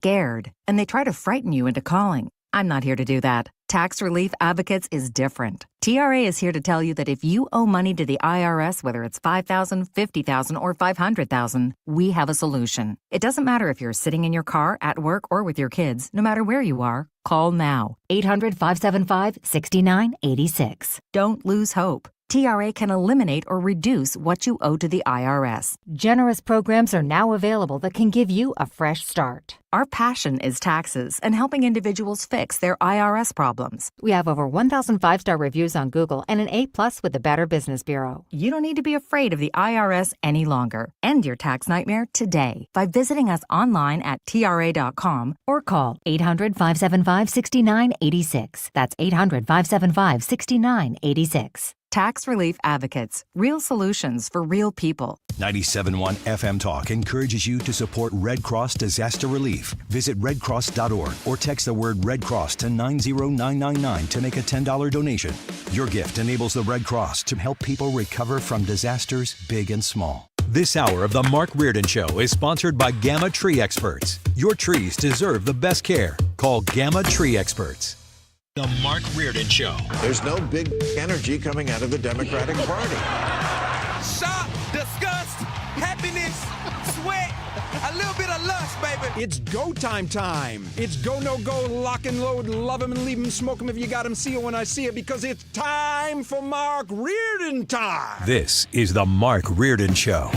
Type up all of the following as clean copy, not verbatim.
scared, and they try to frighten you into calling. I'm not here to do that. Tax Relief Advocates is different. TRA is here to tell you that if you owe money to the IRS, whether it's $5,000, $50,000, or $500,000, we have a solution. It doesn't matter if you're sitting in your car, at work, or with your kids. No matter where you are, call now. 800-575-6986. Don't lose hope. TRA can eliminate or reduce what you owe to the IRS. Generous programs are now available that can give you a fresh start. Our passion is taxes and helping individuals fix their IRS problems. We have over 1,000 5-star reviews on Google and an A+ with the Better Business Bureau. You don't need to be afraid of the IRS any longer. End your tax nightmare today by visiting us online at TRA.com or call 800-575-6986. That's 800-575-6986. Tax Relief Advocates. Real solutions for real people. 97.1 FM Talk encourages you to support Red Cross Disaster Relief. Visit redcross.org or text the word Red Cross to 90999 to make a $10 donation. Your gift enables the Red Cross to help people recover from disasters big and small. This hour of the Mark Reardon Show is sponsored by Gamma Tree Experts. Your trees deserve the best care. Call Gamma Tree Experts. The Mark Reardon Show. There's no big energy coming out of the Democratic Party. Shock, disgust, happiness, sweat, a little bit of lust, baby. It's go time. It's go, no go, lock and load, love him and leave him, smoke him if you got him, see him when I see it, because it's time for Mark Reardon time. This is the Mark Reardon Show.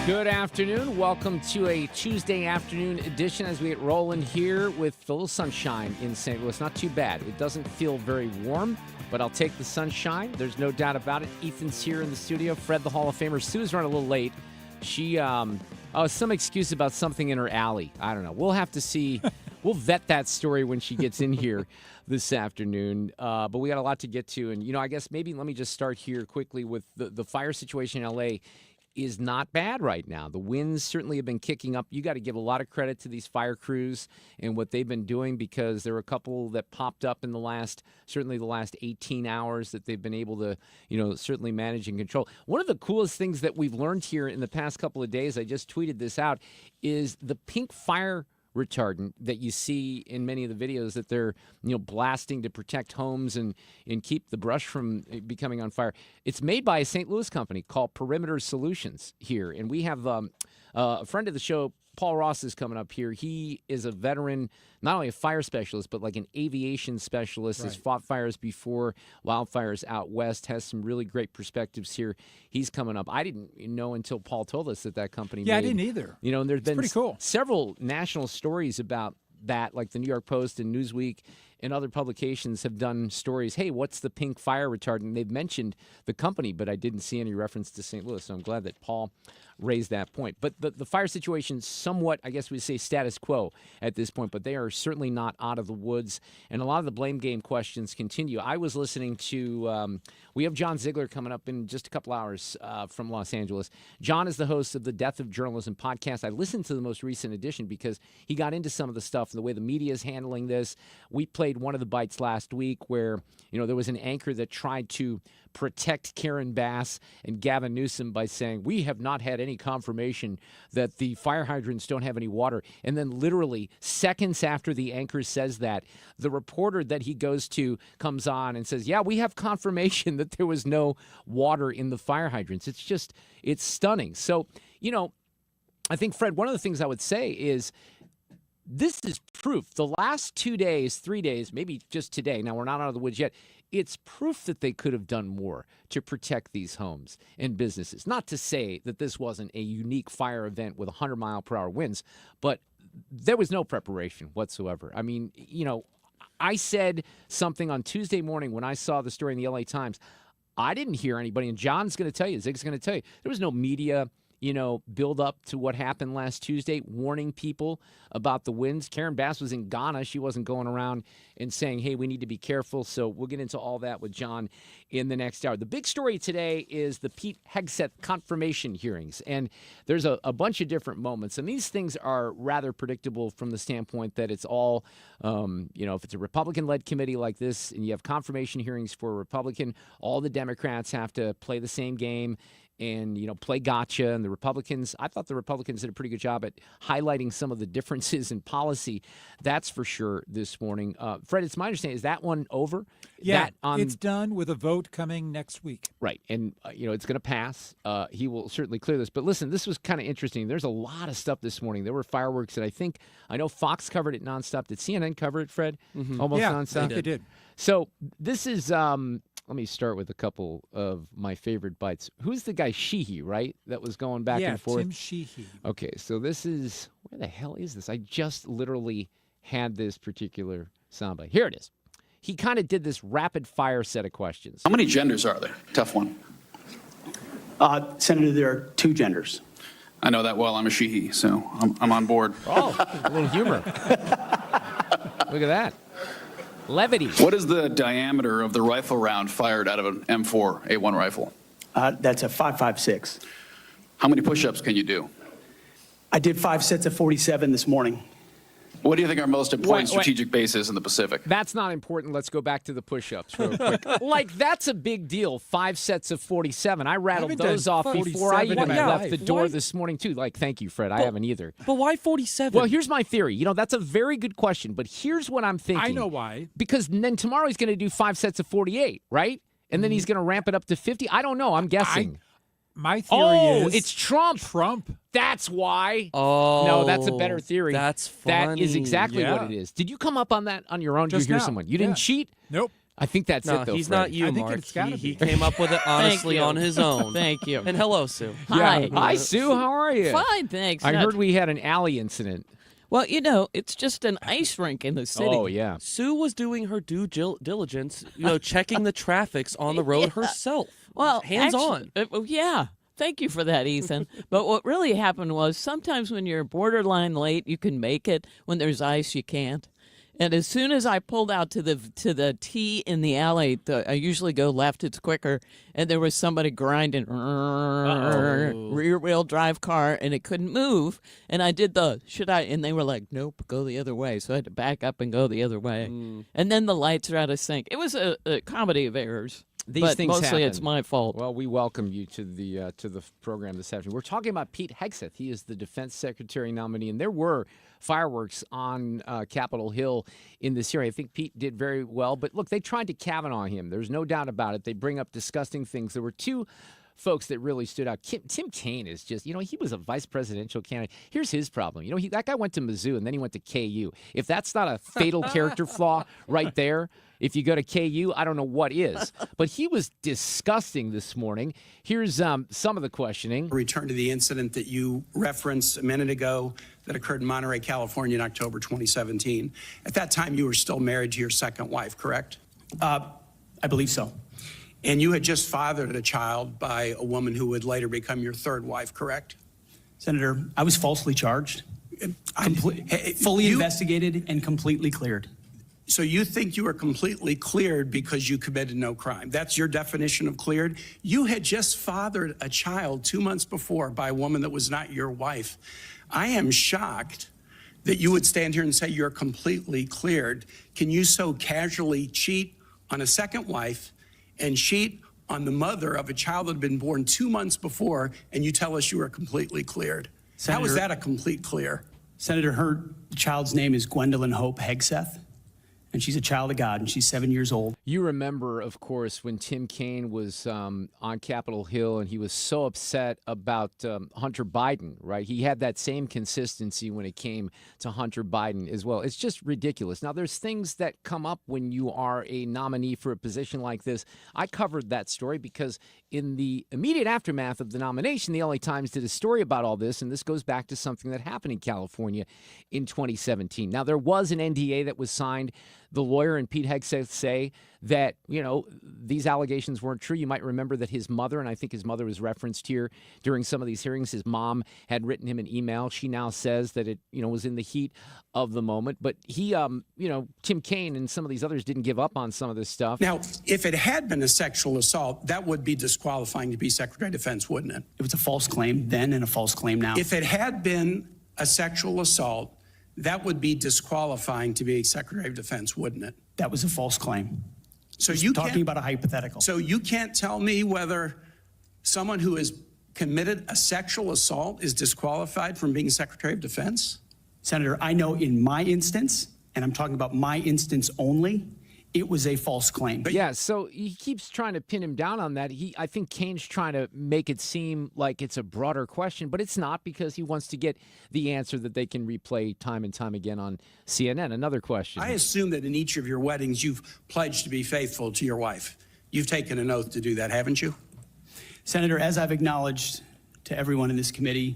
Good afternoon. Welcome to a Tuesday afternoon edition as we get rolling here with a little sunshine in St. Louis. Not too bad. It doesn't feel very warm, but I'll take the sunshine. There's no doubt about it. Ethan's here in the studio. Fred, the Hall of Famer. Sue's running a little late. She, some excuse about something in her alley. I don't know. We'll have to see. We'll vet that story when she gets in here this afternoon. But we got a lot to get to. And, I guess maybe let me just start here quickly with the fire situation in L.A. is not bad right now. The winds certainly have been kicking up. You got to give a lot of credit to these fire crews and what they've been doing, because there were a couple that popped up in the last 18 hours that they've been able to, certainly manage and control. One of the coolest things that we've learned here in the past couple of days, I just tweeted this out, is the pink fire retardant that you see in many of the videos that they're blasting to protect homes and keep the brush from becoming on fire. It's made by a St. Louis company called Perimeter Solutions here, and we have a friend of the show, Paul Ross, is coming up here. He is a veteran, not only a fire specialist, but like an aviation specialist. Right. Has fought fires before, wildfires out west, has some really great perspectives here. He's coming up. I didn't know until Paul told us that company made. I didn't either. And there's been pretty cool. Several national stories about that, like the New York Post and Newsweek and other publications have done stories. Hey, what's the pink fire retardant? They've mentioned the company, but I didn't see any reference to St. Louis, so I'm glad that Paul raised that point. But the fire situation somewhat, I guess we'd say, status quo at this point, but they are certainly not out of the woods, and a lot of the blame game questions continue. I was listening to, we have John Ziegler coming up in just a couple hours from Los Angeles. John is the host of the Death of Journalism podcast. I listened to the most recent edition because he got into some of the stuff, the way the media is handling this. We played one of the bites last week where, there was an anchor that tried to protect Karen Bass and Gavin Newsom by saying, we have not had any confirmation that the fire hydrants don't have any water. And then literally seconds after the anchor says that, the reporter that he goes to comes on and says, yeah, we have confirmation that there was no water in the fire hydrants. It's stunning. So, I think, Fred, one of the things I would say is, this is proof. The last 2 days, 3 days, maybe just today, now we're not out of the woods yet, it's proof that they could have done more to protect these homes and businesses. Not to say that this wasn't a unique fire event with 100-mile-per-hour winds, but there was no preparation whatsoever. I mean, I said something on Tuesday morning when I saw the story in the LA Times. I didn't hear anybody, and John's going to tell you, Zig's going to tell you, there was no media build up to what happened last Tuesday, warning people about the winds. Karen Bass was in Ghana. She wasn't going around and saying, hey, we need to be careful. So we'll get into all that with John in the next hour. The big story today is the Pete Hegseth confirmation hearings. And there's a bunch of different moments. And these things are rather predictable from the standpoint that it's all, if it's a Republican-led committee like this and you have confirmation hearings for a Republican, all the Democrats have to play the same game and, play gotcha. And the Republicans, I thought the Republicans did a pretty good job at highlighting some of the differences in policy. That's for sure this morning. Fred, it's my understanding, is that one over? Yeah, it's done with a vote coming next week. Right. And, it's going to pass. He will certainly clear this. But listen, this was kind of interesting. There's a lot of stuff this morning. There were fireworks that I know Fox covered it nonstop. Did CNN cover it, Fred? Almost nonstop? Yeah, they did. So this is, let me start with a couple of my favorite bites. Who's the guy, Sheehy, right? That was going back and forth? Yeah, Tim Sheehy. Okay, so this is, where the hell is this? I just literally had this particular soundbite. Here it is. He kind of did this rapid fire set of questions. How many genders are there? Tough one. Senator, there are 2 genders. I know that well. I'm a Sheehy, so I'm on board. Oh, a little humor. Look at that. Levity. What is the diameter of the rifle round fired out of an M4A1 rifle? That's a 5.56. How many push-ups can you do? I did 5 sets of 47 this morning. What do you think our most important strategic base is in the Pacific? That's not important. Let's go back to the push-ups real quick. That's a big deal. 5 sets of 47. I rattled those off before I even left the door this morning, too. Thank you, Fred. I haven't either. But why 47? Well, here's my theory. That's a very good question, but here's what I'm thinking. I know why. Because then tomorrow he's going to do 5 sets of 48, right? And then he's going to ramp it up to 50. I don't know. I'm guessing. My theory is... it's Trump. Trump. That's why. Oh. No, that's a better theory. That's funny. That is exactly what it is. Did you come up on that on your own? Did you hear someone? You didn't cheat? Nope. I think that's it, though, he's Fred. not you, I think Mark. it's gotta He be. came up with it honestly on his own. Thank you. And hello, Sue. Hi. Hi, Sue. How are you? Fine, thanks. I heard we had an alley incident. Well, it's just an ice rink in the city. Oh, yeah. Sue was doing her due diligence, checking the traffics on the road herself. Well, hands-on. Yeah. Thank you for that, Ethan. But what really happened was sometimes when you're borderline late, you can make it. When there's ice, you can't. And as soon as I pulled out to the T in the alley, I usually go left, it's quicker, and there was somebody grinding rear-wheel drive car, and it couldn't move. And I did and they were like, nope, go the other way. So I had to back up and go the other way. And then the lights are out of sync. It was a comedy of errors. These things mostly happen. It's my fault. Well, we welcome you to the program this afternoon. We're talking about Pete Hegseth. He is the Defense Secretary nominee, and there were fireworks on Capitol Hill in this area. I think Pete did very well, but look, they tried to Kavanaugh him. There's no doubt about it. They bring up disgusting things. There were 2 folks that really stood out. Tim Kaine is just, he was a vice presidential candidate. Here's his problem. That guy went to Mizzou and then he went to KU. If that's not a fatal character flaw right there, if you go to KU, I don't know what is. But he was disgusting this morning. Here's some of the questioning. Return to the incident that you referenced a minute ago that occurred in Monterey, California in October 2017. At that time, you were still married to your second wife, correct? I believe so. And you had just fathered a child by a woman who would later become your third wife, correct? Senator, I was falsely charged, fully investigated, and completely cleared. So you think you were completely cleared because you committed no crime. That's your definition of cleared? You had just fathered a child 2 months before by a woman that was not your wife. I am shocked that you would stand here and say you're completely cleared. Can you so casually cheat on a second wife and cheat on the mother of a child that had been born 2 months before, and you tell us you are completely cleared? Senator, how is that a complete clear? Senator, her child's name is Gwendolyn Hope Hegseth, and she's a child of God, and she's 7 years old. You remember, of course, when Tim Kaine was on Capitol Hill and he was so upset about Hunter Biden, right? He had that same consistency when it came to Hunter Biden as well. It's just ridiculous. Now, there's things that come up when you are a nominee for a position like this. I covered that story because in the immediate aftermath of the nomination, the LA Times did a story about all this, and this goes back to something that happened in California in 2017. Now, there was an NDA that was signed. The lawyer and Pete Hegseth say that, these allegations weren't true. You might remember that his mother, and I think his mother was referenced here during some of these hearings, his mom had written him an email. She now says that it, was in the heat of the moment. But he, Tim Kaine and some of these others didn't give up on some of this stuff. Now, if it had been a sexual assault, that would be disqualifying to be Secretary of Defense, wouldn't it? It was a false claim then and a false claim now. If it had been a sexual assault, that would be disqualifying to be Secretary of Defense, wouldn't it? That was a false claim. So you talking about a hypothetical. So you can't tell me whether someone who has committed a sexual assault is disqualified from being Secretary of Defense? Senator, I know in my instance, and I'm talking about my instance only, it was a false claim. Yeah, so he keeps trying to pin him down on that. I think Kane's trying to make it seem like it's a broader question, but it's not, because he wants to get the answer that they can replay time and time again on CNN. Another question. I assume that in each of your weddings, you've pledged to be faithful to your wife. You've taken an oath to do that, haven't you? Senator, as I've acknowledged to everyone in this committee,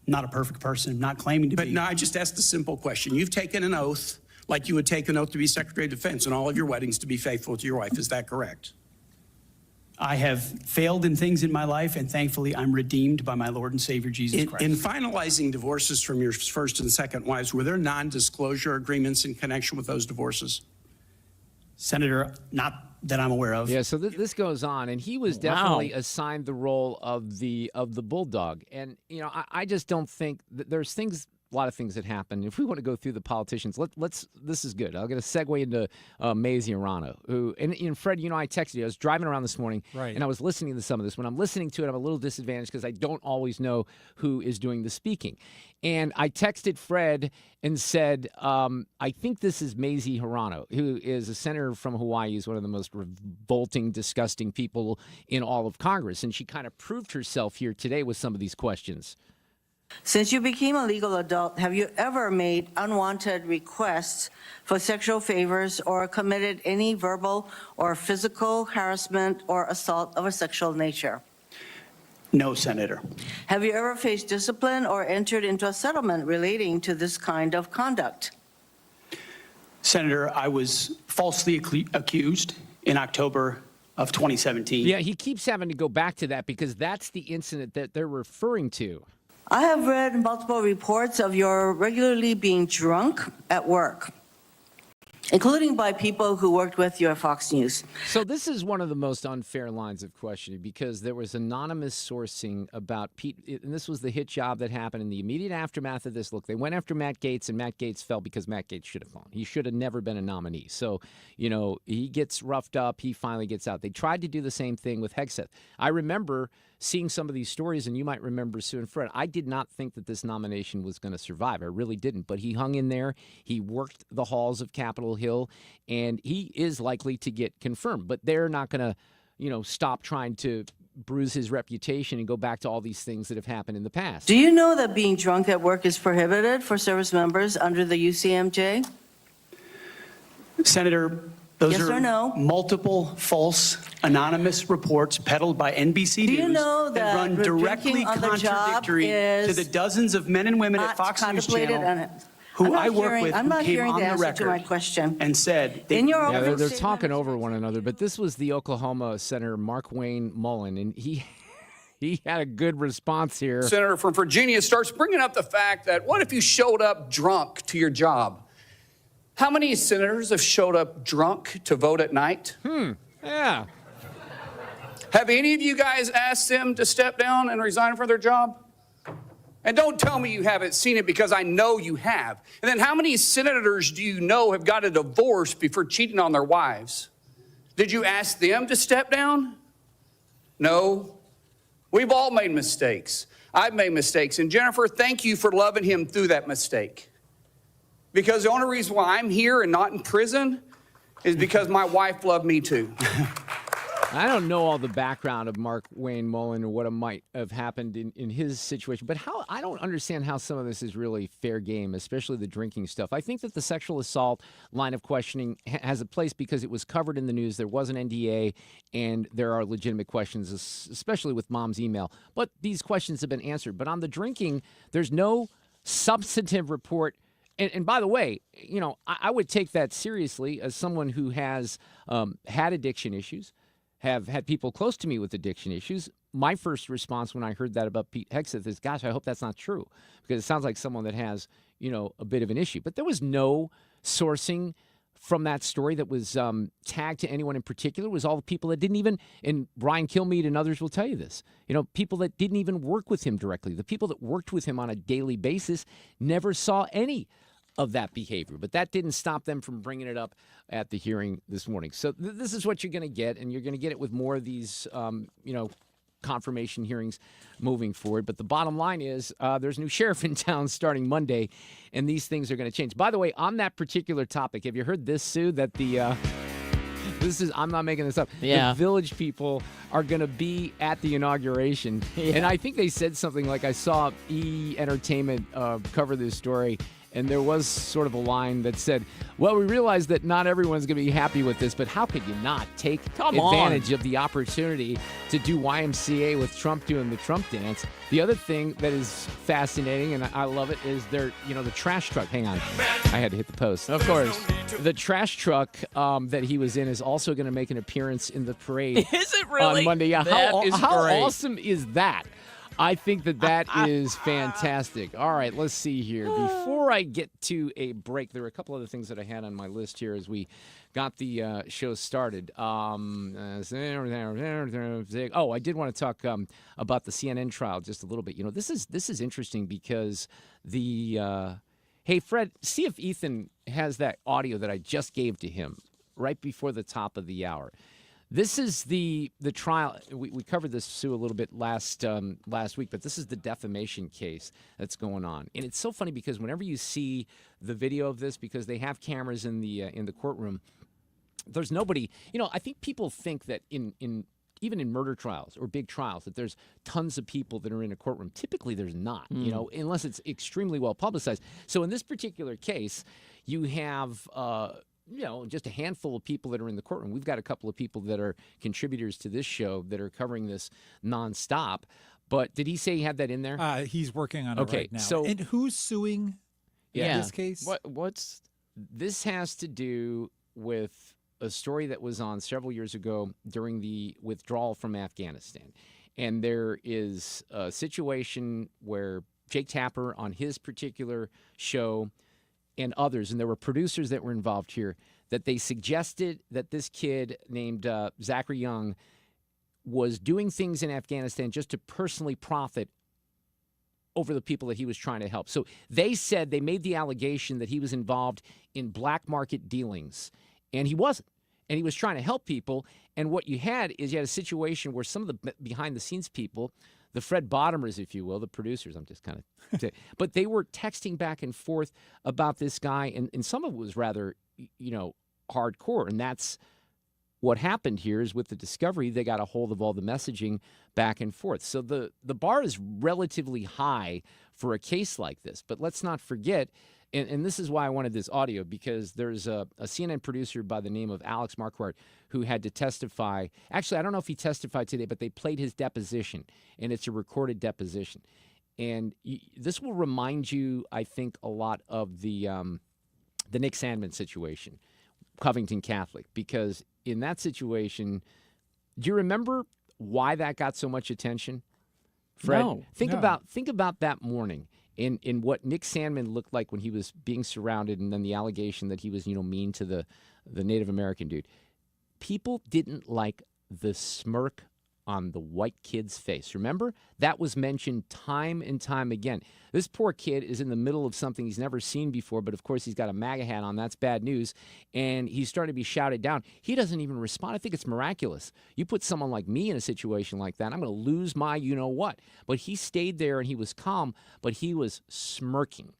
not a perfect person, not claiming to be. But no, I just asked a simple question. You've taken an oath like you would take an oath to be Secretary of Defense in all of your weddings to be faithful to your wife. Is that correct? I have failed in things in my life, and thankfully I'm redeemed by my Lord and Savior, Jesus Christ. In finalizing divorces from your first and second wives, were there non-disclosure agreements in connection with those divorces? Senator, not that I'm aware of. Yeah, so this goes on, and he was definitely assigned the role of the bulldog. And, you know, I just don't think that there's a lot of things that happen. If we want to go through the politicians, let's. This is good. I'll get a segue into Mazie Hirono, who and Fred, you know, I texted you. I was driving around this morning, and I was listening to some of this. When I'm listening to it, I'm a little disadvantaged because I don't always know who is doing the speaking. And I texted Fred and said, I think this is Mazie Hirono, who is a senator from Hawaii. He's one of the most revolting, disgusting people in all of Congress. And she kind of proved herself here today with some of these questions. Since you became a legal adult, have you ever made unwanted requests for sexual favors or committed any verbal or physical harassment or assault of a sexual nature? No, Senator. Have you ever faced discipline or entered into a settlement relating to this kind of conduct? Senator, I was falsely accused in October of 2017. Yeah, he keeps having to go back to that because that's the incident that they're referring to. I have read multiple reports of your regularly being drunk at work, including by people who worked with you at Fox News. So this is one of the most unfair lines of questioning because there was anonymous sourcing about Pete, and this was the hit job that happened in the immediate aftermath of this. Look, they went after Matt Gaetz, and Matt Gaetz fell because Matt Gaetz should have fallen. He should have never been a nominee. So, you know, he gets roughed up. He finally gets out. They tried to do the same thing with Hegseth. I remember seeing some of these stories, and you might remember Sue and Fred, I did not think that this nomination was going to survive. I really didn't. But he hung in there. He worked the halls of Capitol Hill, and he is likely to get confirmed. But they're not going to, you know, stop trying to bruise his reputation and go back to all these things that have happened in the past. Do you know that being drunk at work is prohibited for service members under the UCMJ? Senator, those Yes are or no? multiple false anonymous reports peddled by NBC Do you News know that run directly drinking on the job contradictory to is the dozens of men and women at not Fox News contemplated Channel on it? who I'm not I work hearing- with I'm who not came hearing on the the answer to my record question. and said In your Yeah, opening they're statement, talking over one another, but this was the Oklahoma Senator Mark Wayne Mullen, and he had a good response here. Senator from Virginia starts bringing up the fact that what if you showed up drunk to your job? How many senators have showed up drunk to vote at night? Yeah. Have any of you guys asked them to step down and resign from their job? And don't tell me you haven't seen it because I know you have. And then how many senators do you know have got a divorce before cheating on their wives? Did you ask them to step down? No. We've all made mistakes. I've made mistakes. And Jennifer, thank you for loving him through that mistake. Because the only reason why I'm here and not in prison is because my wife loved me too. I don't know all the background of Mark Wayne Mullen or what might have happened in his situation, but I don't understand how some of this is really fair game, especially the drinking stuff. I think that the sexual assault line of questioning has a place because it was covered in the news. There was an NDA, and there are legitimate questions, especially with Mom's email. But these questions have been answered. But on the drinking, there's no substantive report. And by the way, you know, I would take that seriously as someone who has had addiction issues, have had people close to me with addiction issues. My first response when I heard that about Pete Hegseth is, gosh, I hope that's not true, because it sounds like someone that has, you know, a bit of an issue. But there was no sourcing from that story that was tagged to anyone in particular. It was all the people that didn't even, and Brian Kilmeade and others will tell you this, you know, people that didn't even work with him directly. The people that worked with him on a daily basis never saw any of that behavior, but that didn't stop them from bringing it up at the hearing this morning. So this is what you're going to get, and you're going to get it with more of these, you know, confirmation hearings moving forward. But the bottom line is there's a new sheriff in town starting Monday, and these things are going to change. By the way, on that particular topic, have you heard this, Sue, that I'm not making this up. Yeah. The Village people are going to be at the inauguration. Yeah. And I think they said something like, I saw E! Entertainment cover this story, and there was sort of a line that said, well, we realize that not everyone's going to be happy with this, but how could you not take advantage of the opportunity to do YMCA with Trump doing the Trump dance? The other thing that is fascinating, and I love it, is the trash truck. Hang on. I had to hit the post. Of course. The trash truck that he was in is also going to make an appearance in the parade. Is it really? On Monday. Yeah. That is how great. awesome is that? I think that is fantastic. All right, let's see here. Before I get to a break, there were a couple other things that I had on my list here as we got the show started. I did want to talk about the CNN trial just a little bit. This is interesting because hey, Fred, see if Ethan has that audio that I just gave to him right before the top of the hour. This is the trial. We covered this, Sue, a little bit last week, but this is the defamation case that's going on. And it's so funny because whenever you see the video of this, because they have cameras in the courtroom, there's nobody. I think people think that even in murder trials or big trials that there's tons of people that are in a courtroom. Typically, there's not. Unless it's extremely well publicized. So in this particular case, you have. Just a handful of people that are in the courtroom. We've got a couple of people that are contributors to this show that are covering this nonstop. But did he say he had that in there? He's working on it right now. So, and who's suing in this case? What's this has to do with a story that was on several years ago during the withdrawal from Afghanistan. And there is a situation where Jake Tapper on his particular show and others, and there were producers that were involved here, that they suggested that this kid named Zachary Young was doing things in Afghanistan just to personally profit over the people that he was trying to help. So they said they made the allegation that he was involved in black market dealings, and he wasn't. And he was trying to help people. And what you had is you had a situation where some of the behind-the-scenes people, the Fred Bottomers, if you will, the producers, I'm just kind of, but they were texting back and forth about this guy, and some of it was rather, hardcore. And that's what happened here is with the discovery, they got a hold of all the messaging back and forth. So the bar is relatively high for a case like this. But let's not forget, and this is why I wanted this audio, because there's a CNN producer by the name of Alex Marquardt who had to testify. Actually, I don't know if he testified today, but they played his deposition, and it's a recorded deposition. And this will remind you, I think, a lot of the Nick Sandmann situation, Covington Catholic, because in that situation, do you remember why that got so much attention? Fred, No. Think about that morning. In what Nick Sandmann looked like when he was being surrounded, and then the allegation that he was, mean to the Native American dude. People didn't like the smirk on the white kid's face. Remember? That was mentioned time and time again. This poor kid is in the middle of something he's never seen before, but of course he's got a MAGA hat on. That's bad news. And he's starting to be shouted down. He doesn't even respond. I think it's miraculous. You put someone like me in a situation like that, I'm going to lose my you-know-what. But he stayed there and he was calm, but he was smirking,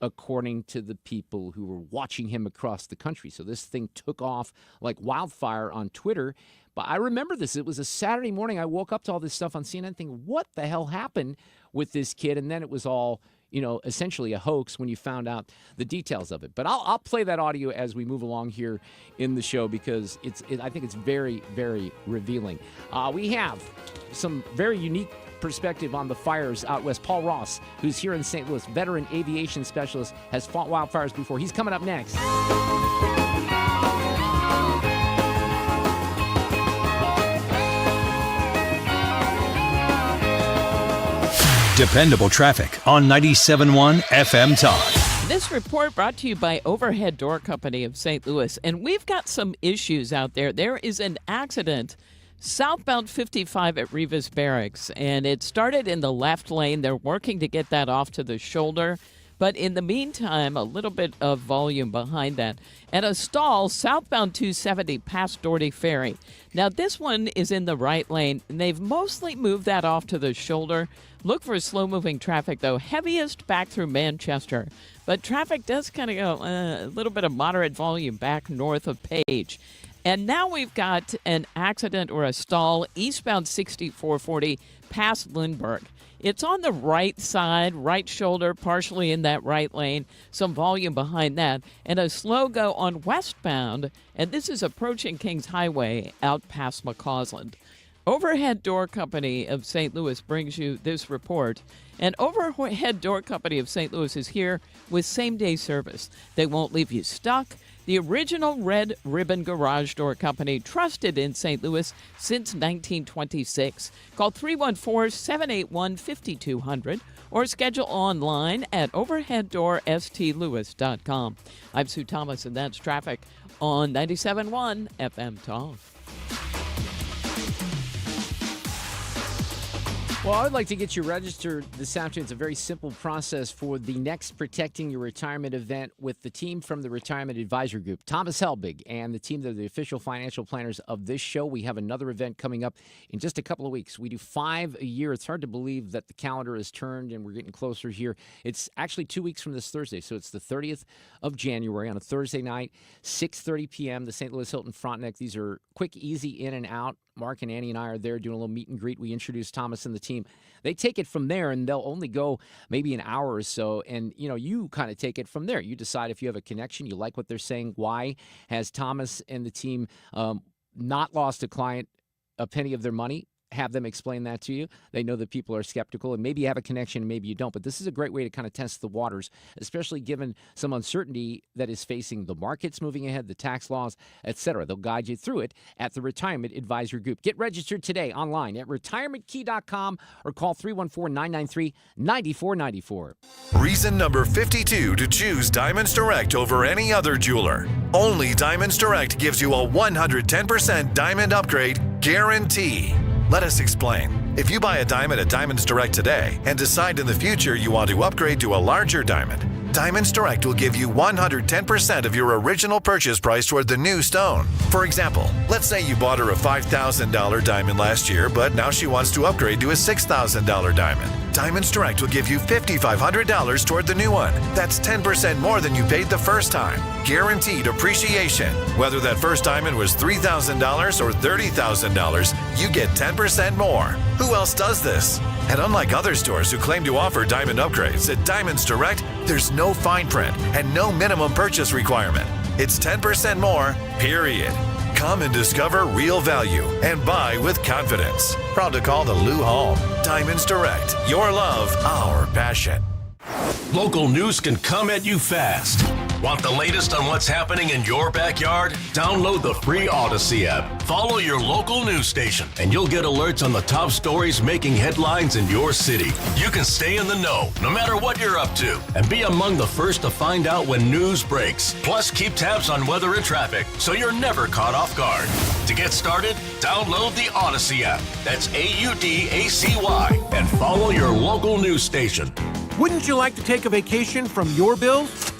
according to the people who were watching him across the country. So this thing took off like wildfire on Twitter. But I remember this. It was a Saturday morning. I woke up to all this stuff on CNN thinking, what the hell happened with this kid? And then it was all, essentially a hoax when you found out the details of it. But I'll play that audio as we move along here in the show because I think it's very, very revealing. We have some very unique perspective on the fires out west. Paul Ross, who's here in St. Louis, veteran aviation specialist, has fought wildfires before. He's coming up next. Dependable traffic on 97.1 FM Talk. This report brought to you by Overhead Door Company of St. Louis. And we've got some issues out there. There is an accident southbound 55 at Rivas Barracks, and it started in the left lane. They're working to get that off to the shoulder. But in the meantime, a little bit of volume behind that. And a stall southbound 270 past Doherty Ferry. Now, this one is in the right lane, and they've mostly moved that off to the shoulder. Look for slow-moving traffic, though. Heaviest back through Manchester. But traffic does kind of go a little bit of moderate volume back north of Page. And now we've got an accident or a stall eastbound 6440 past Lindbergh. It's on the right side, right shoulder, partially in that right lane. Some volume behind that. And a slow go on westbound. And this is approaching Kings Highway out past McCausland. Overhead Door Company of St. Louis brings you this report. And Overhead Door Company of St. Louis is here with same-day service. They won't leave you stuck. The original Red Ribbon Garage Door Company, trusted in St. Louis since 1926. Call 314-781-5200 or schedule online at overheaddoorstlewis.com. I'm Sue Thomas, and that's traffic on 97.1 FM Talk. Well, I would like to get you registered this afternoon. It's a very simple process for the next Protecting Your Retirement event with the team from the Retirement Advisory Group. Thomas Helbig and the team that are the official financial planners of this show. We have another event coming up in just a couple of weeks. We do 5 a year. It's hard to believe that the calendar has turned and we're getting closer here. It's actually 2 weeks from this Thursday, so it's the 30th of January on a Thursday night, 6:30 p.m., the St. Louis Hilton Frontenac. These are quick, easy in and out. Mark and Annie and I are there doing a little meet and greet. We introduce Thomas and the team. They take it from there, and they'll only go maybe an hour or so. And, you kind of take it from there. You decide if you have a connection, you like what they're saying. Why has Thomas and the team not lost a client a penny of their money? Have them explain that to you. They know that people are skeptical, and maybe you have a connection, maybe you don't. But this is a great way to kind of test the waters, especially given some uncertainty that is facing the markets moving ahead, the tax laws, etc. They'll guide you through it at the Retirement Advisory Group. Get registered today online at retirementkey.com or call 314-993-9494. Reason number 52 to choose Diamonds Direct over any other jeweler. Only Diamonds Direct gives you a 110% diamond upgrade guarantee. Let us explain. If you buy a diamond at Diamonds Direct today and decide in the future you want to upgrade to a larger diamond, Diamonds Direct will give you 110% of your original purchase price toward the new stone. For example, let's say you bought her a $5,000 diamond last year, but now she wants to upgrade to a $6,000 diamond. Diamonds Direct will give you $5,500 toward the new one. That's 10% more than you paid the first time. Guaranteed appreciation. Whether that first diamond was $3,000 or $30,000, you get 10% more. Who else does this? And unlike other stores who claim to offer diamond upgrades, at Diamonds Direct, there's no fine print and no minimum purchase requirement. It's 10% more, period. Come and discover real value and buy with confidence. Proud to call the Lou home. Diamonds Direct. Your love, our passion. Local news can come at you fast. Want the latest on what's happening in your backyard? Download the free Odyssey app. Follow your local news station, and you'll get alerts on the top stories making headlines in your city. You can stay in the know, no matter what you're up to, and be among the first to find out when news breaks. Plus, keep tabs on weather and traffic, so you're never caught off guard. To get started, download the Odyssey app. That's AUDACY, and follow your local news station. Wouldn't you like to take a vacation from your bills?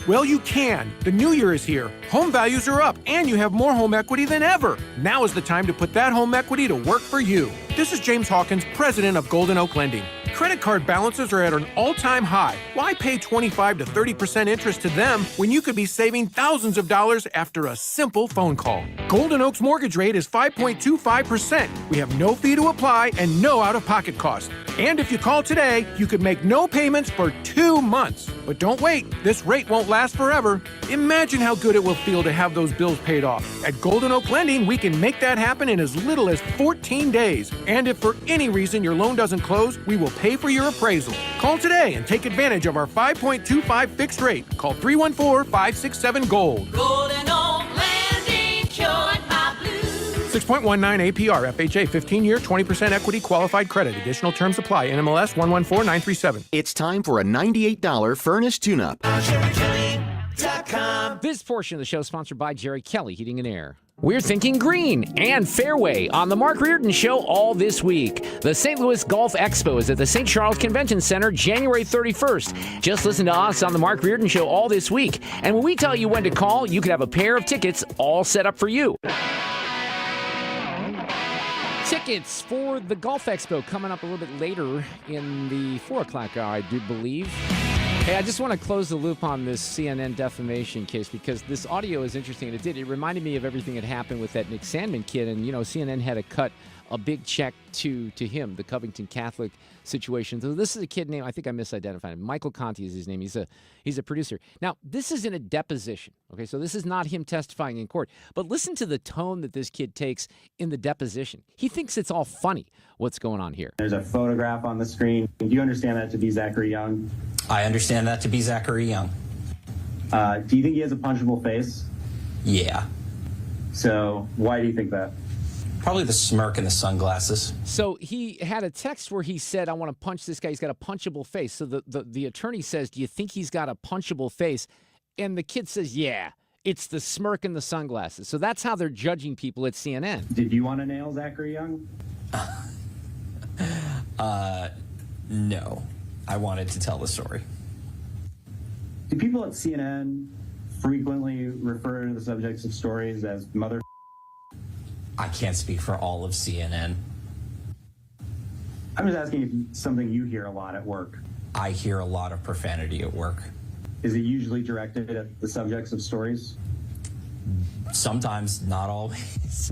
Well, you can. The new year is here. Home values are up, and you have more home equity than ever. Now is the time to put that home equity to work for you. This is James Hawkins, president of Golden Oak Lending. Credit card balances are at an all-time high. Why pay 25 to 30% interest to them when you could be saving thousands of dollars after a simple phone call? Golden Oak's mortgage rate is 5.25%. We have no fee to apply and no out-of-pocket cost. And if you call today, you could make no payments for 2 months. But don't wait. This rate won't last forever. Imagine how good it will feel to have those bills paid off. At Golden Oak Lending, we can make that happen in as little as 14 days. And if for any reason your loan doesn't close, we will pay for your appraisal. Call today and take advantage of our 5.25 fixed rate. Call 314-567-GOLD. Golden Oak Lending, cured my blues. 6.19 APR, FHA, 15-year, 20% equity qualified credit. Additional terms apply. NMLS 114937. It's time for a $98 furnace tune-up. HeatingandAir.com. This portion of the show is sponsored by Jerry Kelly Heating and Air. We're thinking green and fairway on the Mark Reardon Show all this week. The St. Louis Golf Expo is at the St. Charles Convention Center January 31st. Just listen to us on the Mark Reardon Show all this week. And when we tell you when to call, you could have a pair of tickets all set up for you. Tickets for the Golf Expo coming up a little bit later in the 4 o'clock hour, I do believe. Hey, I just want to close the loop on this CNN defamation case because this audio is interesting. It reminded me of everything that happened with that Nick Sandmann kid. And, CNN had to cut a big check to him, the Covington Catholic situation. So this is a kid named, I think I misidentified him. Michael Conti is his name. He's a producer. Now, this is in a deposition. Okay, so this is not him testifying in court. But listen to the tone that this kid takes in the deposition. He thinks it's all funny what's going on here. There's a photograph on the screen. Do you understand that to be Zachary Young? I understand that to be Zachary Young. Do you think he has a punchable face? Yeah. So why do you think that? Probably the smirk and the sunglasses. So he had a text where he said, I want to punch this guy. He's got a punchable face. So the attorney says, do you think he's got a punchable face? And the kid says, yeah, it's the smirk and the sunglasses. So that's how they're judging people at CNN. Did you want to nail Zachary Young? No. I wanted to tell the story. Do people at CNN frequently refer to the subjects of stories as mother? I can't speak for all of CNN. I'm just asking if it's something you hear a lot at work. I hear a lot of profanity at work. Is it usually directed at the subjects of stories? Sometimes, not always.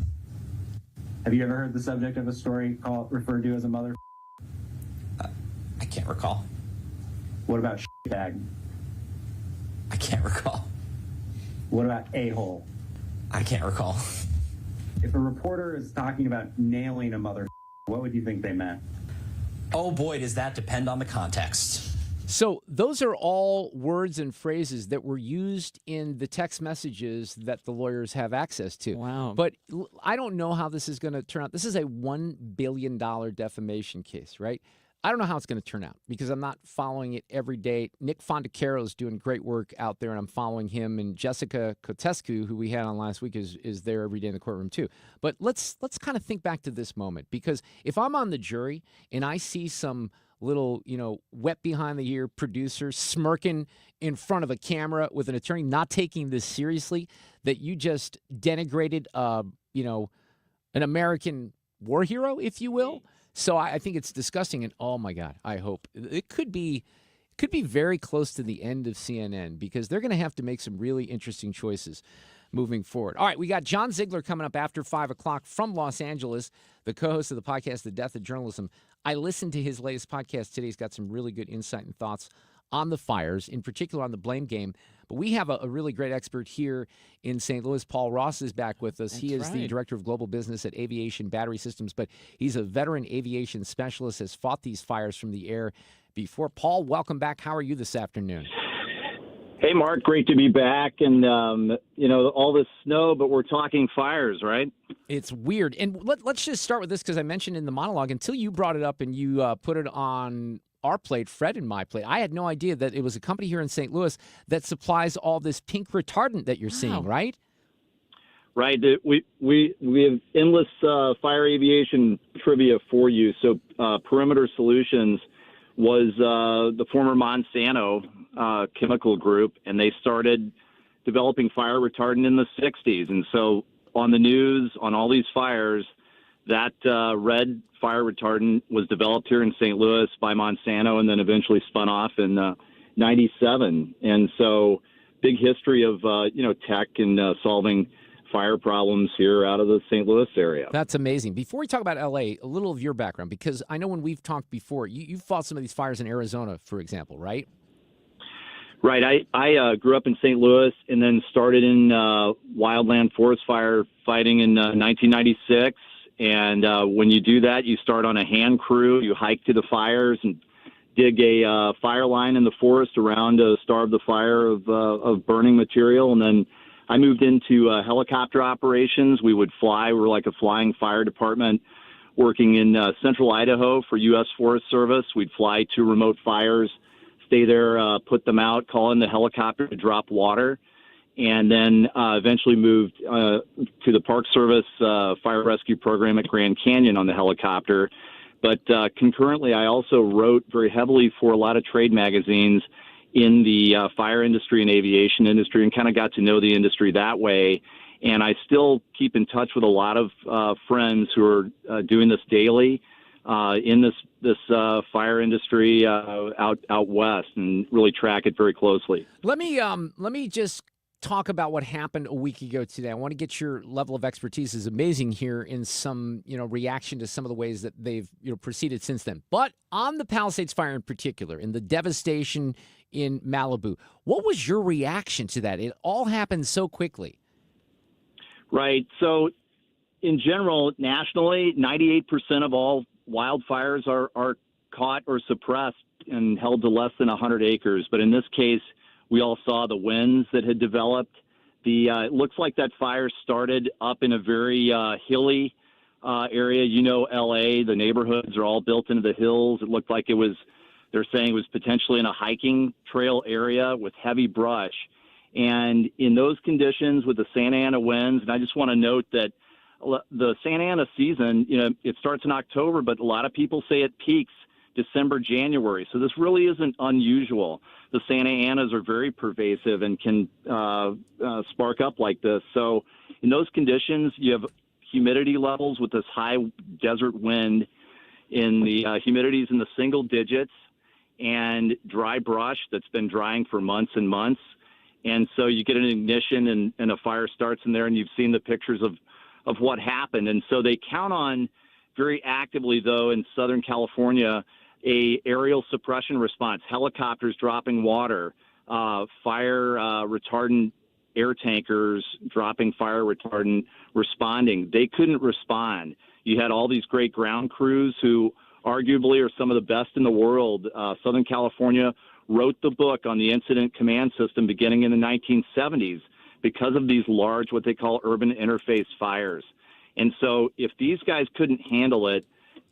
Have you ever heard the subject of a story referred to as a mother? I can't recall. What about bag? I can't recall. What about a-hole? I can't recall. If a reporter is talking about nailing a mother, what would you think they meant? Oh boy, does that depend on the context. So those are all words and phrases that were used in the text messages that the lawyers have access to. Wow. But I don't know how this is going to turn out. This is a $1 billion defamation case, right? I don't know how it's going to turn out because I'm not following it every day. Nick Fondacaro is doing great work out there, and I'm following him. And Jessica Cotescu, who we had on last week, is there every day in the courtroom too. But let's kind of think back to this moment, because if I'm on the jury and I see some little, wet behind the ear producer smirking in front of a camera with an attorney not taking this seriously, that you just denigrated, an American war hero, if you will. So I think it's disgusting, and oh my God, I hope it could be very close to the end of CNN, because they're going to have to make some really interesting choices moving forward. All right, we got John Ziegler coming up after 5 o'clock from Los Angeles, the co-host of the podcast, The Death of Journalism. I listened to his latest podcast today. He's got some really good insight and thoughts on the fires, in particular on the blame game. But we have a really great expert here in St. Louis. Paul Ross is back with us. He is the Director of Global Business at Aviation Battery Systems, but he's a veteran aviation specialist, has fought these fires from the air before. Paul, welcome back. How are you this afternoon? Hey, Mark, great to be back. And, all this snow, but we're talking fires, right? It's weird. And let's just start with this, because I mentioned in the monologue, until you brought it up and you put it on our plate, Fred and my plate, I had no idea that it was a company here in St. Louis that supplies all this pink retardant that you're seeing, right? Right. We have endless fire aviation trivia for you. So Perimeter Solutions was the former Monsanto chemical group, and they started developing fire retardant in the 60s. And so on the news, on all these fires, that red fire retardant was developed here in St. Louis by Monsanto and then eventually spun off in 97. And so big history of, tech and solving fire problems here out of the St. Louis area. That's amazing. Before we talk about L.A., a little of your background, because I know when we've talked before, you fought some of these fires in Arizona, for example, right? Right. I grew up in St. Louis and then started in wildland forest fire fighting in 1996. And when you do that, you start on a hand crew. You hike to the fires and dig a fire line in the forest around to starve the fire of burning material. And then I moved into helicopter operations. We would fly. We were like a flying fire department working in central Idaho for U.S. Forest Service. We'd fly to remote fires, stay there, put them out, call in the helicopter to drop water, and then eventually moved to the Park Service fire rescue program at Grand Canyon on the helicopter. But concurrently, I also wrote very heavily for a lot of trade magazines in the fire industry and aviation industry, and kind of got to know the industry that way. And I still keep in touch with a lot of friends who are doing this daily in this fire industry out west, and really track it very closely. Let me just talk about what happened a week ago today. I want to get your level of expertise. Is amazing here in some, reaction to some of the ways that they've, proceeded since then. But on the Palisades fire in particular, in the devastation in Malibu, what was your reaction to that? It all happened so quickly. Right. So in general, nationally, 98% of all wildfires are caught or suppressed and held to less than 100 acres. But in this case, we all saw the winds that had developed. It looks like that fire started up in a very hilly area. L.A., the neighborhoods are all built into the hills. It looked like they're saying it was potentially in a hiking trail area with heavy brush. And in those conditions with the Santa Ana winds, and I just want to note that the Santa Ana season, it starts in October, but a lot of people say it peaks December, January. So this really isn't unusual. The Santa Anas are very pervasive and can spark up like this. So in those conditions, you have humidity levels with this high desert wind in the humidities in the single digits, and dry brush that's been drying for months and months. And so you get an ignition and a fire starts in there, and you've seen the pictures of what happened. And so they count on very actively, though, in Southern California, a aerial suppression response, helicopters dropping water, fire retardant air tankers dropping fire retardant, responding. They couldn't respond. You had all these great ground crews who arguably are some of the best in the world. Southern California wrote the book on the incident command system beginning in the 1970s because of these large, what they call urban interface fires. And so if these guys couldn't handle it,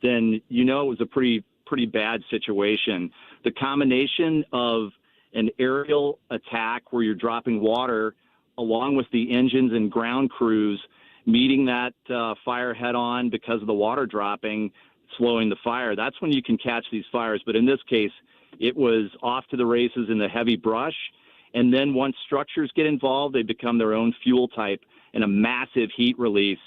then it was a pretty bad situation. The combination of an aerial attack where you're dropping water along with the engines and ground crews meeting that fire head on because of the water dropping, slowing the fire, that's when you can catch these fires. But in this case, it was off to the races in the heavy brush. And then once structures get involved, they become their own fuel type and a massive heat release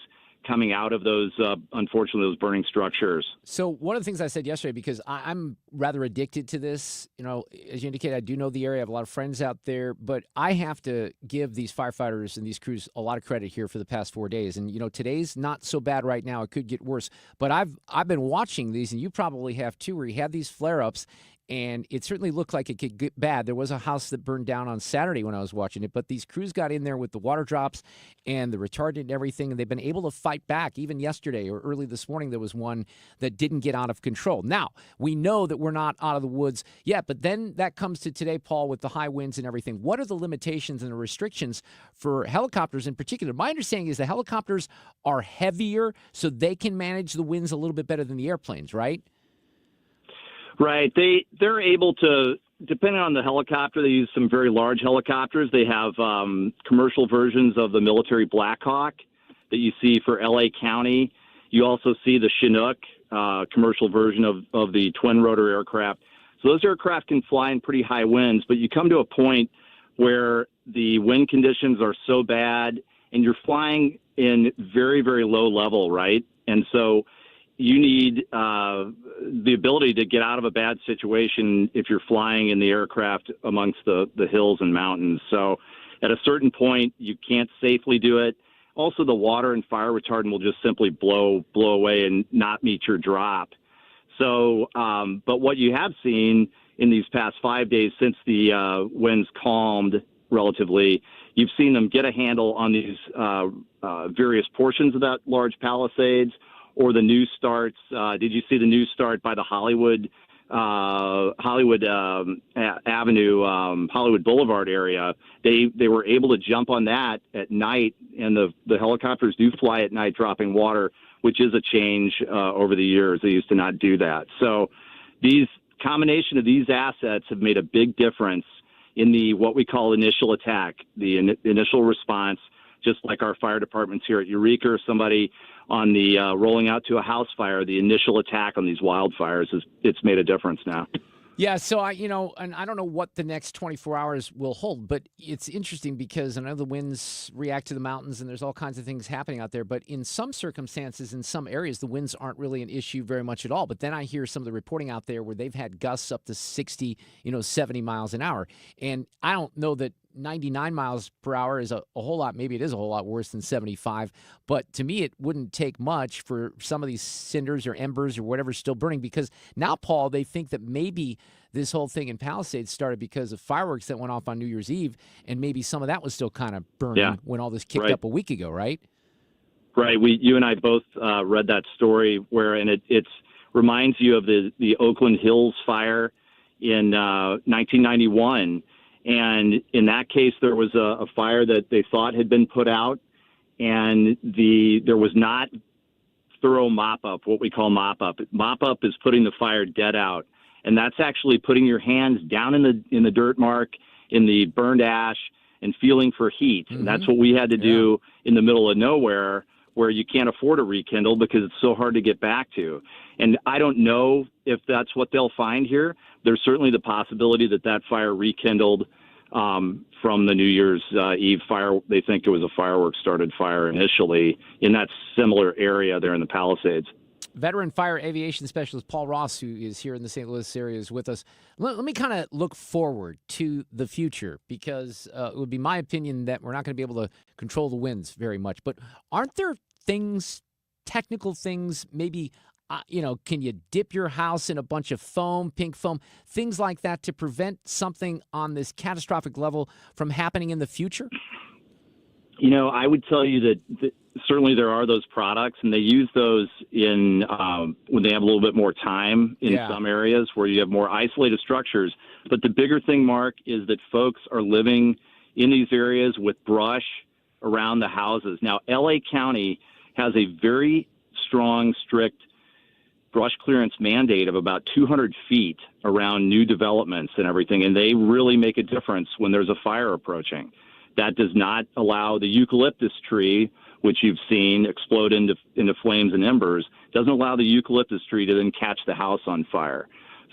coming out of those, unfortunately, those burning structures. So one of the things I said yesterday, because I'm rather addicted to this, as you indicated, I do know the area. I have a lot of friends out there, but I have to give these firefighters and these crews a lot of credit here for the past 4 days. And, today's not so bad right now. It could get worse. But I've been watching these, and you probably have too, where you have these flare-ups, and it certainly looked like it could get bad. There was a house that burned down on Saturday when I was watching it, but these crews got in there with the water drops and the retardant and everything, and they've been able to fight back. Even yesterday or early this morning, there was one that didn't get out of control. Now, we know that we're not out of the woods yet, but then that comes to today, Paul, with the high winds and everything. What are the limitations and the restrictions for helicopters in particular? My understanding is the helicopters are heavier, so they can manage the winds a little bit better than the airplanes, right? Right. They're able to, depending on the helicopter, they use some very large helicopters. They have commercial versions of the military Black Hawk that you see for L.A. County. You also see the Chinook, commercial version of the twin-rotor aircraft. So those aircraft can fly in pretty high winds, but you come to a point where the wind conditions are so bad and you're flying in very, very low level, right? And so you need the ability to get out of a bad situation if you're flying in the aircraft amongst the hills and mountains. So at a certain point, you can't safely do it. Also, the water and fire retardant will just simply blow away and not meet your drop. So, but what you have seen in these past 5 days since the winds calmed relatively, you've seen them get a handle on these various portions of that large Palisades, or the new starts. Did you see the new start by the Hollywood Avenue, Hollywood Boulevard area? They were able to jump on that at night, and the helicopters do fly at night dropping water, which is a change over the years. They used to not do that. So these combination of these assets have made a big difference in the what we call initial attack, the initial response, just like our fire departments here at Eureka or somebody on the rolling out to a house fire. The initial attack on these wildfires, it's made a difference now. Yeah, so and I don't know what the next 24 hours will hold, but it's interesting because I know the winds react to the mountains and there's all kinds of things happening out there. But in some circumstances, in some areas, the winds aren't really an issue very much at all. But then I hear some of the reporting out there where they've had gusts up to 60, 70 miles an hour. And I don't know that 99 miles per hour is a whole lot. Maybe it is a whole lot worse than 75. But to me, it wouldn't take much for some of these cinders or embers or whatever's still burning, because now, Paul, they think that maybe this whole thing in Palisades started because of fireworks that went off on New Year's Eve, and maybe some of that was still kind of burning when all this kicked up a week ago, right? Right. You and I both read that story and it reminds you of the Oakland Hills fire in 1991. And in that case, there was a fire that they thought had been put out, and there was not thorough mop-up, what we call mop-up. Mop-up is putting the fire dead out, and that's actually putting your hands down in the dirt mark, in the burned ash, and feeling for heat. Mm-hmm. And that's what we had to do in the middle of nowhere, where you can't afford to rekindle because it's so hard to get back to. And I don't know if that's what they'll find here. There's certainly the possibility that fire rekindled from the New Year's Eve fire. They think it was a fireworks-started fire initially in that similar area there in the Palisades. Veteran fire aviation specialist Paul Ross, who is here in the St. Louis area, is with us. Let me kind of look forward to the future, because it would be my opinion that we're not going to be able to control the winds very much. But aren't there things, technical things, maybe, can you dip your house in a bunch of foam, pink foam, things like that to prevent something on this catastrophic level from happening in the future? I would tell you that certainly there are those products, and they use those in when they have a little bit more time in some areas where you have more isolated structures. But the bigger thing, Mark, is that folks are living in these areas with brush around the houses. Now, L.A. County has a very strong, strict brush clearance mandate of about 200 feet around new developments and everything, and they really make a difference when there's a fire approaching. That does not allow the eucalyptus tree, which you've seen explode into flames and embers, doesn't allow the eucalyptus tree to then catch the house on fire.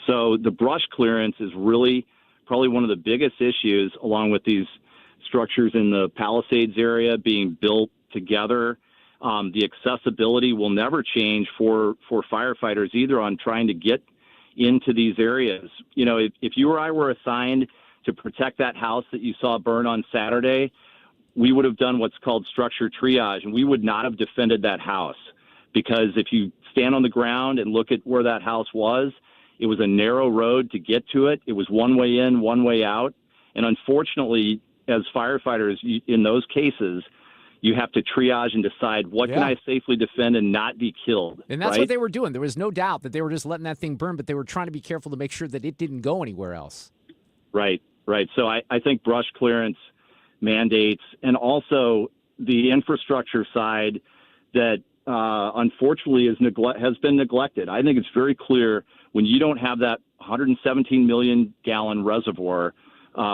So the brush clearance is really probably one of the biggest issues, along with these structures in the Palisades area being built together. The accessibility will never change for firefighters either on trying to get into these areas. If you or I were assigned to protect that house that you saw burn on Saturday, we would have done what's called structure triage, and we would not have defended that house, because if you stand on the ground and look at where that house was, it was a narrow road to get to it. It was one way in, one way out. And unfortunately, as firefighters, in those cases, you have to triage and decide what can I safely defend and not be killed. And that's what they were doing. There was no doubt that they were just letting that thing burn, but they were trying to be careful to make sure that it didn't go anywhere else. Right. So I think brush clearance mandates, and also the infrastructure side that unfortunately has been neglected. I think it's very clear when you don't have that 117 million gallon reservoir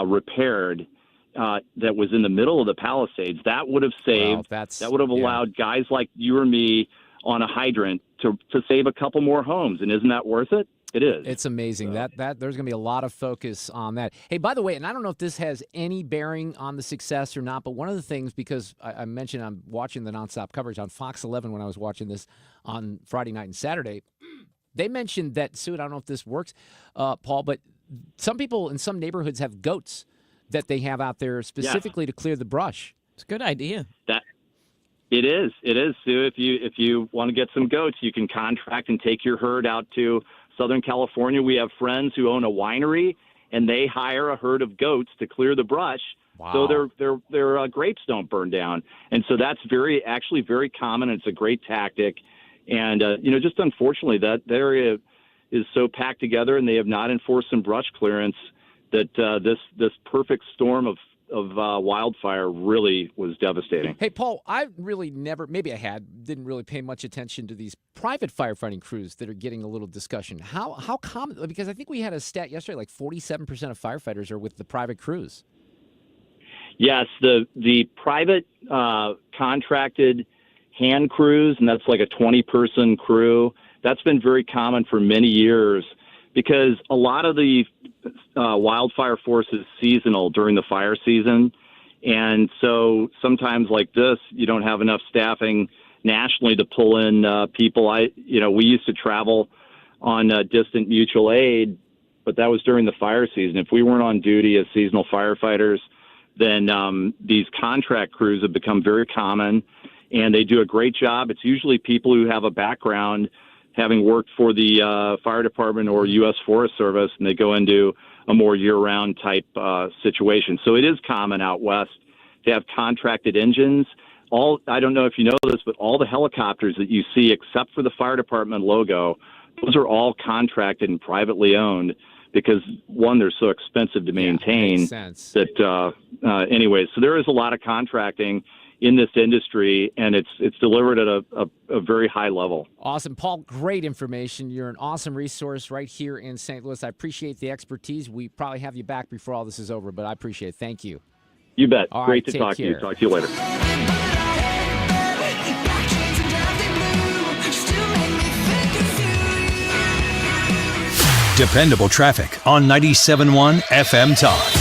repaired that was in the middle of the Palisades, that would have saved. That would have allowed guys like you or me on a hydrant to save a couple more homes. And isn't that worth it? It is. It's amazing that there's going to be a lot of focus on that. Hey, by the way, and I don't know if this has any bearing on the success or not, but one of the things, because I mentioned I'm watching the nonstop coverage on Fox 11 when I was watching this on Friday night and Saturday, they mentioned that, Sue, I don't know if this works, Paul, but some people in some neighborhoods have goats that they have out there specifically to clear the brush. It's a good idea. It is, Sue. If you want to get some goats, you can contract and take your herd out to Southern California. We have friends who own a winery, and they hire a herd of goats to clear the brush, so their grapes don't burn down. And so that's actually very common. And it's a great tactic. And just unfortunately, that area is so packed together, and they have not enforced some brush clearance that this perfect storm of wildfire really was devastating. Hey, Paul, I really didn't really pay much attention to these private firefighting crews that are getting a little discussion. How common? Because I think we had a stat yesterday, like 47% of firefighters are with the private crews. Yes, the private contracted hand crews, and that's like a 20-person crew. That's been very common for many years because a lot of the wildfire force is seasonal during the fire season. And so sometimes like this, you don't have enough staffing nationally to pull in people. We used to travel on distant mutual aid, but that was during the fire season. If we weren't on duty as seasonal firefighters, then these contract crews have become very common, and they do a great job. It's usually people who have a background having worked for the fire department or U.S. Forest Service, and they go into a more year-round type situation. So it is common out west to have contracted engines. I don't know if you know this, but all the helicopters that you see, except for the fire department logo, those are all contracted and privately owned because, one, they're so expensive to maintain. Makes sense. That anyways, so there is a lot of contracting in this industry, and it's delivered at a very high level. Awesome. Paul, great information. You're an awesome resource right here in St. Louis. I appreciate the expertise. We probably have you back before all this is over, but I appreciate it. Thank you. You bet. All Great right, to talk to you. care. Talk to you later. Dependable traffic on 97.1 FM Talk.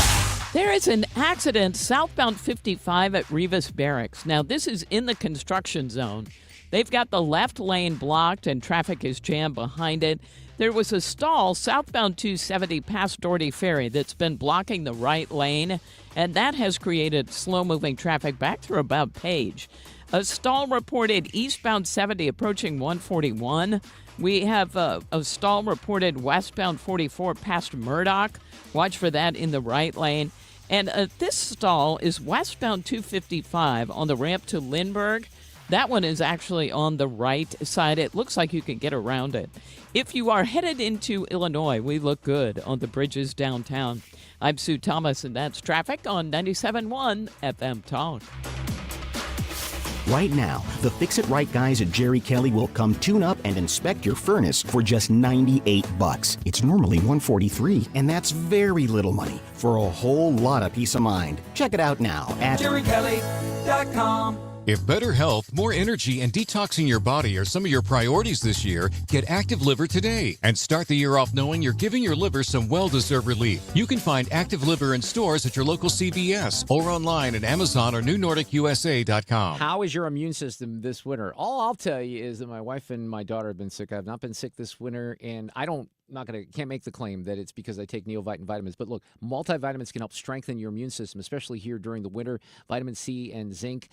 There is an accident southbound 55 at Rivas Barracks. Now, this is in the construction zone. They've got the left lane blocked and traffic is jammed behind it. There was a stall southbound 270 past Doherty Ferry that's been blocking the right lane, and that has created slow-moving traffic back through about Page. A stall reported eastbound 70 approaching 141. We have a stall reported westbound 44 past Murdoch. Watch for that in the right lane. And this stall is westbound 255 on the ramp to Lindbergh. That one is actually on the right side. It looks like you can get around it. If you are headed into Illinois, we look good on the bridges downtown. I'm Sue Thomas, and that's traffic on 97.1 FM Talk. Right now, the Fix-It-Right guys at Jerry Kelly will come tune up and inspect your furnace for just $98. It's normally $143, and that's very little money for a whole lot of peace of mind. Check it out now at JerryKelly.com. If better health, more energy, and detoxing your body are some of your priorities this year, get Active Liver today and start the year off knowing you're giving your liver some well-deserved relief. You can find Active Liver in stores at your local CVS or online at Amazon or NewNordicUSA.com. How is your immune system this winter? All I'll tell you is that my wife and my daughter have been sick. I've not been sick this winter, and can't make the claim that it's because I take Neovitin vitamins. But look, multivitamins can help strengthen your immune system, especially here during the winter. Vitamin C and zinc.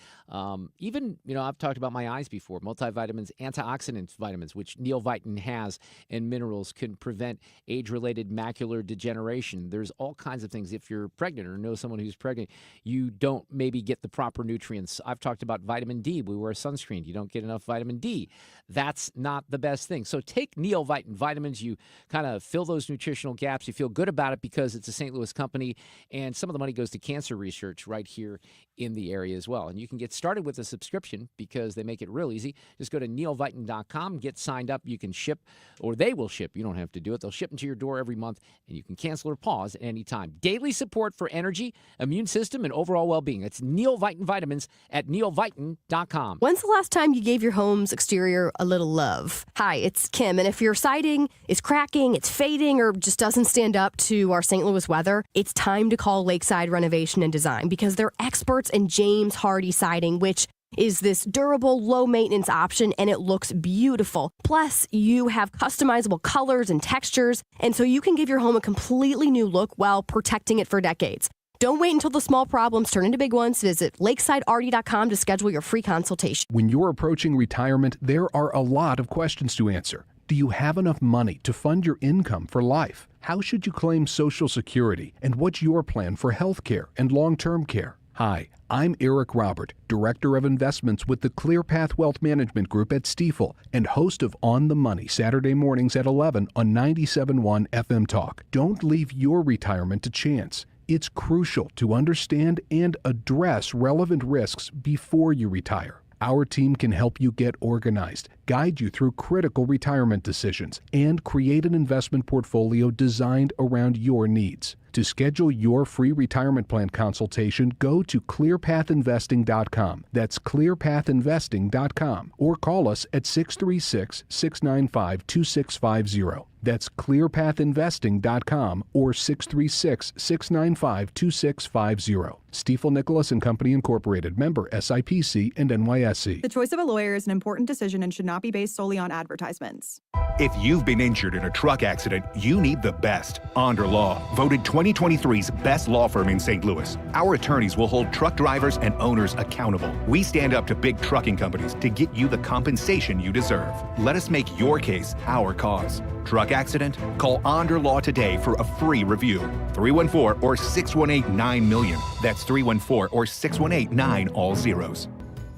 Even, I've talked about my eyes before. Multivitamins, antioxidant vitamins, which Neovitin has, and minerals can prevent age-related macular degeneration. There's all kinds of things. If you're pregnant or know someone who's pregnant, you don't maybe get the proper nutrients. I've talked about vitamin D. We wear sunscreen. You don't get enough vitamin D. That's not the best thing. So take Neovitin vitamins. You kind of fill those nutritional gaps. You feel good about it because it's a St. Louis company, and some of the money goes to cancer research right here in the area as well. And you can get started with a subscription because they make it real easy. Just go to neovitin.com, get signed up. You can ship, or they will ship. You don't have to do it. They'll ship them to your door every month, and you can cancel or pause at any time. Daily support for energy, immune system, and overall well-being. It's Neovitin vitamins at neovitin.com. When's the last time you gave your home's exterior a little love? Hi, it's Kim, and if your siding is cracking, it's fading, or just doesn't stand up to our St. Louis weather, it's time to call Lakeside Renovation and Design because they're experts in James Hardy siding, which is this durable, low-maintenance option, and it looks beautiful. Plus, you have customizable colors and textures, and so you can give your home a completely new look while protecting it for decades. Don't wait until the small problems turn into big ones. Visit lakesidearty.com to schedule your free consultation. When you're approaching retirement, there are a lot of questions to answer. Do you have enough money to fund your income for life? How should you claim Social Security? And what's your plan for health care and long-term care? Hi, I'm Eric Robert, Director of Investments with the ClearPath Wealth Management Group at Stifel and host of On the Money Saturday mornings at 11 on 97.1 FM Talk. Don't leave your retirement to chance. It's crucial to understand and address relevant risks before you retire. Our team can help you get organized, guide you through critical retirement decisions, and create an investment portfolio designed around your needs. To schedule your free retirement plan consultation, go to clearpathinvesting.com. That's clearpathinvesting.com. Or call us at 636-695-2650. That's clearpathinvesting.com or 636-695-2650. Stifel Nicholas and Company Incorporated, member SIPC and NYSE. The choice of a lawyer is an important decision and should not be based solely on advertisements. If you've been injured in a truck accident, you need the best. Onder Law, voted 2023's best law firm in St. Louis. Our attorneys will hold truck drivers and owners accountable. We stand up to big trucking companies to get you the compensation you deserve. Let us make your case our cause. Truck accident? Call Onder Law today for a free review. 314 or 618-9-million. That's 314 or 618-9 all zeros.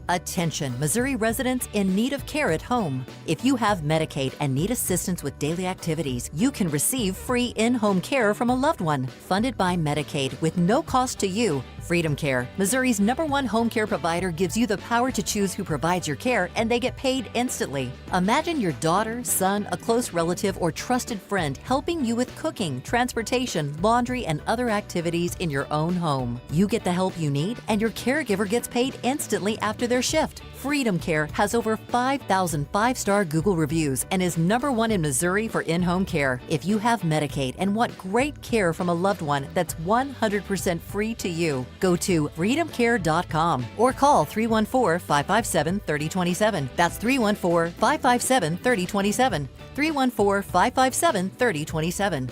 Attention, Missouri residents in need of care at home. If you have Medicaid and need assistance with daily activities, you can receive free in-home care from a loved one, funded by Medicaid with no cost to you. Freedom Care, Missouri's #1 home care provider, gives you the power to choose who provides your care, and they get paid instantly. Imagine your daughter, son, a close relative, or trusted friend helping you with cooking, transportation, laundry, and other activities in your own home. You get the help you need, and your caregiver gets paid instantly after their shift. Freedom Care has over 5,000 five-star Google reviews and is #1 in Missouri for in-home care. If you have Medicaid and want great care from a loved one that's 100% free to you, go to freedomcare.com or call 314-557-3027. That's 314-557-3027. 314-557-3027.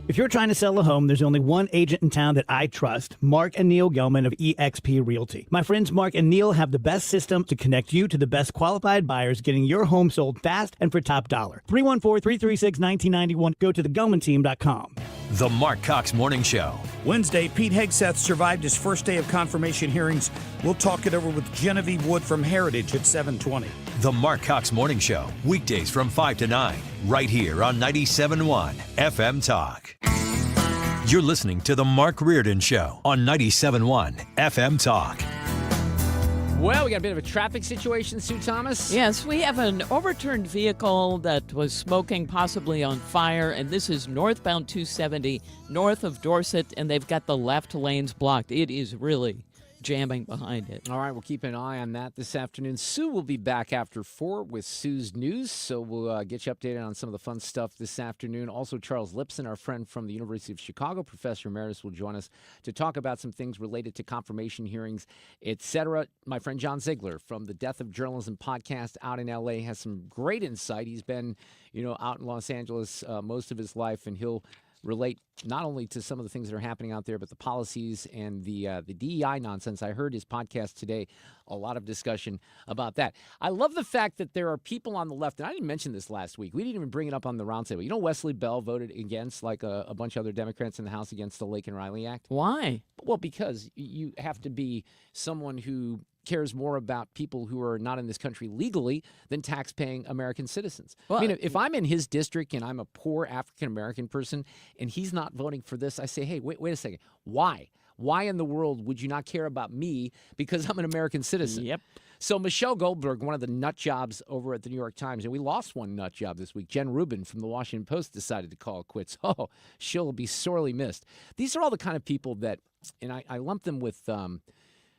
If you're trying to sell a home, there's only one agent in town that I trust, Mark and Neil Gelman of eXp Realty. My friends Mark and Neil have the best system to connect you to the best qualified buyers, getting your home sold fast and for top dollar. 314-336-1991. Go to thegelmanteam.com. The Mark Cox Morning Show. Wednesday, Pete Hegseth survived his first day of confirmation hearings. We'll talk it over with Genevieve Wood from Heritage at 7:20. The Mark Cox Morning Show. Weekdays from 5 to 9. Right here on 97.1 FM Talk. You're listening to The Mark Reardon Show on 97.1 FM Talk. Well, we got a bit of a traffic situation, Sue Thomas. Yes, we have an overturned vehicle that was smoking, possibly on fire, and this is northbound 270, north of Dorset, and they've got the left lanes blocked. It is really jamming behind it. All right, we'll keep an eye on that this afternoon. Sue will be back after 4 with Sue's News, so we'll get you updated on some of the fun stuff this afternoon. Also, Charles Lipson, our friend from the University of Chicago, Professor Emeritus, will join us to talk about some things related to confirmation hearings, etc. My friend John Ziegler from the Death of Journalism podcast out in L.A. has some great insight. He's been, out in Los Angeles most of his life, and he'll relate not only to some of the things that are happening out there, but the policies and the DEI nonsense. I heard his podcast today, a lot of discussion about that. I love the fact that there are people on the left, and I didn't mention this last week. We didn't even bring it up on the roundtable. Wesley Bell voted against, like a bunch of other Democrats in the House, against the Lake and Riley Act. Why? Well, because you have to be someone who cares more about people who are not in this country legally than tax-paying American citizens. Well, if I'm in his district and I'm a poor African-American person and he's not voting for this, I say, hey, wait a second. Why? Why in the world would you not care about me because I'm an American citizen? Yep. So Michelle Goldberg, one of the nut jobs over at the New York Times, and we lost one nut job this week. Jen Rubin from the Washington Post decided to call it quits. Oh, she'll be sorely missed. These are all the kind of people that, and I lump them with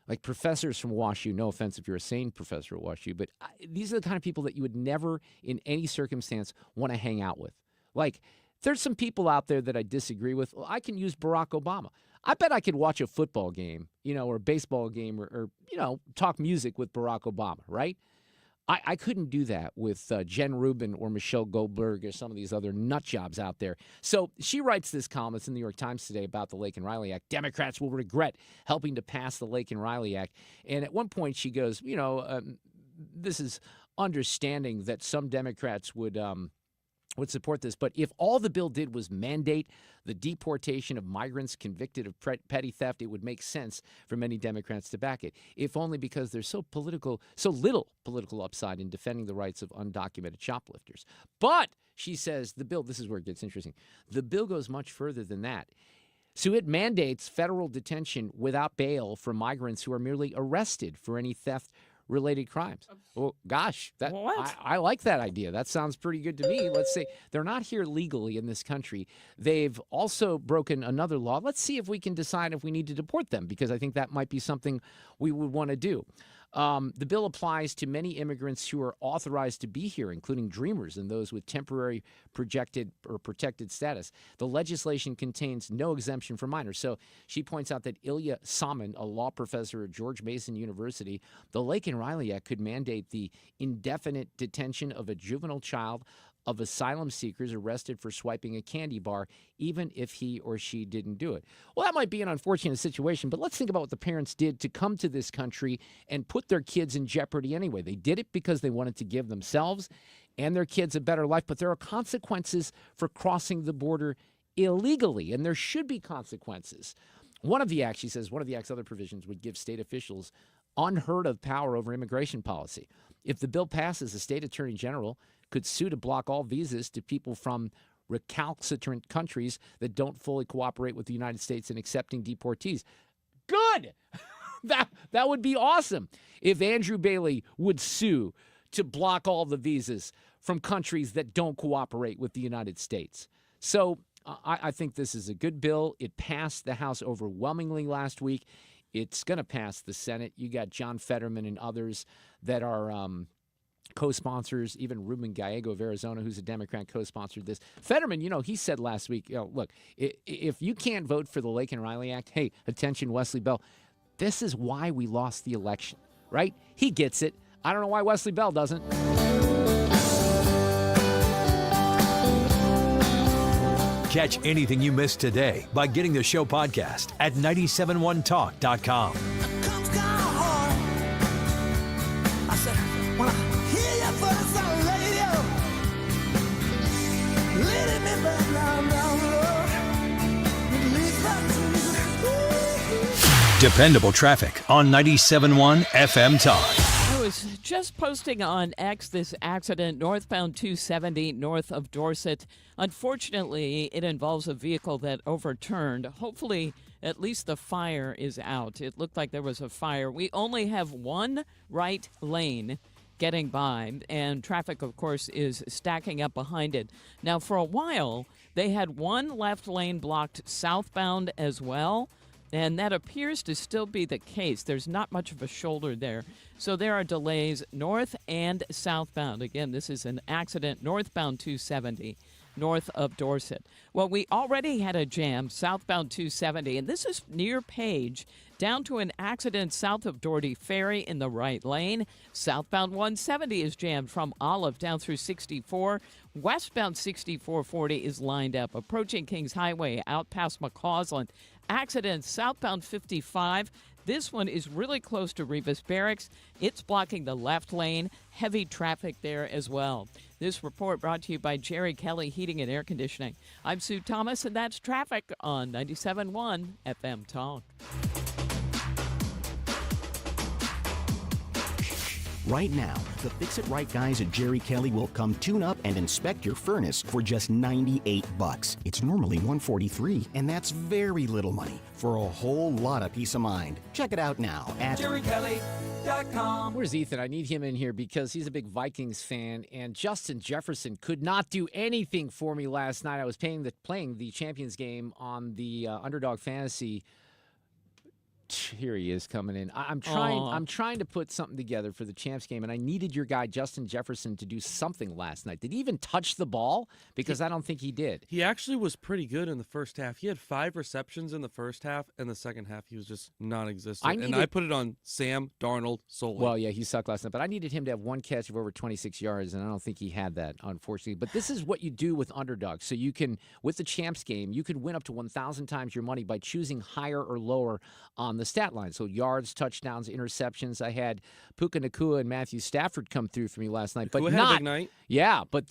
like professors from WashU. No offense if you're a sane professor at WashU, but these are the kind of people that you would never in any circumstance want to hang out with. Like, there's some people out there that I disagree with. Well, I can use Barack Obama. I bet I could watch a football game, or a baseball game, or talk music with Barack Obama, right? I couldn't do that with Jen Rubin or Michelle Goldberg or some of these other nut jobs out there. So she writes this column. It's in the New York Times today about the Lake and Riley Act. Democrats will regret helping to pass the Lake and Riley Act. And at one point she goes, this is understanding that some Democrats would would support this. But if all the bill did was mandate the deportation of migrants convicted of petty theft, it would make sense for many Democrats to back it, if only because there's so little political upside in defending the rights of undocumented shoplifters. But she says the bill, this is where it gets interesting, the bill goes much further than that. So it mandates federal detention without bail for migrants who are merely arrested for any theft-related crimes. Well, gosh, I like that idea. That sounds pretty good to me. Let's say they're not here legally in this country. They've also broken another law. Let's see if we can decide if we need to deport them, because I think that might be something we would want to do. The bill applies to many immigrants who are authorized to be here, including dreamers and those with temporary protected status. The legislation contains no exemption for minors. So she points out that Ilya Salmon, a law professor at George Mason University, the Lake and Riley Act could mandate the indefinite detention of a juvenile child of asylum seekers arrested for swiping a candy bar, even if he or she didn't do it. Well, that might be an unfortunate situation, but let's think about what the parents did to come to this country and put their kids in jeopardy anyway. They did it because they wanted to give themselves and their kids a better life, but there are consequences for crossing the border illegally, and there should be consequences. One of the acts, she says, one of the act's other provisions would give state officials unheard of power over immigration policy. If the bill passes, the state attorney general could sue to block all visas to people from recalcitrant countries that don't fully cooperate with the United States in accepting deportees. Good! That would be awesome if Andrew Bailey would sue to block all the visas from countries that don't cooperate with the United States. So I think this is a good bill. It passed the House overwhelmingly last week. It's going to pass the Senate. You got John Fetterman and others that are co-sponsors, even Ruben Gallego of Arizona, who's a Democrat, co-sponsored this. Fetterman, he said last week, look, if you can't vote for the Lake and Riley Act, hey, attention, Wesley Bell, this is why we lost the election, right? He gets it. I don't know why Wesley Bell doesn't. Catch anything you missed today by getting the show podcast at 971talk.com. Dependable traffic on 97.1 FM Talk. I was just posting on X this accident northbound 270 north of Dorset. Unfortunately, it involves a vehicle that overturned. Hopefully, at least the fire is out. It looked like there was a fire. We only have one right lane getting by, and traffic, of course, is stacking up behind it. Now, for a while, they had one left lane blocked southbound as well. And that appears to still be the case. There's not much of a shoulder there. So there are delays north and southbound. Again, this is an accident northbound 270 north of Dorset. Well, we already had a jam southbound 270, and this is near Page, down to an accident south of Doherty Ferry in the right lane. Southbound 170 is jammed from Olive down through 64. Westbound 6440 is lined up, approaching Kings Highway out past McCausland. Accident southbound 55. This one is really close to Revis Barracks. It's blocking the left lane. Heavy traffic there as well. This report brought to you by Jerry Kelly Heating and Air Conditioning. I'm Sue Thomas, and that's traffic on 97.1 FM Talk. Right now, the Fix-It-Right guys at Jerry Kelly will come tune up and inspect your furnace for just $98. It's normally $143, and that's very little money for a whole lot of peace of mind. Check it out now at JerryKelly.com. Where's Ethan? I need him in here because he's a big Vikings fan, and Justin Jefferson could not do anything for me last night. I was playing the Champions game on the Underdog Fantasy. Here he is coming in. I'm trying to put something together for the Champs game, and I needed your guy Justin Jefferson to do something last night. Did he even touch the ball? Because I don't think he did. He actually was pretty good in the first half. He had 5 receptions in the first half, and the second half he was just non-existent. And I put it on Sam Darnold solely. Well, yeah, he sucked last night, but I needed him to have one catch of over 26 yards, and I don't think he had that, unfortunately. But this is what you do with underdogs. So you can, with the Champs game, you can win up to 1,000 times your money by choosing higher or lower on the the stat line. So yards, touchdowns, interceptions. I had Puka Nacua and Matthew Stafford come through for me last night, but Nacua had a big night. Yeah, but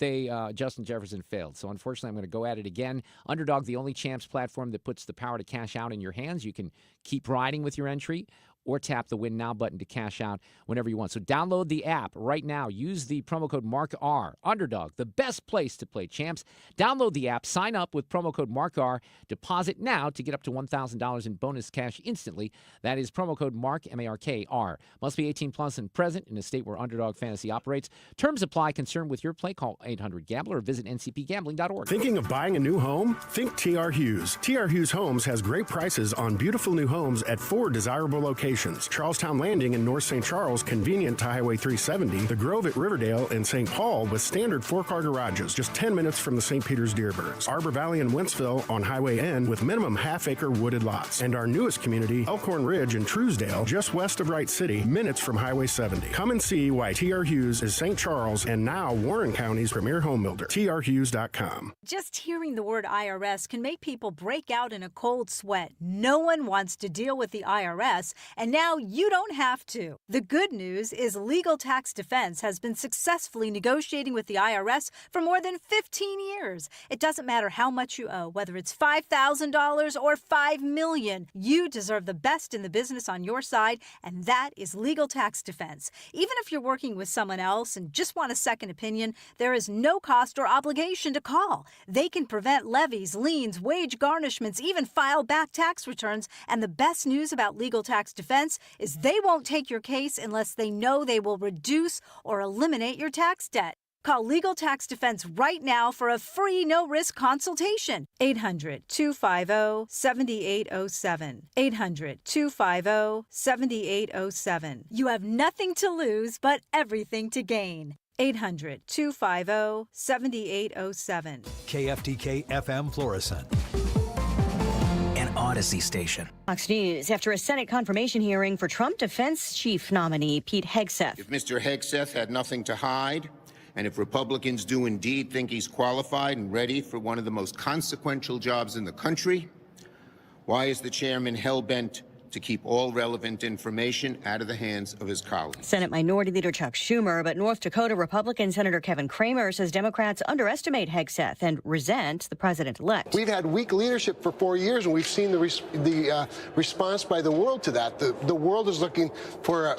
Justin Jefferson failed. So unfortunately, I'm going to go at it again. Underdog, the only champs platform that puts the power to cash out in your hands. You can keep riding with your entry or tap the Win Now button to cash out whenever you want. So download the app right now. Use the promo code MarkR. Underdog, the best place to play champs. Download the app. Sign up with promo code MarkR. Deposit now to get up to $1,000 in bonus cash instantly. That is promo code MARK, M-A-R-K-R. Must be 18 plus and present in a state where Underdog Fantasy operates. Terms apply. Concerned with your play, call 800-GAMBLER or visit ncpgambling.org. Thinking of buying a new home? Think T.R. Hughes. T.R. Hughes Homes has great prices on beautiful new homes at 4 desirable locations. Charlestown Landing in North St. Charles, convenient to Highway 370. The Grove at Riverdale and St. Paul with standard 4-car garages, just 10 minutes from the St. Peter's Deerbergs. Arbor Valley and Wentzville on Highway N with minimum half-acre wooded lots. And our newest community, Elkhorn Ridge in Truesdale, just west of Wright City, minutes from Highway 70. Come and see why T.R. Hughes is St. Charles and now Warren County's premier home builder. trhughes.com. Just hearing the word IRS can make people break out in a cold sweat. No one wants to deal with the IRS, and now you don't have to. The good news is Legal Tax Defense has been successfully negotiating with the IRS for more than 15 years. It doesn't matter how much you owe, whether it's $5,000 or $5 million. You deserve the best in the business on your side, and that is Legal Tax Defense. Even if you're working with someone else and just want a second opinion, there is no cost or obligation to call. They can prevent levies, liens, wage garnishments, even file back tax returns. And the best news about Legal Tax Defense is they won't take your case unless they know they will reduce or eliminate your tax debt. Call Legal Tax Defense right now for a free no-risk consultation. 800-250-7807. 800-250-7807. You have nothing to lose but everything to gain. 800-250-7807. KFTK FM Florissant. Odyssey station. Fox News, after a Senate confirmation hearing for Trump defense chief nominee Pete Hegseth. If Mr. Hegseth had nothing to hide, and if Republicans do indeed think he's qualified and ready for one of the most consequential jobs in the country, why is the chairman hell-bent to keep all relevant information out of the hands of his colleagues? Senate Minority Leader Chuck Schumer, but North Dakota Republican Senator Kevin Cramer says Democrats underestimate Hegseth and resent the president-elect. We've had weak leadership for 4 years, and we've seen the response by the world to that. The world is looking for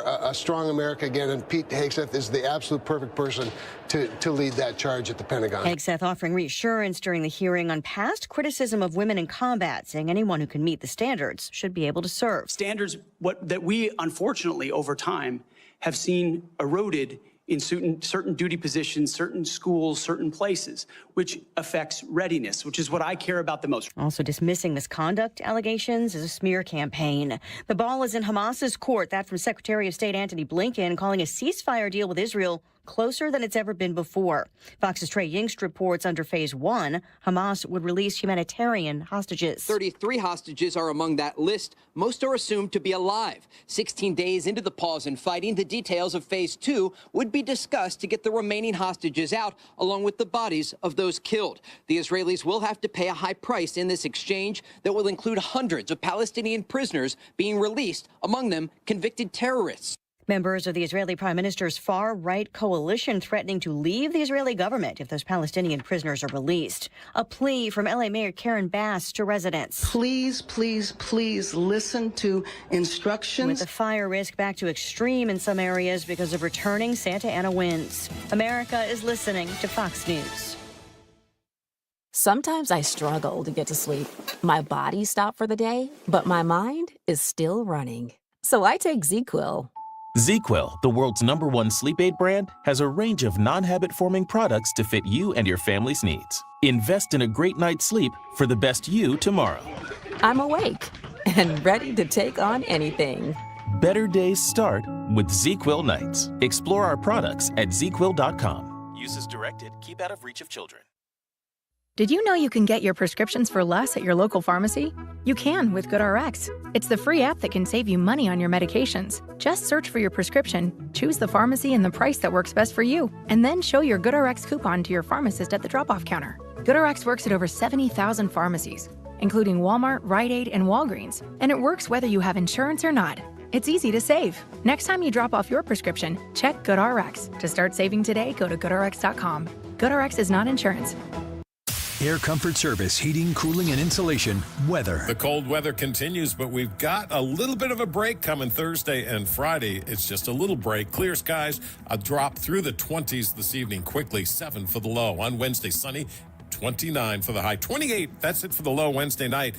a strong America again, and Pete Hegseth is the absolute perfect person to lead that charge at the Pentagon. Hegseth offering reassurance during the hearing on past criticism of women in combat, saying anyone who can meet the standards should be able to serve. Standards that we, unfortunately, over time, have seen eroded in certain duty positions, certain schools, certain places, which affects readiness, which is what I care about the most. Also dismissing misconduct allegations as a smear campaign. The ball is in Hamas's court. That from Secretary of State Antony Blinken calling a ceasefire deal with Israel closer than it's ever been before. Fox's Trey Yingst reports under Phase 1, Hamas would release humanitarian hostages. 33 hostages are among that list. Most are assumed to be alive. 16 days into the pause in fighting, the details of Phase 2 would be discussed to get the remaining hostages out, along with the bodies of those killed. The Israelis will have to pay a high price in this exchange that will include hundreds of Palestinian prisoners being released, among them convicted terrorists. Members of the Israeli Prime Minister's far-right coalition threatening to leave the Israeli government if those Palestinian prisoners are released. A plea from L.A. Mayor Karen Bass to residents. Please, please, please listen to instructions. With the fire risk back to extreme in some areas because of returning Santa Ana winds. America is listening to Fox News. Sometimes I struggle to get to sleep. My body stopped for the day, but my mind is still running. So I take ZQuil. ZQuil, the world's #1 sleep aid brand, has a range of non-habit-forming products to fit you and your family's needs. Invest in a great night's sleep for the best you tomorrow. I'm awake and ready to take on anything. Better days start with ZQuil nights. Explore our products at ZQuil.com. Use as directed. Keep out of reach of children. Did you know you can get your prescriptions for less at your local pharmacy? You can with GoodRx. It's the free app that can save you money on your medications. Just search for your prescription, choose the pharmacy and the price that works best for you, and then show your GoodRx coupon to your pharmacist at the drop-off counter. GoodRx works at over 70,000 pharmacies, including Walmart, Rite Aid, and Walgreens. And it works whether you have insurance or not. It's easy to save. Next time you drop off your prescription, check GoodRx. To start saving today, go to GoodRx.com. GoodRx is not insurance. Air Comfort Service, heating, cooling, and insulation, weather. The cold weather continues, but we've got a little bit of a break coming Thursday and Friday. It's just a little break. Clear skies, a drop through the 20s this evening quickly, 7 for the low. On Wednesday, sunny, 29 for the high, 28. That's it for the low Wednesday night.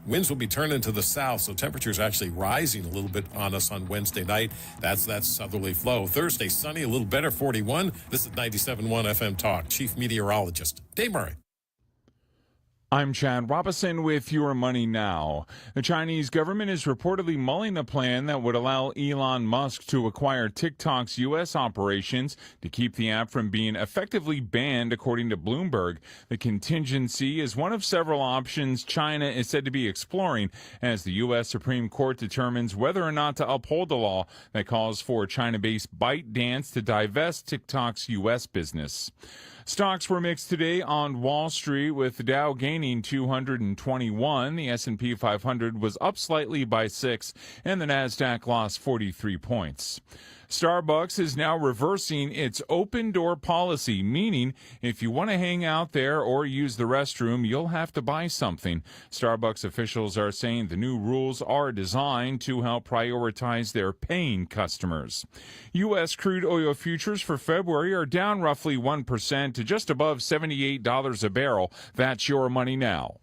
Winds will be turning to the south, so temperatures actually rising a little bit on us on Wednesday night. That's that southerly flow. Thursday, sunny, a little better, 41. This is 97.1 FM Talk. Chief Meteorologist Dave Murray. I'm Chad Robison with Your Money Now. The Chinese government is reportedly mulling a plan that would allow Elon Musk to acquire TikTok's U.S. operations to keep the app from being effectively banned, according to Bloomberg. The contingency is one of several options China is said to be exploring as the U.S. Supreme Court determines whether or not to uphold the law that calls for China-based ByteDance to divest TikTok's U.S. business. Stocks were mixed today on Wall Street, with the Dow gaining 221. The S&P 500 was up slightly by 6, and the Nasdaq lost 43 points. Starbucks is now reversing its open door policy, meaning if you want to hang out there or use the restroom, you'll have to buy something. Starbucks officials are saying the new rules are designed to help prioritize their paying customers. U.S. crude oil futures for February are down roughly 1% to just above $78 a barrel. That's Your Money Now.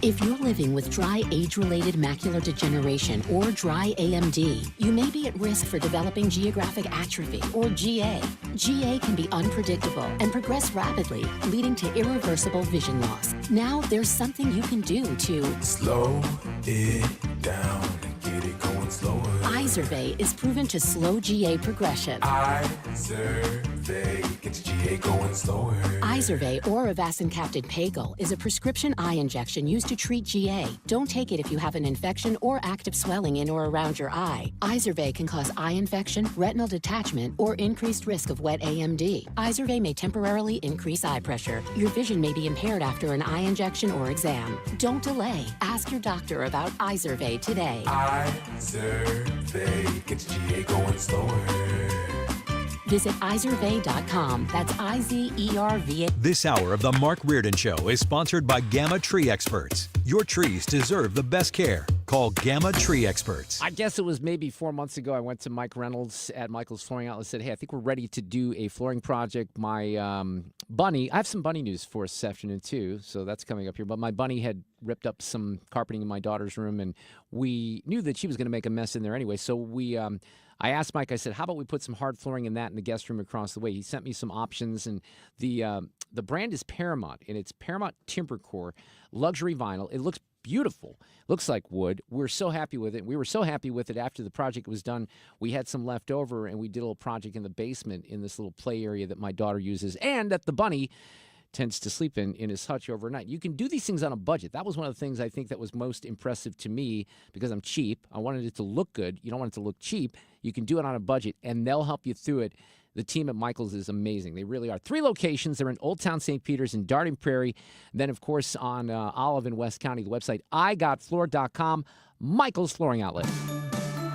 If you're living with dry age-related macular degeneration or dry AMD, you may be at risk for developing geographic atrophy or GA. GA can be unpredictable and progress rapidly, leading to irreversible vision loss. Now there's something you can do to slow it down and get it going slower. Izervay is proven to slow GA progression. Izervay gets GA going slower. Izervay or avacincaptad pagel is a prescription eye injection used to treat GA. Don't take it if you have an infection or active swelling in or around your eye. Izervay can cause eye infection, retinal detachment, or increased risk of wet AMD. Izervay may temporarily increase eye pressure. Your vision may be impaired after an eye injection or exam. Don't delay. Ask your doctor about Izervay today. Izervay gets GA going slower. Visit Izervay.com. That's IZERVA. This hour of the Mark Reardon Show is sponsored by Gamma Tree Experts. Your trees deserve the best care. Call Gamma Tree Experts. I guess it was maybe 4 months ago. I went to Mike Reynolds at Michael's Flooring Outlet and said, hey, I think we're ready to do a flooring project. My bunny, I have some bunny news for us this afternoon too, so that's coming up here. But my bunny had ripped up some carpeting in my daughter's room, and we knew that she was going to make a mess in there anyway. So I asked Mike, I said, how about we put some hard flooring in that in the guest room across the way? He sent me some options, and the brand is Paramount, and it's Paramount Timber Core luxury vinyl. It looks beautiful. Looks like wood. We're so happy with it. We were so happy with it after the project was done. We had some left over, and we did a little project in the basement in this little play area that my daughter uses and that the bunny tends to sleep in his hutch overnight. You can do these things on a budget. That was one of the things I think that was most impressive to me because I'm cheap. I wanted it to look good. You don't want it to look cheap. You can do it on a budget, and they'll help you through it. The team at Michael's is amazing. They really are. 3 locations. They're in Old Town St. Peters and Darting Prairie. And then, of course, on Olive in West County, the website igotfloor.com, Michael's Flooring Outlet.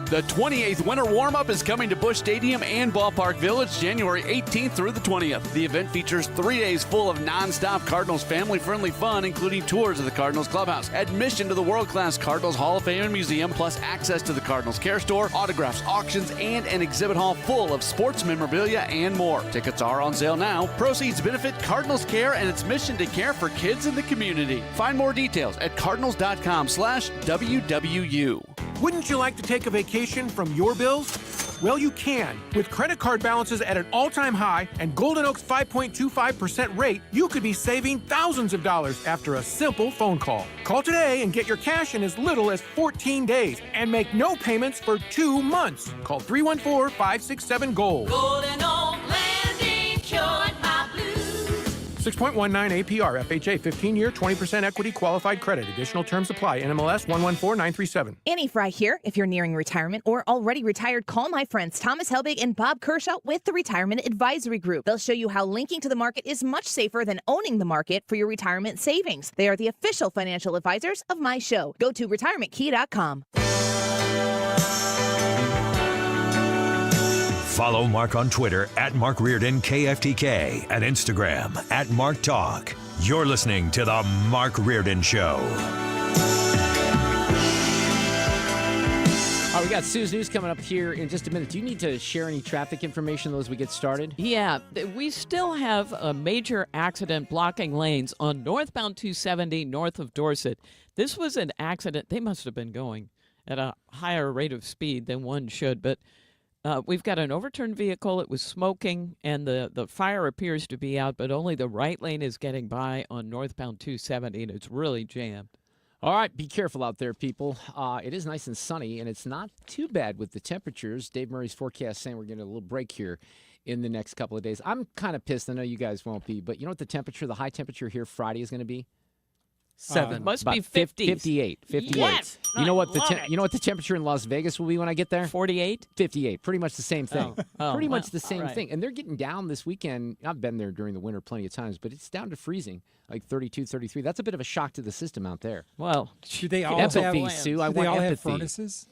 The 28th Winter Warm-Up is coming to Busch Stadium and Ballpark Village January 18th through the 20th. The event features 3 days full of non-stop Cardinals family-friendly fun, including tours of the Cardinals clubhouse, admission to the world-class Cardinals Hall of Fame and Museum, plus access to the Cardinals Care Store, autographs, auctions, and an exhibit hall full of sports memorabilia and more. Tickets are on sale now. Proceeds benefit Cardinals Care and its mission to care for kids in the community. Find more details at cardinals.com/WWU. Wouldn't you like to take a vacation from your bills? Well, you can. With credit card balances at an all-time high and Golden Oak's 5.25% rate, you could be saving thousands of dollars after a simple phone call. Call today and get your cash in as little as 14 days and make no payments for 2 months. Call 314-567-GOLD. Golden Oak Landing cured my blues. 6.19 APR, FHA, 15-year, 20% equity qualified credit. Additional terms apply. NMLS 114937. Annie Fry here. If you're nearing retirement or already retired, call my friends Thomas Helbig and Bob Kershaw with the Retirement Advisory Group. They'll show you how linking to the market is much safer than owning the market for your retirement savings. They are the official financial advisors of my show. Go to retirementkey.com. Follow Mark on Twitter at Mark Reardon KFTK and Instagram at Mark Talk. You're listening to The Mark Reardon Show. All right, we got Sue's News coming up here in just a minute. Do you need to share any traffic information as we get started? Yeah, we still have a major accident blocking lanes on northbound 270 north of Dorset. This was an accident. They must have been going at a higher rate of speed than one should, but we've got an overturned vehicle. It was smoking, and the fire appears to be out, but only the right lane is getting by on northbound 270, and it's really jammed. All right, be careful out there, people. It is nice and sunny, and it's not too bad with the temperatures. Dave Murray's forecast saying we're getting a little break here in the next couple of days. I'm kind of pissed. I know you guys won't be, but you know what the high temperature here Friday is going to be? 7. Must be 50. 58. 58. Yes, you know what you know what the temperature in Las Vegas will be when I get there? 48. 58. Pretty much the same thing. Pretty much the same all right. thing. And they're getting down this weekend. I've been there during the winter plenty of times, but it's down to freezing, like 32, 33. That's a bit of a shock to the system out there. Well, do they all empathy, have Sue? I do they want all have empathy. furnaces?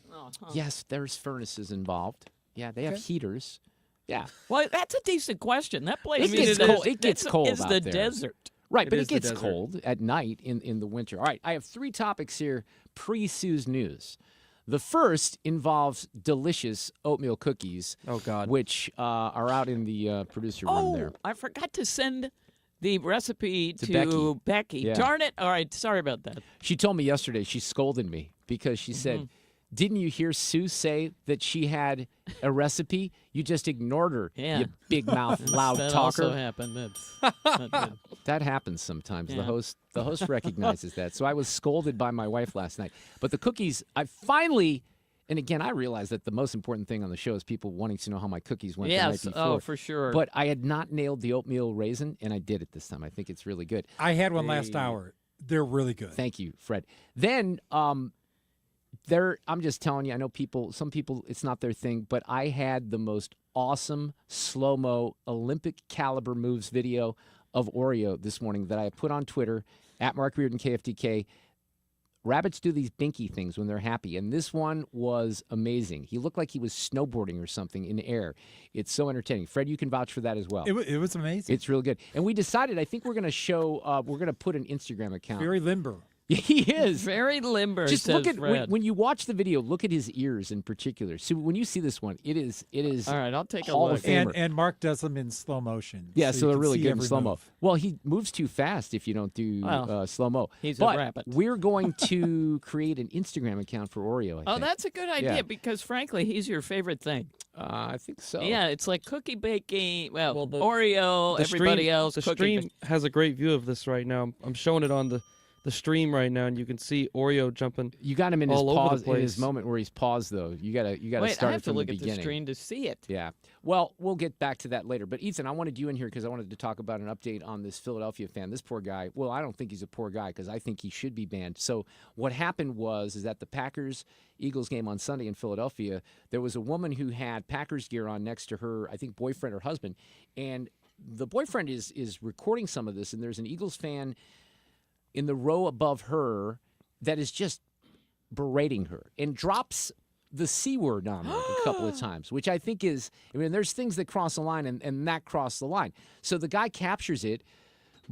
Yes, there's furnaces involved. Yeah, they have heaters. Yeah. Well, that's a decent question. That place It gets cold is out the there. desert. Right, but It it is the gets desert. cold at night in the winter. All right, I have 3 topics here pre-Sue's News. The first involves delicious oatmeal cookies. Oh, God. Which are out in the producer room there. I forgot to send the recipe To Becky. Yeah. Darn it. All right, sorry about that. She told me yesterday, she scolded me because she said, didn't you hear Sue say that she had a recipe? You just ignored her, Yeah. you big mouth, loud that talker. also happened. That's not good. That happens sometimes. Yeah. The host recognizes that. So I was scolded by my wife last night. But the cookies, I finally, and again, I realize that the most important thing on the show is people wanting to know how my cookies went the night Yes, before. oh, for sure. But I had not nailed the oatmeal raisin, and I did it this time. I think it's really good. I had one last hour. They're really good. Thank you, Fred. Then I'm just telling you, I know some people, it's not their thing, but I had the most awesome slow-mo Olympic caliber moves video of Oreo this morning that I put on Twitter at Mark Reardon KFTK. Rabbits do these binky things when they're happy, and this one was amazing. He looked like he was snowboarding or something in the air. It's so entertaining. Fred, you can vouch for that as well. It was amazing. It's real good. And we decided, I think we're going to show, we're going to put an Instagram account. Very limber. He is. Very limber, Just says look at, Fred. when you watch the video, look at his ears in particular. So when you see this one, it is All right, I'll take a Hall look. of Famer. And Mark does them in slow motion. Yeah, so so you they're can really see good in every slow-mo. move. Well, he moves too fast if you don't do Well, slow-mo. he's a but rabbit. we're going to create an Instagram account for Oreo, I Oh, think. that's a good idea Yeah. because, frankly, he's your favorite thing. I think so. Yeah, it's like cookie baking. Well, the- Oreo, The everybody stream, else. The cookie stream bake- has a great view of this right now. I'm showing it on the stream right now, and you can see Oreo jumping. You got him in his all over pause, the place. in his moment where he's paused, though. You got to Wait, start I it have to from look the at the beginning. screen to see it. Yeah. Well, we'll get back to that later. But, Ethan, I wanted you in here because I wanted to talk about an update on this Philadelphia fan. This poor guy, well, I don't think he's a poor guy because I think he should be banned. So what happened is that the Packers-Eagles game on Sunday in Philadelphia, there was a woman who had Packers gear on next to her, I think, boyfriend or husband. And the boyfriend is recording some of this, and there's an Eagles fan in the row above her that is just berating her and drops the C word on her a couple of times, which I think is, there's things that cross the line, and that crossed the line. So the guy captures it.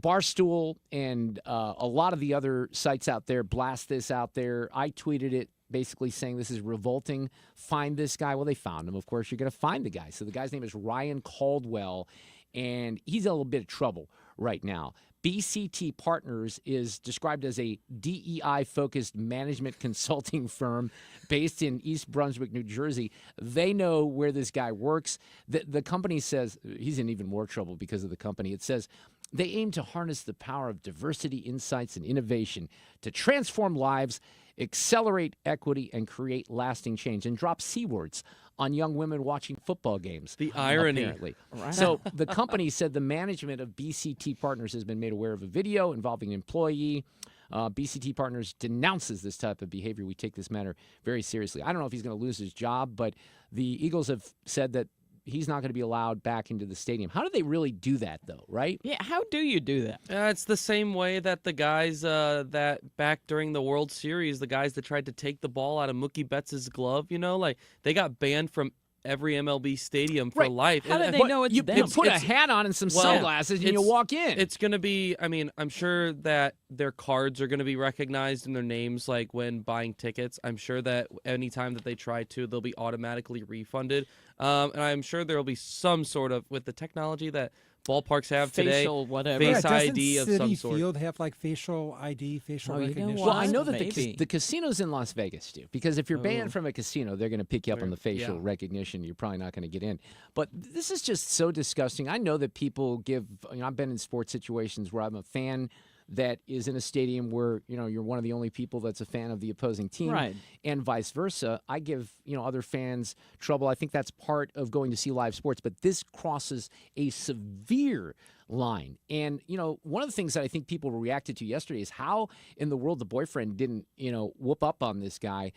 Barstool and a lot of the other sites out there blast this out there. I tweeted it basically saying this is revolting. Find this guy. Well, they found him. Of course, you're going to find the guy. So the guy's name is Ryan Caldwell, and he's in a little bit of trouble right now. BCT Partners is described as a DEI-focused management consulting firm based in East Brunswick, New Jersey. They know where this guy works. The company says he's in even more trouble because of the company. It says they aim to harness the power of diversity, insights, and innovation to transform lives accelerate equity and create lasting change, and drop C words on young women watching football games. The irony. Apparently. Right. So the company said the management of BCT Partners has been made aware of a video involving an employee. BCT Partners denounces this type of behavior. We take this matter very seriously. I don't know if he's going to lose his job, but the Eagles have said that he's not going to be allowed back into the stadium. How do they really do that, though, right? Yeah, how do you do that? It's the same way that the guys that back during the World Series, the guys that tried to take the ball out of Mookie Betts' glove, like they got banned from every MLB stadium for life. How do they know it's them? You put a hat on and some sunglasses and you walk in. It's going to be, I'm sure that their cards are going to be recognized and their names, like when buying tickets. I'm sure that anytime that they try to, they'll be automatically refunded. And I'm sure there will be some sort of, with the technology that ballparks have facial, today, whatever. face doesn't ID of Citi some sort. Field have like facial ID, facial recognition? Well, I know that Maybe. the casinos in Las Vegas do, because if you're banned from a casino, they're going to pick you up on the facial recognition. You're probably not going to get in. But this is just so disgusting. I know that people give, I've been in sports situations where I'm a fan that is in a stadium where, you're one of the only people that's a fan of the opposing team, right, and vice versa. I give, other fans trouble. I think that's part of going to see live sports, but this crosses a severe line. And, one of the things that I think people reacted to yesterday is how in the world the boyfriend didn't, whoop up on this guy.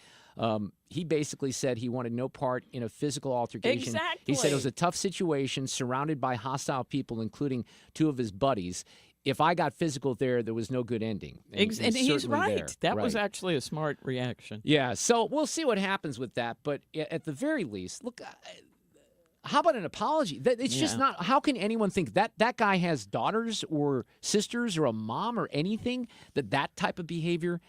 He basically said he wanted no part in a physical altercation. Exactly. He said it was a tough situation surrounded by hostile people, including two of his buddies. If I got physical there was no good ending. And he's right. There. That was actually a smart reaction. Yeah, so we'll see what happens with that. But at the very least, look, how about an apology? It's just not. How can anyone think that guy has daughters or sisters or a mom or anything that type of behavior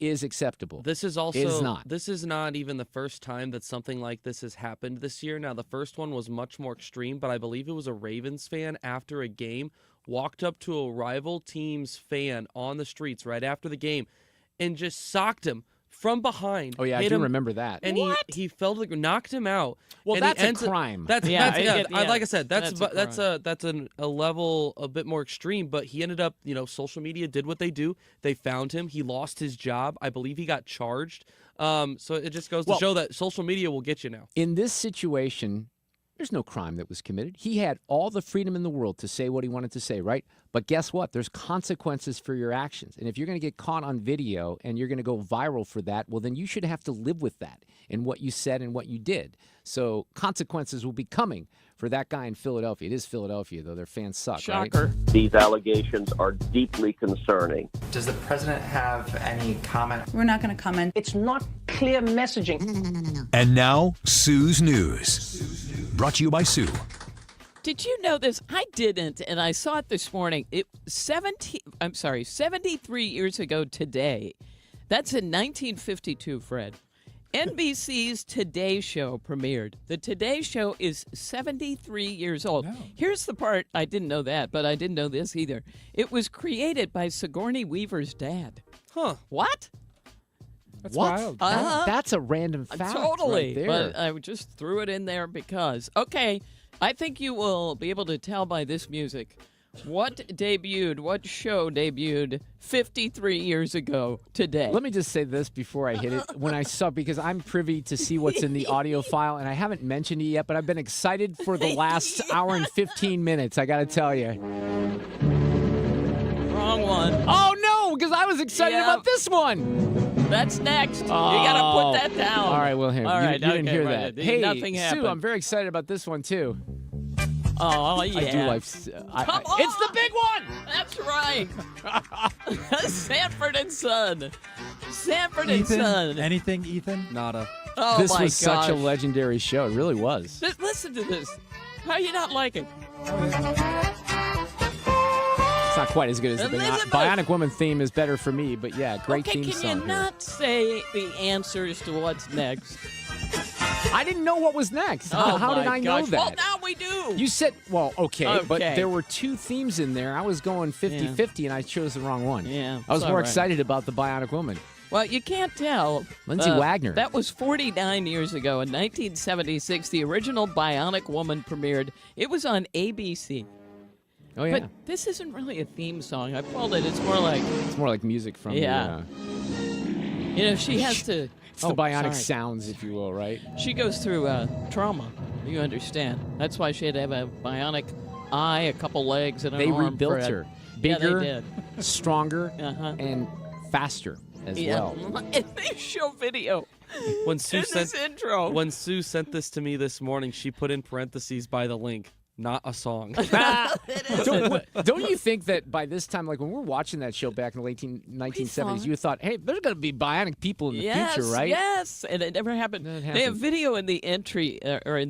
is acceptable? This is also it is not. This is not even the first time that something like this has happened this year. Now, the first one was much more extreme, but I believe it was a Ravens fan after a game walked up to a rival team's fan on the streets right after the game and just socked him from behind. Oh, yeah, I do remember that. And he fell to the ground, knocked him out. Well, and that's a crime. Like I said, that's a level a bit more extreme, but he ended up, social media did what they do. They found him. He lost his job. I believe he got charged. So it just goes to show that social media will get you now. In this situation, there's no crime that was committed. He had all the freedom in the world to say what he wanted to say, right? But guess what? There's consequences for your actions. And if you're going to get caught on video and you're going to go viral for that, well, then you should have to live with that and what you said and what you did. So consequences will be coming for that guy in Philadelphia. It is Philadelphia, though. Their fans suck, Shocker. Right? These allegations are deeply concerning. Does the president have any comment? We're not going to comment. It's not clear messaging. No. And now, Sue's News. Brought to you by Sue. Did you know this? I didn't, and I saw it this morning. 73 years ago today. That's in 1952, Fred. NBC's Today Show premiered. The Today Show is 73 years old. No. Here's the part. I didn't know that, but I didn't know this either. It was created by Sigourney Weaver's dad. Huh. What? That's What? wild. That's a random fact. Totally. Right there. But I just threw it in there because. Okay, I think you will be able to tell by this music what show debuted 53 years ago today. Let me just say this before I hit it. When I saw, because I'm privy to see what's in the audio file, and I haven't mentioned it yet, but I've been excited for the last hour and 15 minutes, I got to tell you. Wrong one. Oh, no, because I was excited about this one. That's next. You got to put that down. All right, well, here. All right, you didn't hear right. that. Hey, nothing happened. Sue, I'm very excited about this one, too. Oh, yeah. I do like... Come on! It's the big one! That's right. Sanford and Son. Sanford and Ethan, Son. anything, Ethan? Nada. Oh, this my was such a gosh. legendary show. It really was. Listen to this. How you not like it? It's not quite as good as the Elizabeth. Bionic Woman theme is better for me, but yeah, great Okay, theme can song. you here. not say the answers to what's next? I didn't know what was next. Oh, How did my I know gosh. that? Well, now we do. You said, okay, but Okay. there were two themes in there. I was going 50-50, and I chose the wrong one. Yeah, I was it's more all right. excited about the Bionic Woman. Well, you can't tell. Lindsay Wagner. That was 49 years ago. In 1976, the original Bionic Woman premiered. It was on ABC. Oh, yeah. But this isn't really a theme song. I called it. It's more like... It's more like music from Yeah. She has to. It's the bionic sounds, if you will, right? She goes through trauma. You understand? That's why she had to have a bionic eye, a couple legs, and an arm. They rebuilt her. Bigger, yeah, they did. Stronger, and faster as well. And they show video. When Sue this intro. When Sue sent this to me this morning, she put in parentheses by the link, not a song. Don't you think that by this time, like when we're watching that show back in the late 1970s, you thought, hey, there's going to be bionic people in the future, right? Yes, and it never happened. They have video in the entry or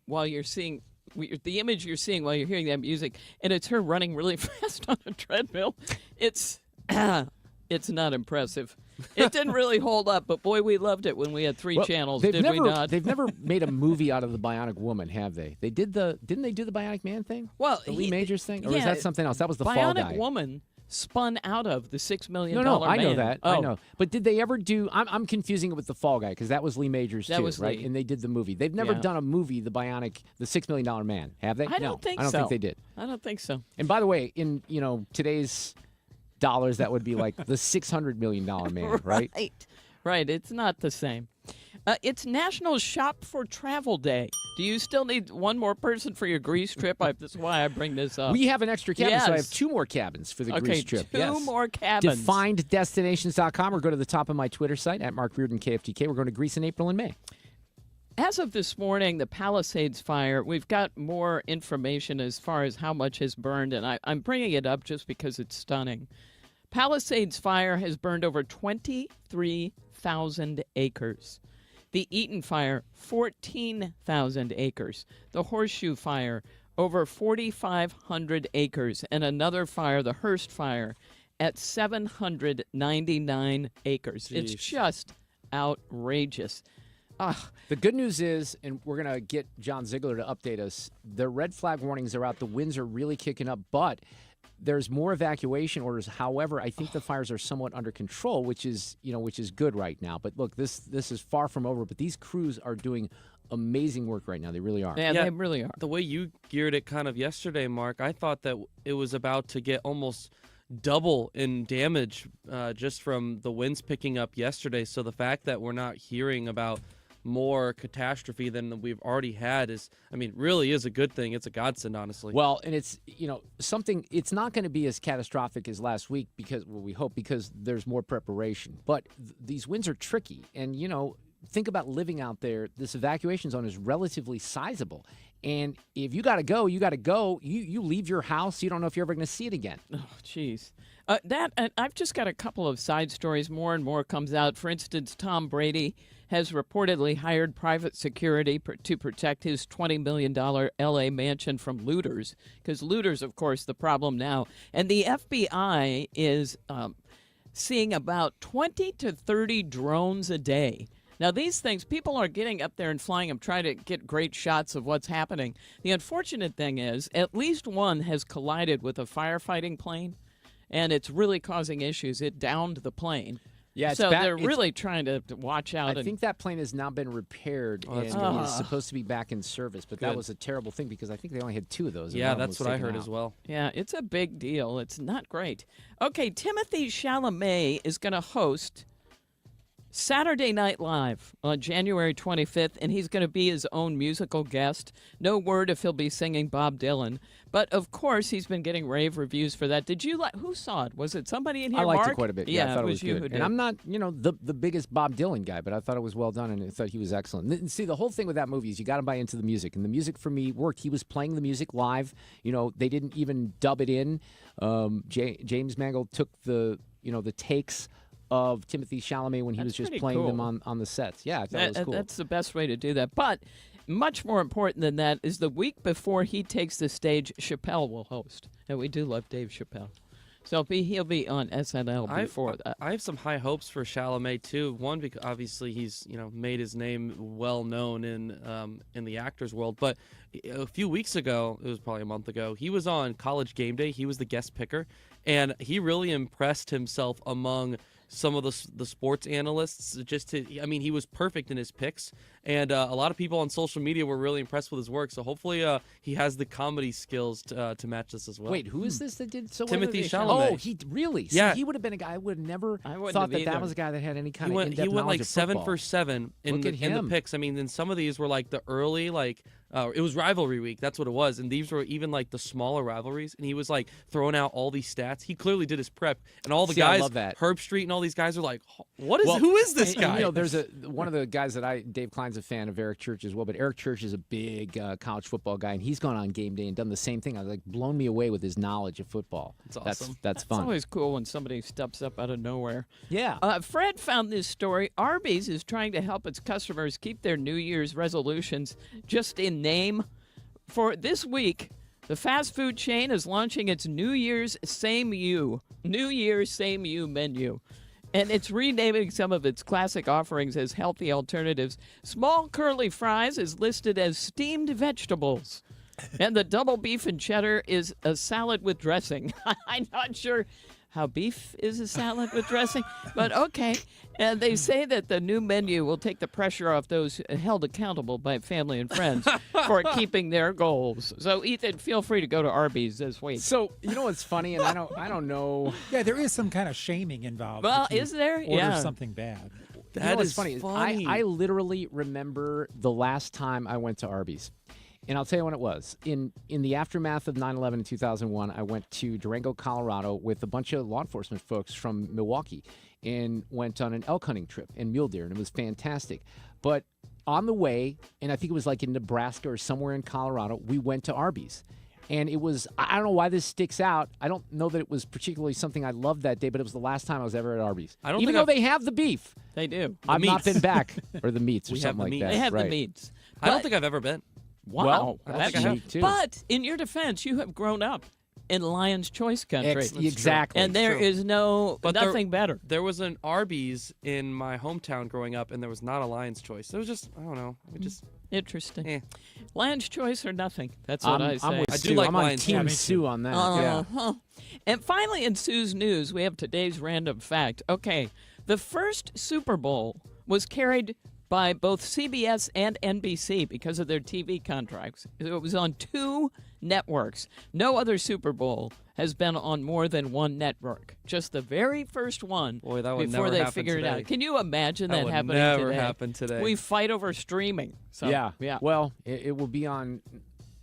while you're seeing the image you're seeing while you're hearing that music, and it's her running really fast on a treadmill. It's not impressive. It didn't really hold up, but boy, we loved it when we had three channels, did we not? They've never made a movie out of the Bionic Woman, have they? Didn't they do the Bionic Man thing? Well, the Lee Majors thing? Or was that something else? That was the Fall Guy. Bionic Woman spun out of the $6 million No, I Man. know that. Oh. I know. But did they ever do... I'm confusing it with the Fall Guy, because that was Lee Majors, too, was right? Lee. And they did the movie. They've never done a movie, the $6 million Man, have they? I don't think so. I don't think they did. I don't think so. And by the way, in today's dollars, that would be like the $600 million Man, right? Right. It's not the same. It's National Shop for Travel Day. Do you still need one more person for your Greece trip? That's why I bring this up. We have an extra cabin, so I have Yes. 2 more cabins for the Greece trip. Two more cabins. DefinedDestinations.com, or go to the top of my Twitter site, at Mark Reardon KFTK. We're going to Greece in April and May. As of this morning, the Palisades fire, we've got more information as far as how much has burned, and I'm bringing it up just because it's stunning. Palisades fire has burned over 23,000 acres. The Eaton fire, 14,000 acres. The Horseshoe fire, over 4,500 acres. And another fire, the Hearst fire, at 799 acres. Jeez. It's just outrageous. The good news is, and we're going to get John Ziegler to update us, the red flag warnings are out. The winds are really kicking up, but there's more evacuation orders. However, I think the fires are somewhat under control, which is good right now. But look, this is far from over. But these crews are doing amazing work right now. They really are. Yeah, they really are. The way you geared it kind of yesterday, Mark, I thought that it was about to get almost double in damage just from the winds picking up yesterday. So the fact that we're not hearing about more catastrophe than we've already had really is a good thing. It's a godsend, honestly. Well, and it's, it's not going to be as catastrophic as last week because we hope, because there's more preparation. But these winds are tricky. And, think about living out there. This evacuation zone is relatively sizable. And if you got to go, you got to go. You leave your house, you don't know if you're ever going to see it again. Oh, jeez. I've just got a couple of side stories. More and more comes out. For instance, Tom Brady has reportedly hired private security to protect his $20 million L.A. mansion from looters, because looters, of course, the problem now. And the FBI is seeing about 20 to 30 drones a day. Now, these things, people are getting up there and flying them, trying to get great shots of what's happening. The unfortunate thing is, at least one has collided with a firefighting plane, and it's really causing issues. It downed the plane. Yeah, so they're really trying to watch out. I think that plane has now been repaired and is supposed to be back in service. But that was a terrible thing because I think they only had 2 of those. Yeah, that's what I heard as well. Yeah, it's a big deal. It's not great. Okay, Timothée Chalamet is going to host Saturday Night Live on January 25th, and he's going to be his own musical guest. No word if he'll be singing Bob Dylan. But, of course, he's been getting rave reviews for that. Did you who saw it? Was it somebody in here, I liked Mark? it quite a bit. Yeah, I thought it was you good. who did. And I'm not, the biggest Bob Dylan guy, but I thought it was well done, and I thought he was excellent. And see, the whole thing with that movie is you got to buy into the music, and the music for me worked. He was playing the music live. They didn't even dub it in. James Mangold took the takes of Timothée Chalamet when he was just playing them on the sets. Yeah, I thought it was cool. That's the best way to do that. But much more important than that is the week before he takes the stage, Chappelle will host. And we do love Dave Chappelle. So he'll be on SNL before that. I have some high hopes for Chalamet too. One, because obviously he's made his name well known in the actors world. But a few weeks ago, it was probably a month ago, he was on College Game Day. He was the guest picker, and he really impressed himself among some of the sports analysts. He was perfect in his picks, and a lot of people on social media were really impressed with his work. So hopefully he has the comedy skills to match this as well. Wait, who is this that did so well? Timothy Chalamet. Oh, he really? Yeah. See, he would have been a guy I would have never wouldn't thought have that was a guy that had any kind He of in-depth went knowledge like of 7 football. for 7 in Look at the him. picks. I mean, and some of these were like the early it was rivalry week. That's what it was. And these were even like the smaller rivalries. And he was like throwing out all these stats. He clearly did his prep. And all the See, I guys, love that. Herb Street and all these guys are like, who is this guy? And, you know, there's one of the guys that Dave Klein's a fan of Eric Church as well, but Eric Church is a big college football guy, and he's gone on game day and done the same thing. I was like blown me away with his knowledge of football. That's awesome. That's fun. It's always cool when somebody steps up out of nowhere. Yeah. Fred found this story. Arby's is trying to help its customers keep their New Year's resolutions just in name. For this week, the fast food chain is launching its New Year's Same You menu. And it's renaming some of its classic offerings as healthy alternatives. Small curly fries is listed as steamed vegetables. And the double beef and cheddar is a salad with dressing. I'm not sure how beef is a salad with dressing, but okay. And they say that the new menu will take the pressure off those held accountable by family and friends for keeping their goals. So, Ethan, feel free to go to Arby's this week. So, you know what's funny, and I don't know. Yeah, there is some kind of shaming involved. Well, if you is there? Order Yeah. something bad. You know what's funny? I literally remember the last time I went to Arby's. And I'll tell you when it was. In the aftermath of 9/11 in 2001, I went to Durango, Colorado with a bunch of law enforcement folks from Milwaukee and went on an elk hunting trip and mule deer, and it was fantastic. But on the way, and I think it was like in Nebraska or somewhere in Colorado, we went to Arby's. And it was, I don't know why this sticks out. I don't know that it was particularly something I loved that day, but it was the last time I was ever at Arby's. Even though they have the beef. They do. I've not been back. Or the meats or We have something the like meat. that. They have right. the meats. I don't think I've ever been. Wow. Well, that's think I have. neat, too. But in your defense, you have grown up in Lion's Choice country. Exactly. And there True. is nothing better. There was an Arby's in my hometown growing up, and there was not a Lion's Choice. It was just, I don't know. Interesting. Lion's Choice or nothing. That's what I say. I'm with I do Sue. like I'm on Lion's Team Choice. Sue on that. Yeah. Uh-huh. And finally, in Sue's news, we have today's random fact. Okay, the first Super Bowl was carried by both CBS and NBC because of their TV contracts. It was on 2 networks. No other Super Bowl has been on more than one network. Just the very first one. Boy, that would before never they happen figured it today. out. Can you imagine that would happening never today? happen today. We fight over streaming. So, yeah. yeah. Well, it will be on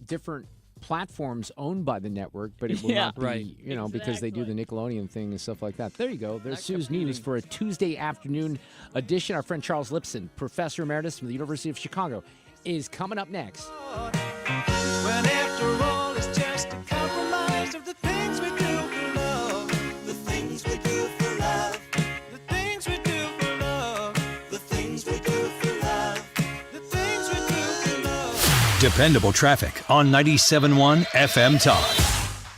different platforms owned by the network, but it will Yeah. not be, Right. because they do the Nickelodeon thing and stuff like that. There you go. There's Sue's News for a Tuesday afternoon edition. Our friend Charles Lipson, Professor Emeritus from the University of Chicago, is coming up next. When after all, it's just a compromise of the things we do for love. The things we do for love. The things we do for love. The things we do for love. The things we do for love. Dependable traffic on 97.1 FM Talk.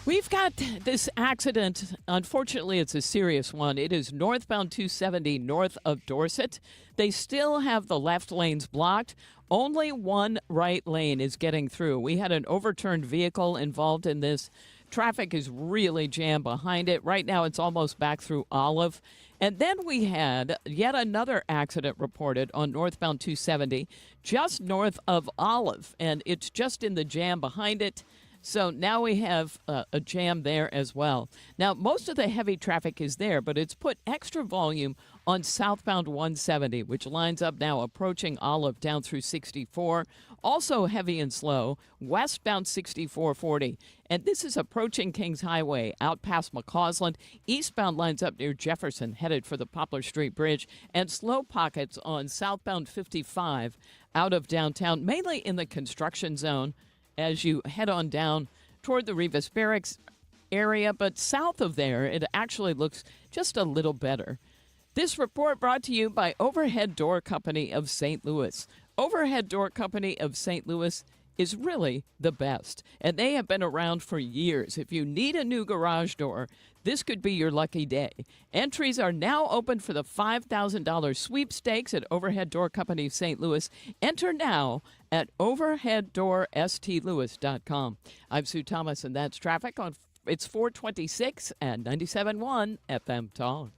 We've got this accident. Unfortunately, it's a serious one. It is northbound 270 north of Dorset. They still have the left lanes blocked. Only one right lane is getting through. We had an overturned vehicle involved in this. Traffic is really jammed behind it. Right now, it's almost back through Olive. And then we had yet another accident reported on northbound 270 just north of Olive. And it's just in the jam behind it. So now we have a jam there as well. Now, most of the heavy traffic is there, but it's put extra volume on southbound 170, which lines up now approaching Olive down through 64. Also heavy and slow, westbound 6440. And this is approaching Kings Highway out past McCausland. Eastbound lines up near Jefferson, headed for the Poplar Street Bridge. And slow pockets on southbound 55 out of downtown, mainly in the construction zone, as you head on down toward the Rivas Barracks area. But south of there, it actually looks just a little better. This report brought to you by Overhead Door Company of St. Louis. Overhead Door Company of St. Louis is really the best, and they have been around for years. If you need a new garage door, this could be your lucky day. Entries are now open for the $5,000 sweepstakes at Overhead Door Company of St. Louis. Enter now at overheaddoorstlewis.com. I'm Sue Thomas, and that's traffic on it's 426 and 97.1 FM Talk.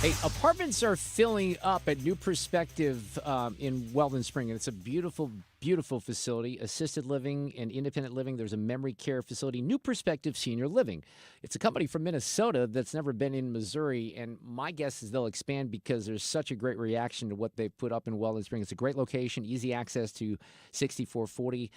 Hey, apartments are filling up at New Perspective in Weldon Spring, and it's a beautiful, beautiful facility, assisted living and independent living. There's a memory care facility, New Perspective Senior Living. It's a company from Minnesota that's never been in Missouri, and my guess is they'll expand because there's such a great reaction to what they've put up in Weldon Spring. It's a great location, easy access to 6440,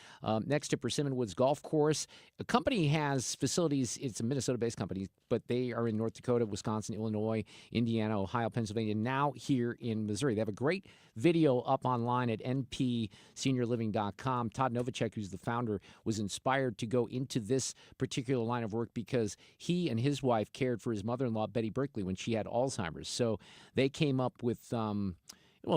next to Persimmon Woods Golf Course. The company has facilities, it's a Minnesota-based company, but they are in North Dakota, Wisconsin, Illinois, Indiana, Ohio, Pennsylvania, now here in Missouri. They have a great video up online at npseniorliving.com. Todd Novacek, who's the founder, was inspired to go into this particular line of work because he and his wife cared for his mother-in-law, Betty Berkeley, when she had Alzheimer's. So they came up with a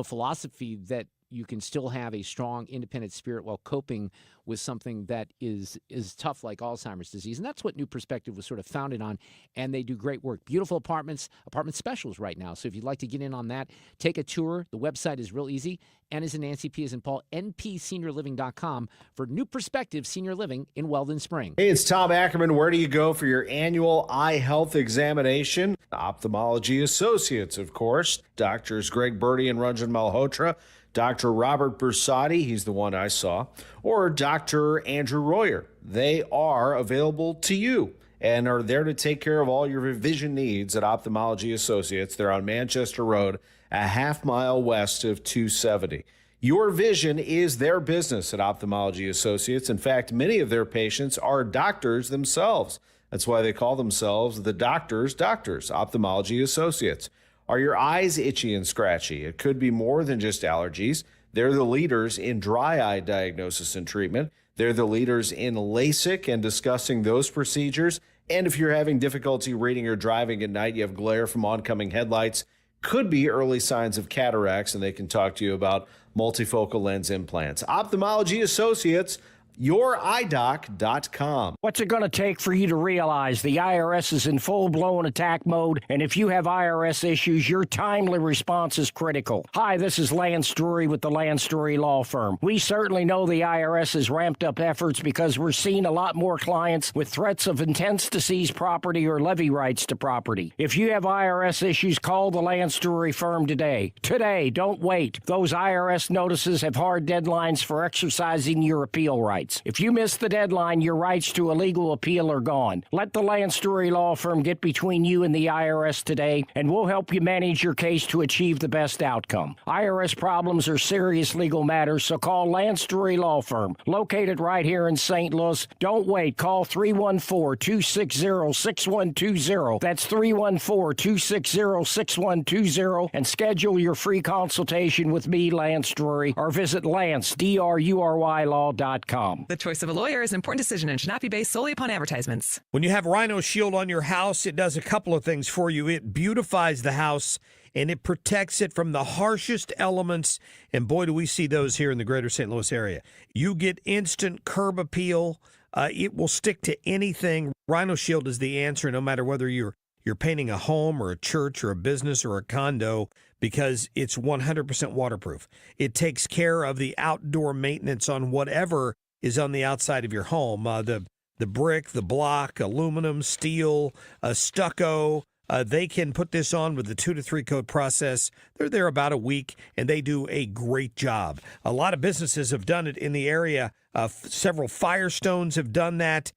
philosophy that you can still have a strong, independent spirit while coping with something that is tough like Alzheimer's disease. And that's what New Perspective was sort of founded on, and they do great work. Beautiful apartment specials right now. So if you'd like to get in on that, take a tour. The website is real easy. N as in Nancy, P as in Paul, npseniorliving.com for New Perspective Senior Living in Weldon Spring. Hey, it's Tom Ackerman. Where do you go for your annual eye health examination? Ophthalmology Associates, of course. Doctors Greg Birdie and Ranjan Malhotra. Dr. Robert Bersati, he's the one I saw, or Dr. Andrew Royer. They are available to you and are there to take care of all your vision needs at Ophthalmology Associates. They're on Manchester Road, a half mile west of 270. Your vision is their business at Ophthalmology Associates. In fact, many of their patients are doctors themselves. That's why they call themselves the doctors, Ophthalmology Associates. Are your eyes itchy and scratchy? It could be more than just allergies. They're the leaders in dry eye diagnosis and treatment. They're the leaders in LASIK and discussing those procedures. And if you're having difficulty reading or driving at night, you have glare from oncoming headlights, could be early signs of cataracts, and they can talk to you about multifocal lens implants. Ophthalmology Associates, YourEyeDoc.com. What's it going to take for you to realize the IRS is in full-blown attack mode, and if you have IRS issues, your timely response is critical? Hi, this is Lance Drury with the Lance Drury Law Firm. We certainly know the IRS has ramped up efforts because we're seeing a lot more clients with threats of intents to seize property or levy rights to property. If you have IRS issues, call the Lance Drury Firm today. Today, don't wait. Those IRS notices have hard deadlines for exercising your appeal rights. If you miss the deadline, your rights to a legal appeal are gone. Let the Lance Drury Law Firm get between you and the IRS today, and we'll help you manage your case to achieve the best outcome. IRS problems are serious legal matters, so call Lance Drury Law Firm, located right here in St. Louis. Don't wait. Call 314-260-6120. That's 314-260-6120, and schedule your free consultation with me, Lance Drury, or visit LanceDruryLaw.com. The choice of a lawyer is an important decision and should not be based solely upon advertisements. When you have Rhino Shield on your house, it does a couple of things for you. It beautifies the house, and it protects it from the harshest elements. And boy, do we see those here in the greater St. Louis area. You get instant curb appeal. It will stick to anything. Rhino Shield is the answer, no matter whether you're painting a home or a church or a business or a condo, because it's 100% waterproof. It takes care of the outdoor maintenance on whatever is on the outside of your home, the brick, the block, aluminum, steel, stucco. They can put this on with the 2 to 3 coat process. They're there about a week, and they do a great job. A lot of businesses have done it in the area. Several Firestones have done that.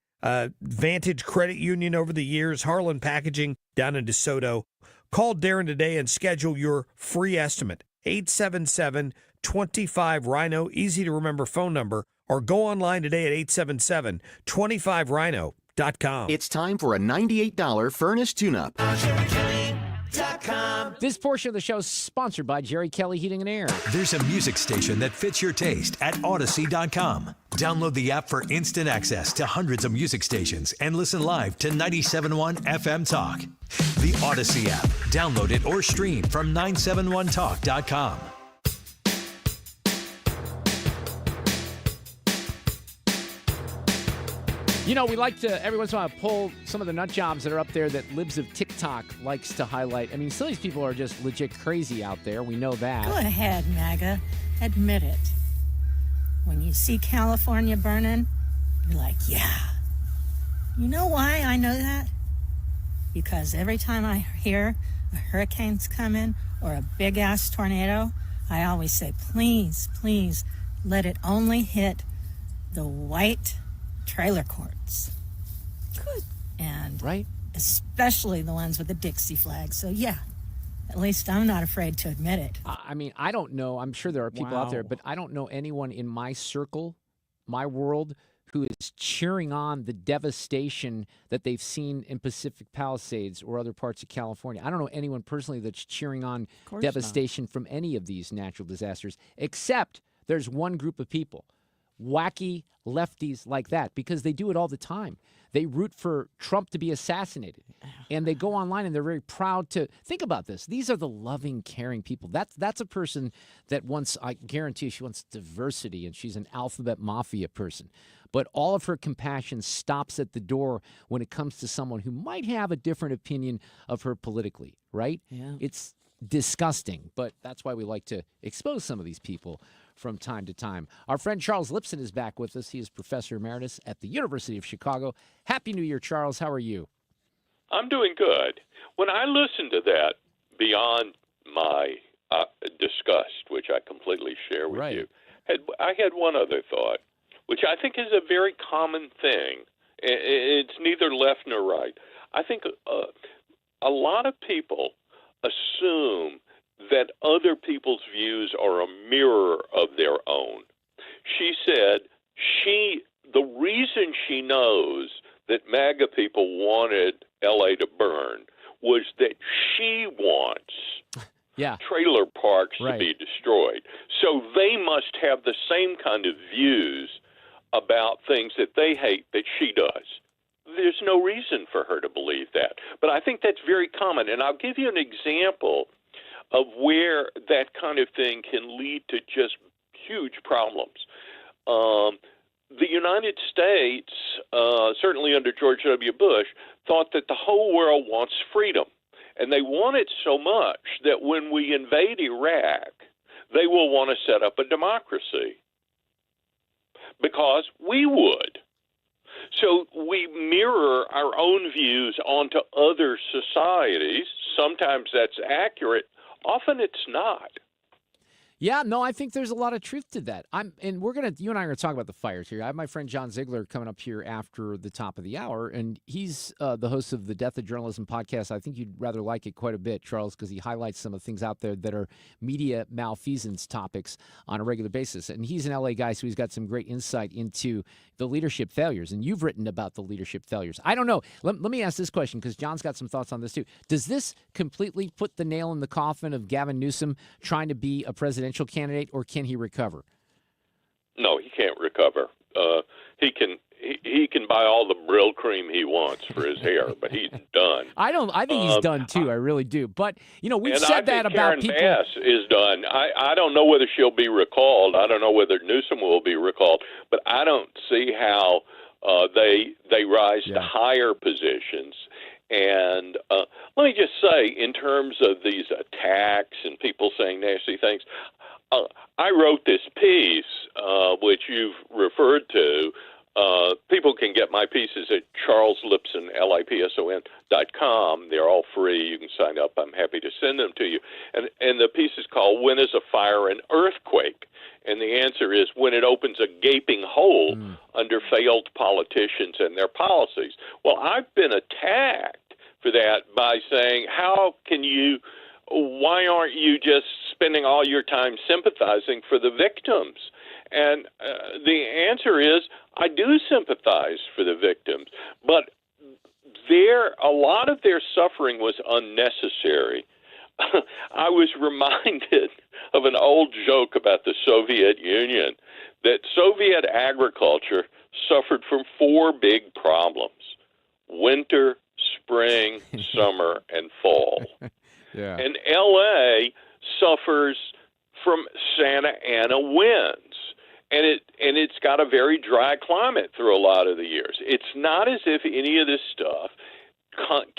Vantage Credit Union over the years, Harlan Packaging down in DeSoto. Call Darren today and schedule your free estimate. 877-25-RHINO, easy to remember phone number, or go online today at 877-25-RHINO.com. It's time for a $98 furnace tune-up. This portion of the show is sponsored by Jerry Kelly Heating and Air. There's a music station that fits your taste at Odyssey.com. Download the app for instant access to hundreds of music stations and listen live to 97.1 FM Talk. The Odyssey app. Download it or stream from 971talk.com. You know, we like to, every once in a while, pull some of the nut jobs that are up there that Libs of TikTok likes to highlight. I mean, some of these people are just legit crazy out there. We know that. Go ahead, MAGA. Admit it. When you see California burning, you're like, yeah. You know why I know that? Because every time I hear a hurricane's coming or a big-ass tornado, I always say, please, please, let it only hit the white trailer courts. Good. And right, especially the ones with the Dixie flag. So, yeah, at least I'm not afraid to admit it. I mean, I don't know. I'm sure there are people out there, but I don't know anyone in my circle, my world, who is cheering on the devastation that they've seen in Pacific Palisades or other parts of California. I don't know anyone personally that's cheering on devastation from any of these natural disasters, except there's one group of people, wacky lefties like that, because they do it all the time. They root for Trump to be assassinated, and they go online and they're very proud to think about this. These are the loving, caring people. That's a person that wants, I guarantee she wants diversity, and she's an alphabet mafia person. But all of her compassion stops at the door when it comes to someone who might have a different opinion of her politically, right? Yeah. It's disgusting, but that's why we like to expose some of these people from time to time. Our friend Charles Lipson is back with us. He is Professor Emeritus at the University of Chicago. Happy New Year, Charles. How are you? I'm doing good. When I listened to that, beyond my disgust, which I completely share with you, I had one other thought, which I think is a very common thing. It's neither left nor right. I think a lot of people assume that other people's views are a mirror of their own. She said the reason she knows that MAGA people wanted L.A. to burn was that she wants trailer parks to be destroyed. So they must have the same kind of views about things that they hate that she does. There's no reason for her to believe that. But I think that's very common. And I'll give you an example of where that kind of thing can lead to just huge problems. The United States, certainly under George W. Bush, thought that the whole world wants freedom. And they want it so much that when we invade Iraq, they will want to set up a democracy because we would. So we mirror our own views onto other societies. Sometimes that's accurate. Often it's not. Yeah, no, I think there's a lot of truth to that. You and I are going to talk about the fires here. I have my friend John Ziegler coming up here after the top of the hour, and he's the host of the Death of Journalism podcast. I think you'd rather like it quite a bit, Charles, because he highlights some of the things out there that are media malfeasance topics on a regular basis. And he's an LA guy, so he's got some great insight into the leadership failures. And you've written about the leadership failures. I don't know. Let me ask this question, because John's got some thoughts on this too. Does this completely put the nail in the coffin of Gavin Newsom trying to be a presidential candidate, or can he recover? No, he can't recover. He can buy all the Brill cream he wants for his hair, but he's done. I think he's done too. I really do. But we've said that about people. Karen Bass is done. I don't know whether she'll be recalled. I don't know whether Newsom will be recalled, but I don't see how they rise to higher positions. And let me just say, in terms of these attacks and people saying nasty things, I wrote this piece, which you've referred to. People can get my pieces at charleslipson, LIPSON.com. They're all free. You can sign up. I'm happy to send them to you. And the piece is called When is a Fire an Earthquake? And the answer is when it opens a gaping hole under failed politicians and their policies. Well, I've been attacked for that by saying, why aren't you just spending all your time sympathizing for the victims? And the answer is, I do sympathize for the victims, but a lot of their suffering was unnecessary. I was reminded of an old joke about the Soviet Union, that Soviet agriculture suffered from 4 big problems: winter, spring, summer, and fall. Yeah. And L.A. suffers from Santa Ana winds, and it's got a very dry climate through a lot of the years. It's not as if any of this stuff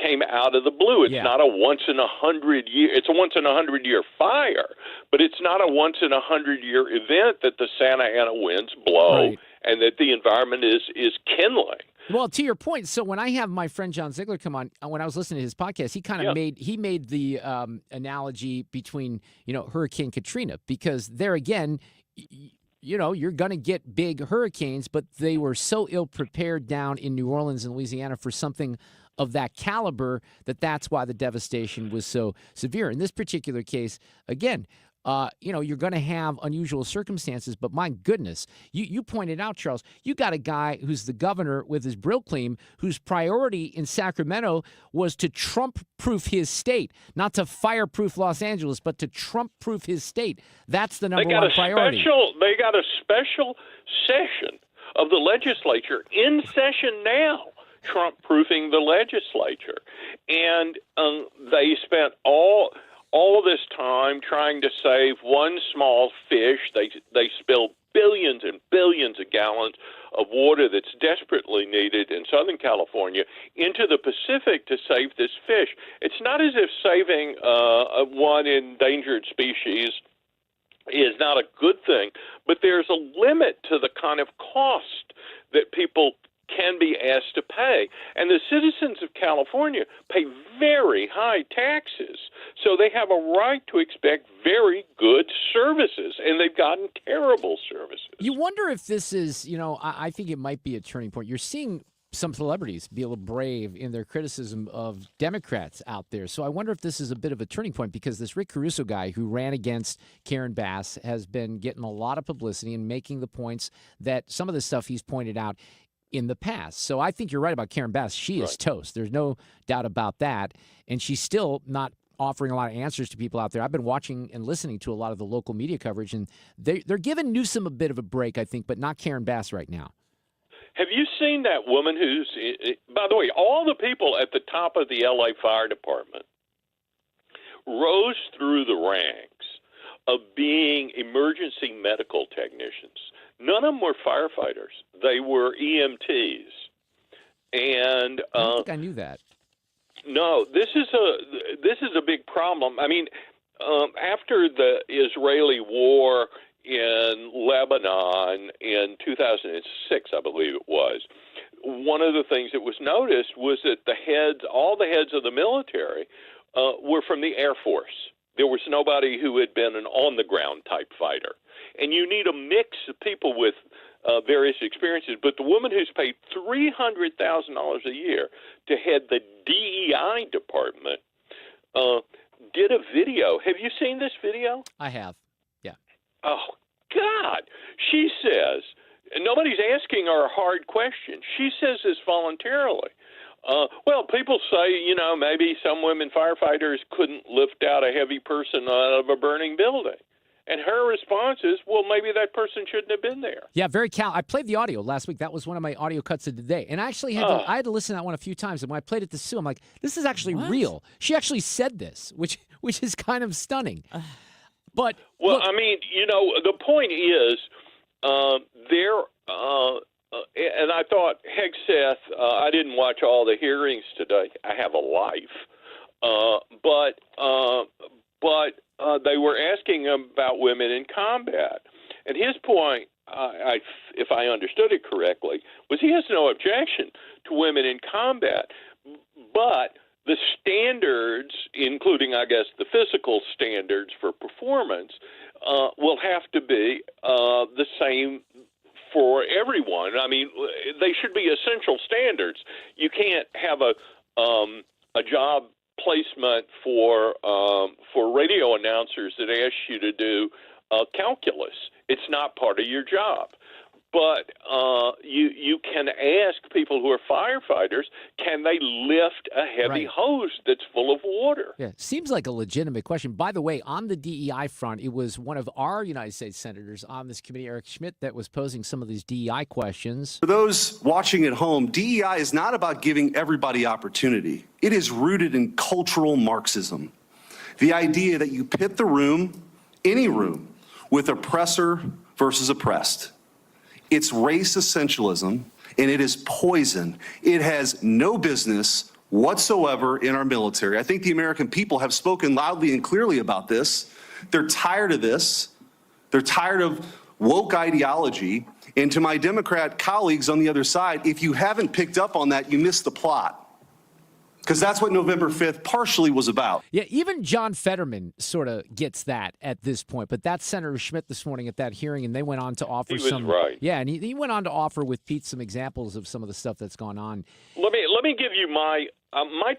came out of the blue. It's not a once in 100 year. It's a once in 100 year fire, but it's not a once in 100 year event that the Santa Ana winds blow and that the environment is kindling. Well, to your point, so when I have my friend John Ziegler come on, when I was listening to his podcast, he kind of made the analogy between, Hurricane Katrina, because there again, you're going to get big hurricanes, but they were so ill prepared down in New Orleans and Louisiana for something of that caliber that's why the devastation was so severe. In this particular case, again, you're going to have unusual circumstances, but my goodness, you pointed out, Charles, you got a guy who's the governor with his Brillclaim, whose priority in Sacramento was to Trump-proof his state, not to fireproof Los Angeles, but to Trump-proof his state. That's the number one priority. They got a special session of the legislature in session now, Trump-proofing the legislature. And they spent all this time trying to save one small fish. They spilled billions and billions of gallons of water that's desperately needed in Southern California into the Pacific to save this fish. It's not as if saving one endangered species is not a good thing, but there's a limit to the kind of cost that people can be asked to pay. And the citizens of California pay very high taxes, so they have a right to expect very good services, and they've gotten terrible services. You wonder if this is, I think it might be a turning point. You're seeing some celebrities be a little brave in their criticism of Democrats out there. So I wonder if this is a bit of a turning point, because this Rick Caruso guy who ran against Karen Bass has been getting a lot of publicity and making the points that some of the stuff he's pointed out in the past. So I think you're right about Karen Bass. She is toast. There's no doubt about that. And she's still not offering a lot of answers to people out there. I've been watching and listening to a lot of the local media coverage, and they're giving Newsom a bit of a break, I think, but not Karen Bass right now. Have you seen that woman who's, by the way, all the people at the top of the L.A. Fire Department rose through the ranks of being emergency medical technicians. None of them were firefighters. They were EMTs. And I don't think I knew that. No, this is a big problem. I mean, after the Israeli war in Lebanon in 2006, I believe it was, one of the things that was noticed was that all the heads of the military were from the Air Force. There was nobody who had been an on-the-ground type fighter. And you need a mix of people with various experiences. But the woman who's paid $300,000 a year to head the DEI department did a video. Have you seen this video? I have, yeah. Oh, God. She says, and nobody's asking her a hard question. She says this voluntarily. Well, people say, maybe some women firefighters couldn't lift out a heavy person out of a burning building. And her response is, well, maybe that person shouldn't have been there. Yeah, I played the audio last week. That was one of my audio cuts of the day. And I actually I had to listen to that one a few times. And when I played it to Sue, I'm like, this is actually real. She actually said this, which is kind of stunning. But well, look, I mean, the point is and I thought, Hegseth, I didn't watch all the hearings today. I have a life. But they were asking him about women in combat. And his point, if I understood it correctly, was he has no objection to women in combat, but the standards, including, I guess, the physical standards for performance, will have to be the same for everyone. I mean, they should be essential standards. You can't have a job placement for radio announcers that asks you to do calculus. It's not part of your job. But you can ask people who are firefighters, can they lift a heavy hose that's full of water? Yeah, seems like a legitimate question. By the way, on the DEI front, it was one of our United States senators on this committee, Eric Schmidt, that was posing some of these DEI questions. For those watching at home, DEI is not about giving everybody opportunity. It is rooted in cultural Marxism. The idea that you pit the room, any room, with oppressor versus oppressed. It's race essentialism, and it is poison. It has no business whatsoever in our military. I think the American people have spoken loudly and clearly about this. They're tired of this. They're tired of woke ideology, And to my Democrat colleagues on the other side, if you haven't picked up on that, you missed the plot. Because that's what November 5th partially was about. Yeah, even John Fetterman sort of gets that at this point. But that's Senator Schmidt this morning at that hearing, and they went on to offer He was right. Yeah, and he went on to offer with Pete some examples of some of the stuff that's gone on. Let me give you my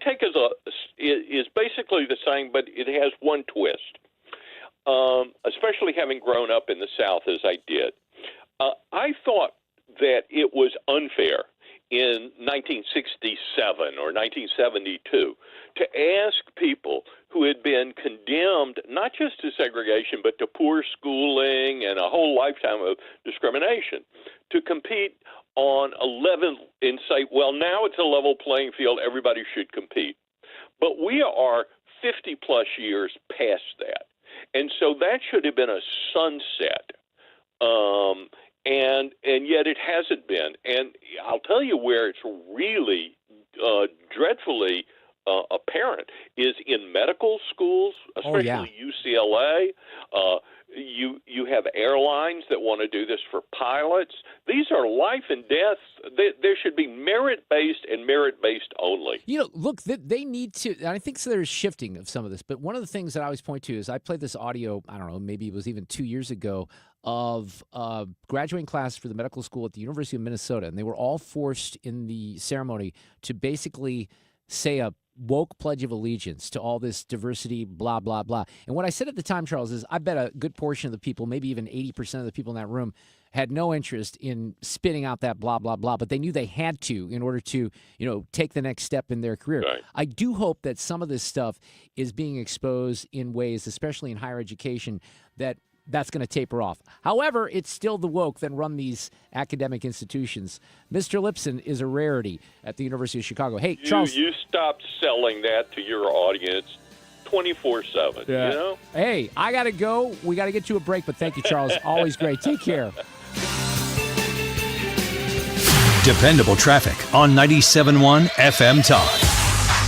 take is basically the same, but it has one twist. Especially having grown up in the South as I did, I thought that it was unfair in 1967 or 1972 to ask people who had been condemned not just to segregation but to poor schooling and a whole lifetime of discrimination to compete on a level and say, well, now it's a level playing field, everybody should compete. But we are 50 plus years past that. And so that should have been a sunset. And yet it hasn't been. And I'll tell you where it's really dreadfully apparent is in medical schools, especially UCLA. You have airlines that want to do this for pilots. These are life and death. There should be merit-based and merit-based only. You know, look, they need to, and I think so there's shifting of some of this, but one of the things that I always point to is I played this audio, I don't know, maybe it was even 2 years ago, of graduating class for the medical school at the University of Minnesota, and they were all forced in the ceremony to basically say a woke pledge of allegiance to all this diversity, blah, blah, blah. And what I said at the time, Charles, is I bet a good portion of the people, maybe even 80% of the people in that room, had no interest in spitting out that blah, blah, blah, but they knew they had to in order to, you know, take the next step in their career. Right. I do hope that some of this stuff is being exposed in ways, especially in higher education, that's going to taper off. However, it's still the woke that run these academic institutions. Mr. Lipson is a rarity at the University of Chicago. Hey, Charles. You stopped selling that to your audience 24/7, Yeah. you know? Hey, I got to go. We got to get to a break, but thank you, Charles. Always great. Take care. Dependable traffic on 97.1 FM Talk.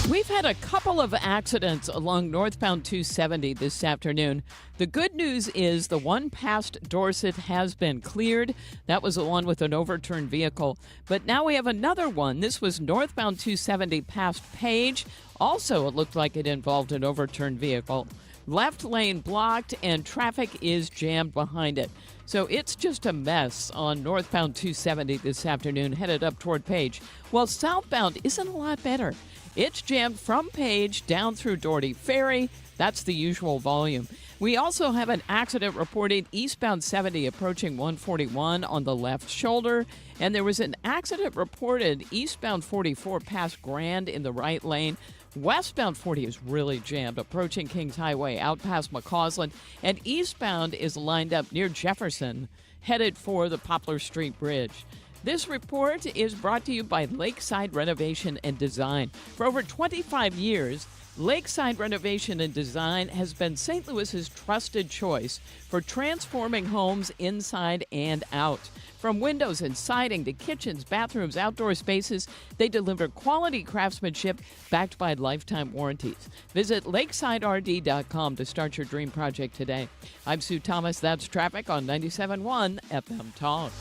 We've had a couple of accidents along northbound 270 this afternoon. The good news is the one past Dorset has been cleared. That was the one with an overturned vehicle. But now we have another one. This was northbound 270 past Page. Also, it looked like it involved an overturned vehicle. Left lane blocked and traffic is jammed behind it. So it's just a mess on northbound 270 this afternoon, headed up toward Page. Well, southbound isn't a lot better. It's jammed from Page down through Doherty Ferry. That's the usual volume. We also have an accident reported eastbound 70 approaching 141 on the left shoulder. And there was an accident reported eastbound 44 past Grand in the right lane. Westbound 40 is really jammed, approaching Kings Highway out past McCausland. And eastbound is lined up near Jefferson, headed for the Poplar Street Bridge. This report is brought to you by Lakeside Renovation and Design. For over 25 years, Lakeside Renovation and Design has been St. Louis's trusted choice for transforming homes inside and out. From windows and siding to kitchens, bathrooms, outdoor spaces, they deliver quality craftsmanship backed by lifetime warranties. Visit lakesiderd.com to start your dream project today. I'm Sue Thomas. That's traffic on 97.1 FM Talk.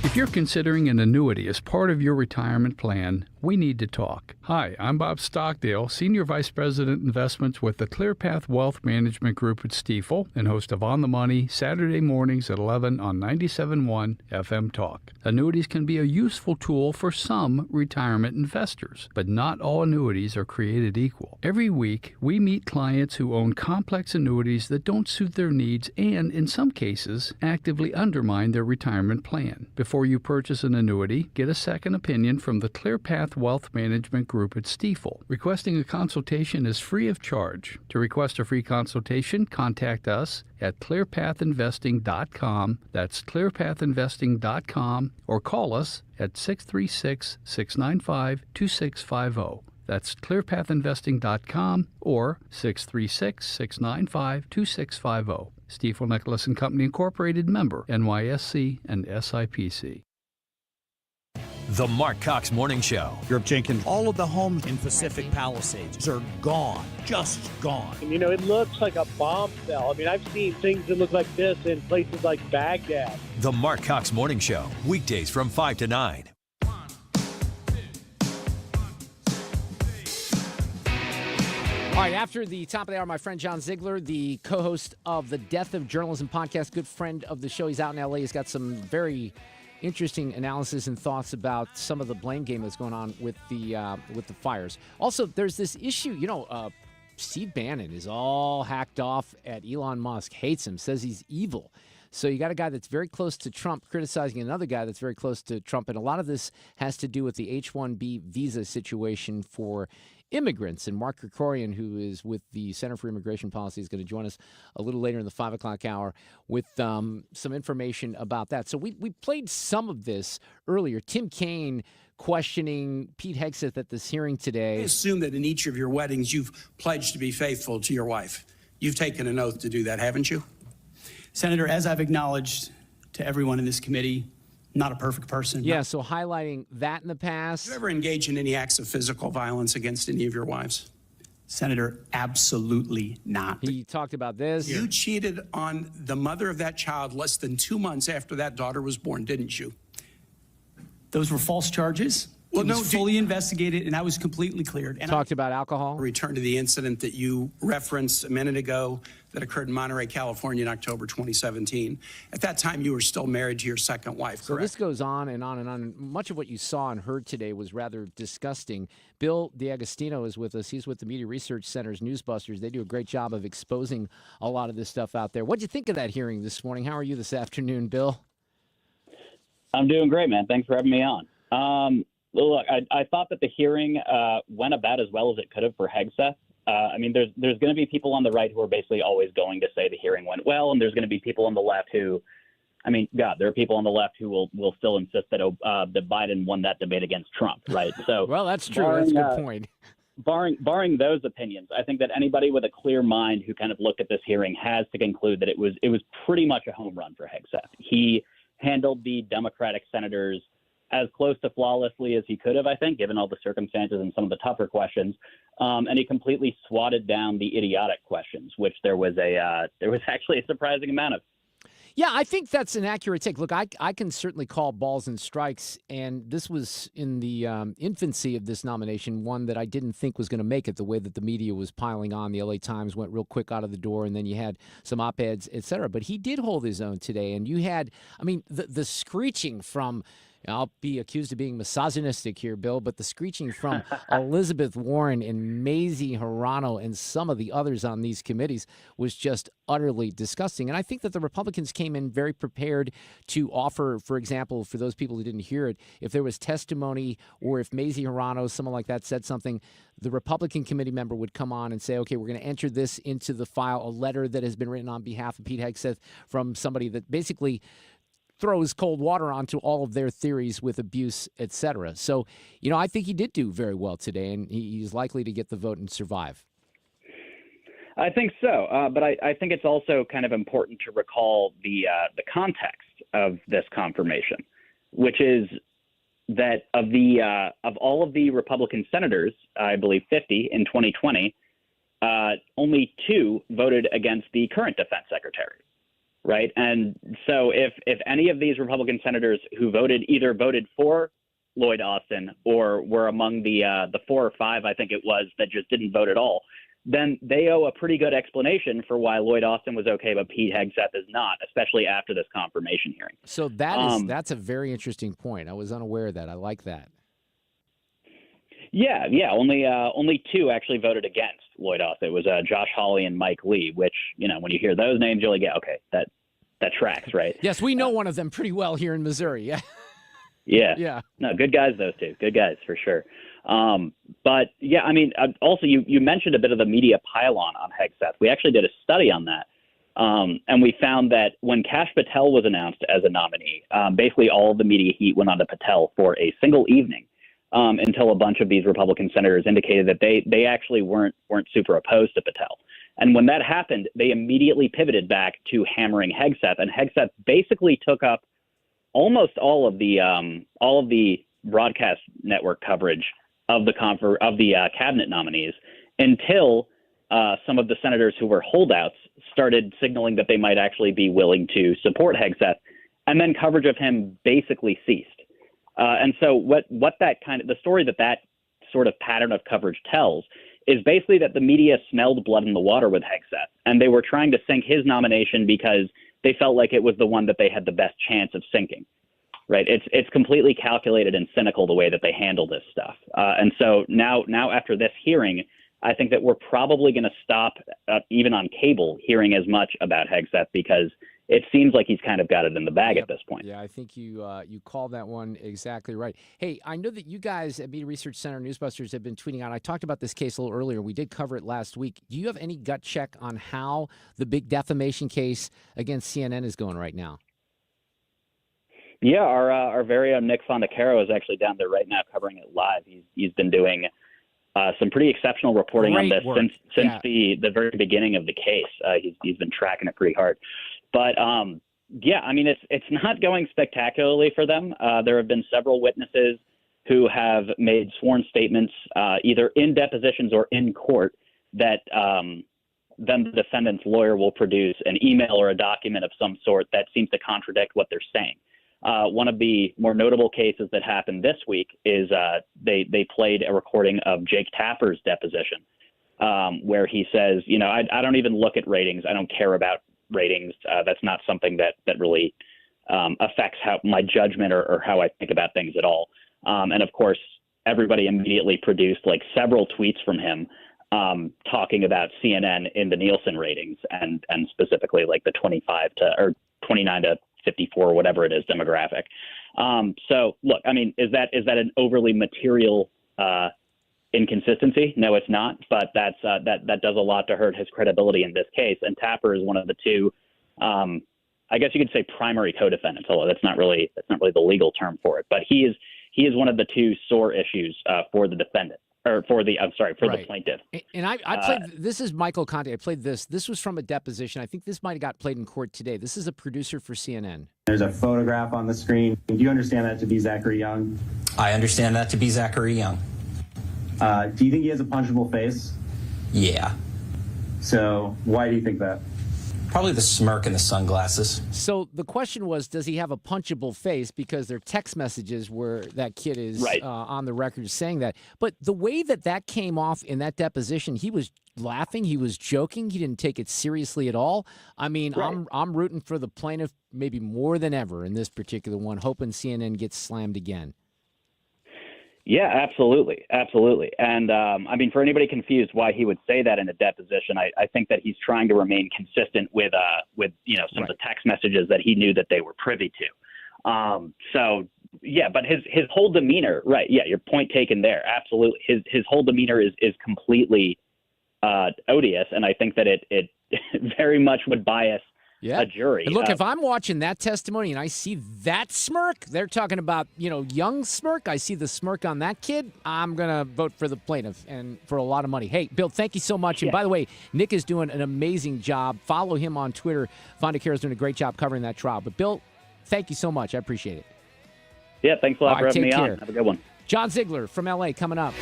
If you're considering an annuity as part of your retirement plan, we need to talk. Hi, I'm Bob Stockdale, Senior Vice President Investments with the ClearPath Wealth Management Group at Stifel and host of On the Money, Saturday mornings at 11 on 97.1 FM Talk. Annuities can be a useful tool for some retirement investors, but not all annuities are created equal. Every week, we meet clients who own complex annuities that don't suit their needs and, in some cases, actively undermine their retirement plan. Before you purchase an annuity, get a second opinion from the ClearPath Wealth Management Group at Stifel. Requesting a consultation is free of charge. To request a free consultation, contact us at clearpathinvesting.com. That's clearpathinvesting.com, or call us at 636-695-2650. That's clearpathinvesting.com or 636-695-2650. Stifel Nicholas & Company Incorporated, member NYSE and SIPC. The Mark Cox Morning Show. Europe Jenkins. All of the homes in Pacific Palisades are gone, just gone. You know, it looks like a bomb cell. I mean, I've seen things that look like this in places like Baghdad. The Mark Cox Morning Show, weekdays from 5 to 9. All right, after the top of the hour, my friend John Ziegler, the co-host of the Death of Journalism podcast, good friend of the show. He's out in L.A. He's got some very interesting analysis and thoughts about some of the blame game that's going on with the fires. Also, there's this issue, Steve Bannon is all hacked off at Elon Musk, hates him, says he's evil. So you got a guy that's very close to Trump criticizing another guy that's very close to Trump. And a lot of this has to do with the H-1B visa situation for immigrants. And Mark Krikorian, who is with the Center for Immigration Policy, is going to join us a little later in the 5 o'clock hour with some information about that. So we played some of this earlier. Tim Kaine questioning Pete Hegseth at this hearing today. I assume that in each of your weddings, you've pledged to be faithful to your wife. You've taken an oath to do that, haven't you? Senator, as I've acknowledged to everyone in this committee, not a perfect person. Yeah, so highlighting that in the past. Did you ever engage in any acts of physical violence against any of your wives? Senator, absolutely not. He talked about this. You cheated on the mother of that child less than 2 months after that daughter was born, didn't you? Those were false charges. Well, it was fully investigated, and I was completely cleared. And talked about alcohol. Return to the incident that you referenced a minute ago that occurred in Monterey, California in October 2017. At that time, you were still married to your second wife, correct? So this goes on and on and on. Much of what you saw and heard today was rather disgusting. Bill D'Agostino is with us. He's with the Media Research Center's Newsbusters. They do a great job of exposing a lot of this stuff out there. What'd you think of that hearing this morning? How are you this afternoon, Bill? I'm doing great, man. Thanks for having me on. Look, I thought that the hearing went about as well as it could have for Hegseth. I mean, there's going to be people on the right who are basically always going to say the hearing went well, and there's going to be people on the left who, I mean, God, there are people on the left who will still insist that Biden won that debate against Trump, right? So, well, that's true. That's a good point. Barring those opinions, I think that anybody with a clear mind who kind of looked at this hearing has to conclude that it was pretty much a home run for Hegseth. He handled the Democratic senators as close to flawlessly as he could have, I think, given all the circumstances and some of the tougher questions. And he completely swatted down the idiotic questions, which there was actually a surprising amount of. Yeah, I think that's an accurate take. Look, I can certainly call balls and strikes, and this was in the infancy of this nomination, one that I didn't think was going to make it the way that the media was piling on. The LA Times went real quick out of the door, and then you had some op-eds, et cetera. But he did hold his own today, and you had, I mean, the screeching from, I'll be accused of being misogynistic here, Bill, but the screeching from Elizabeth Warren and Mazie Hirono and some of the others on these committees was just utterly disgusting. And I think that the Republicans came in very prepared to offer, for example, for those people who didn't hear it, if there was testimony or if Mazie Hirono, someone like that, said something, the Republican committee member would come on and say, okay, we're going to enter this into the file, a letter that has been written on behalf of Pete Hegseth from somebody that basically throws cold water onto all of their theories with abuse, et cetera. So, I think he did do very well today, and he's likely to get the vote and survive. I think so, but I think it's also kind of important to recall the context of this confirmation, which is that of all of the Republican senators, I believe 50 in 2020, only 2 voted against the current defense secretary. Right. And so if any of these Republican senators who either voted for Lloyd Austin or were among the 4 or 5, I think it was, that just didn't vote at all, then they owe a pretty good explanation for why Lloyd Austin was OK, but Pete Hegseth is not, especially after this confirmation hearing. So that's a very interesting point. I was unaware of that. I like that. Yeah. Only 2 actually voted against Lloyd Austin. It was Josh Hawley and Mike Lee, which, when you hear those names, you're like, yeah, okay, that tracks, right? Yes, we know one of them pretty well here in Missouri. Yeah. Yeah. No, good guys, those 2. Good guys for sure. But yeah, I mean, also you mentioned a bit of the media pylon on Hegseth. We actually did a study on that. And we found that when Kash Patel was announced as a nominee, basically all of the media heat went on to Patel for a single evening. Until a bunch of these Republican senators indicated that they actually weren't super opposed to Patel. And when that happened, they immediately pivoted back to hammering Hegseth, and Hegseth basically took up almost all of the broadcast network coverage of the cabinet nominees until some of the senators who were holdouts started signaling that they might actually be willing to support Hegseth, and then coverage of him basically ceased. And so what the story that sort of pattern of coverage tells is basically that the media smelled blood in the water with Hegseth, and they were trying to sink his nomination because they felt like it was the one that they had the best chance of sinking. Right? It's completely calculated and cynical the way that they handle this stuff. And so now after this hearing, I think that we're probably going to stop, even on cable, hearing as much about Hegseth because it seems like he's kind of got it in the bag at this point. Yeah, I think you called that one exactly right. Hey, I know that you guys at Media Research Center Newsbusters have been tweeting out. I talked about this case a little earlier. We did cover it last week. Do you have any gut check on how the big defamation case against CNN is going right now? Yeah, our very own Nick Fondacaro is actually down there right now covering it live. He's been doing some pretty exceptional reporting on this since the very beginning of the case. He's been tracking it pretty hard. But yeah, I mean it's not going spectacularly for them. There have been several witnesses who have made sworn statements either in depositions or in court that then the defendant's lawyer will produce an email or a document of some sort that seems to contradict what they're saying. One of the more notable cases that happened this week is they played a recording of Jake Tapper's deposition where he says, I don't even look at ratings. I don't care about ratings. That's not something that really affects my judgment or how I think about things at all. And of course, everybody immediately produced like several tweets from him talking about CNN in the Nielsen ratings and specifically like the 29 to 54, whatever it is, demographic. So look, I mean, is that an overly material inconsistency? No, it's not. But that does a lot to hurt his credibility in this case. And Tapper is one of the two, I guess you could say, primary co-defendants, although that's not really the legal term for it. But he is one of the two sore issues for the defendant. Or for the plaintiff. And I played, this is Michael Conte. I played this. This was from a deposition. I think this might have got played in court today. This is a producer for CNN. There's a photograph on the screen. Do you understand that to be Zachary Young? I understand that to be Zachary Young. Do you think he has a punchable face? Yeah. So why do you think that? Probably the smirk and the sunglasses. So the question was, does he have a punchable face? Because there are text messages where that kid is on the record saying that. But the way that came off in that deposition, he was laughing, he was joking, he didn't take it seriously at all. I mean, I'm rooting for the plaintiff maybe more than ever in this particular one, hoping CNN gets slammed again. Yeah, absolutely. Absolutely. And I mean, for anybody confused why he would say that in a deposition, I think that he's trying to remain consistent with some of the text messages that he knew that they were privy to. So, yeah, but his whole demeanor, right. Yeah, your point taken there. Absolutely. His whole demeanor is completely odious. And I think that it very much would bias a jury. And look, if I'm watching that testimony and I see that smirk, they're talking about, young smirk. I see the smirk on that kid. I'm going to vote for the plaintiff and for a lot of money. Hey, Bill, thank you so much. And by the way, Nick is doing an amazing job. Follow him on Twitter. Fondacaro is doing a great job covering that trial. But Bill, thank you so much. I appreciate it. Yeah, thanks a lot for having me care. on. Have a good one. John Ziegler from L.A. coming up.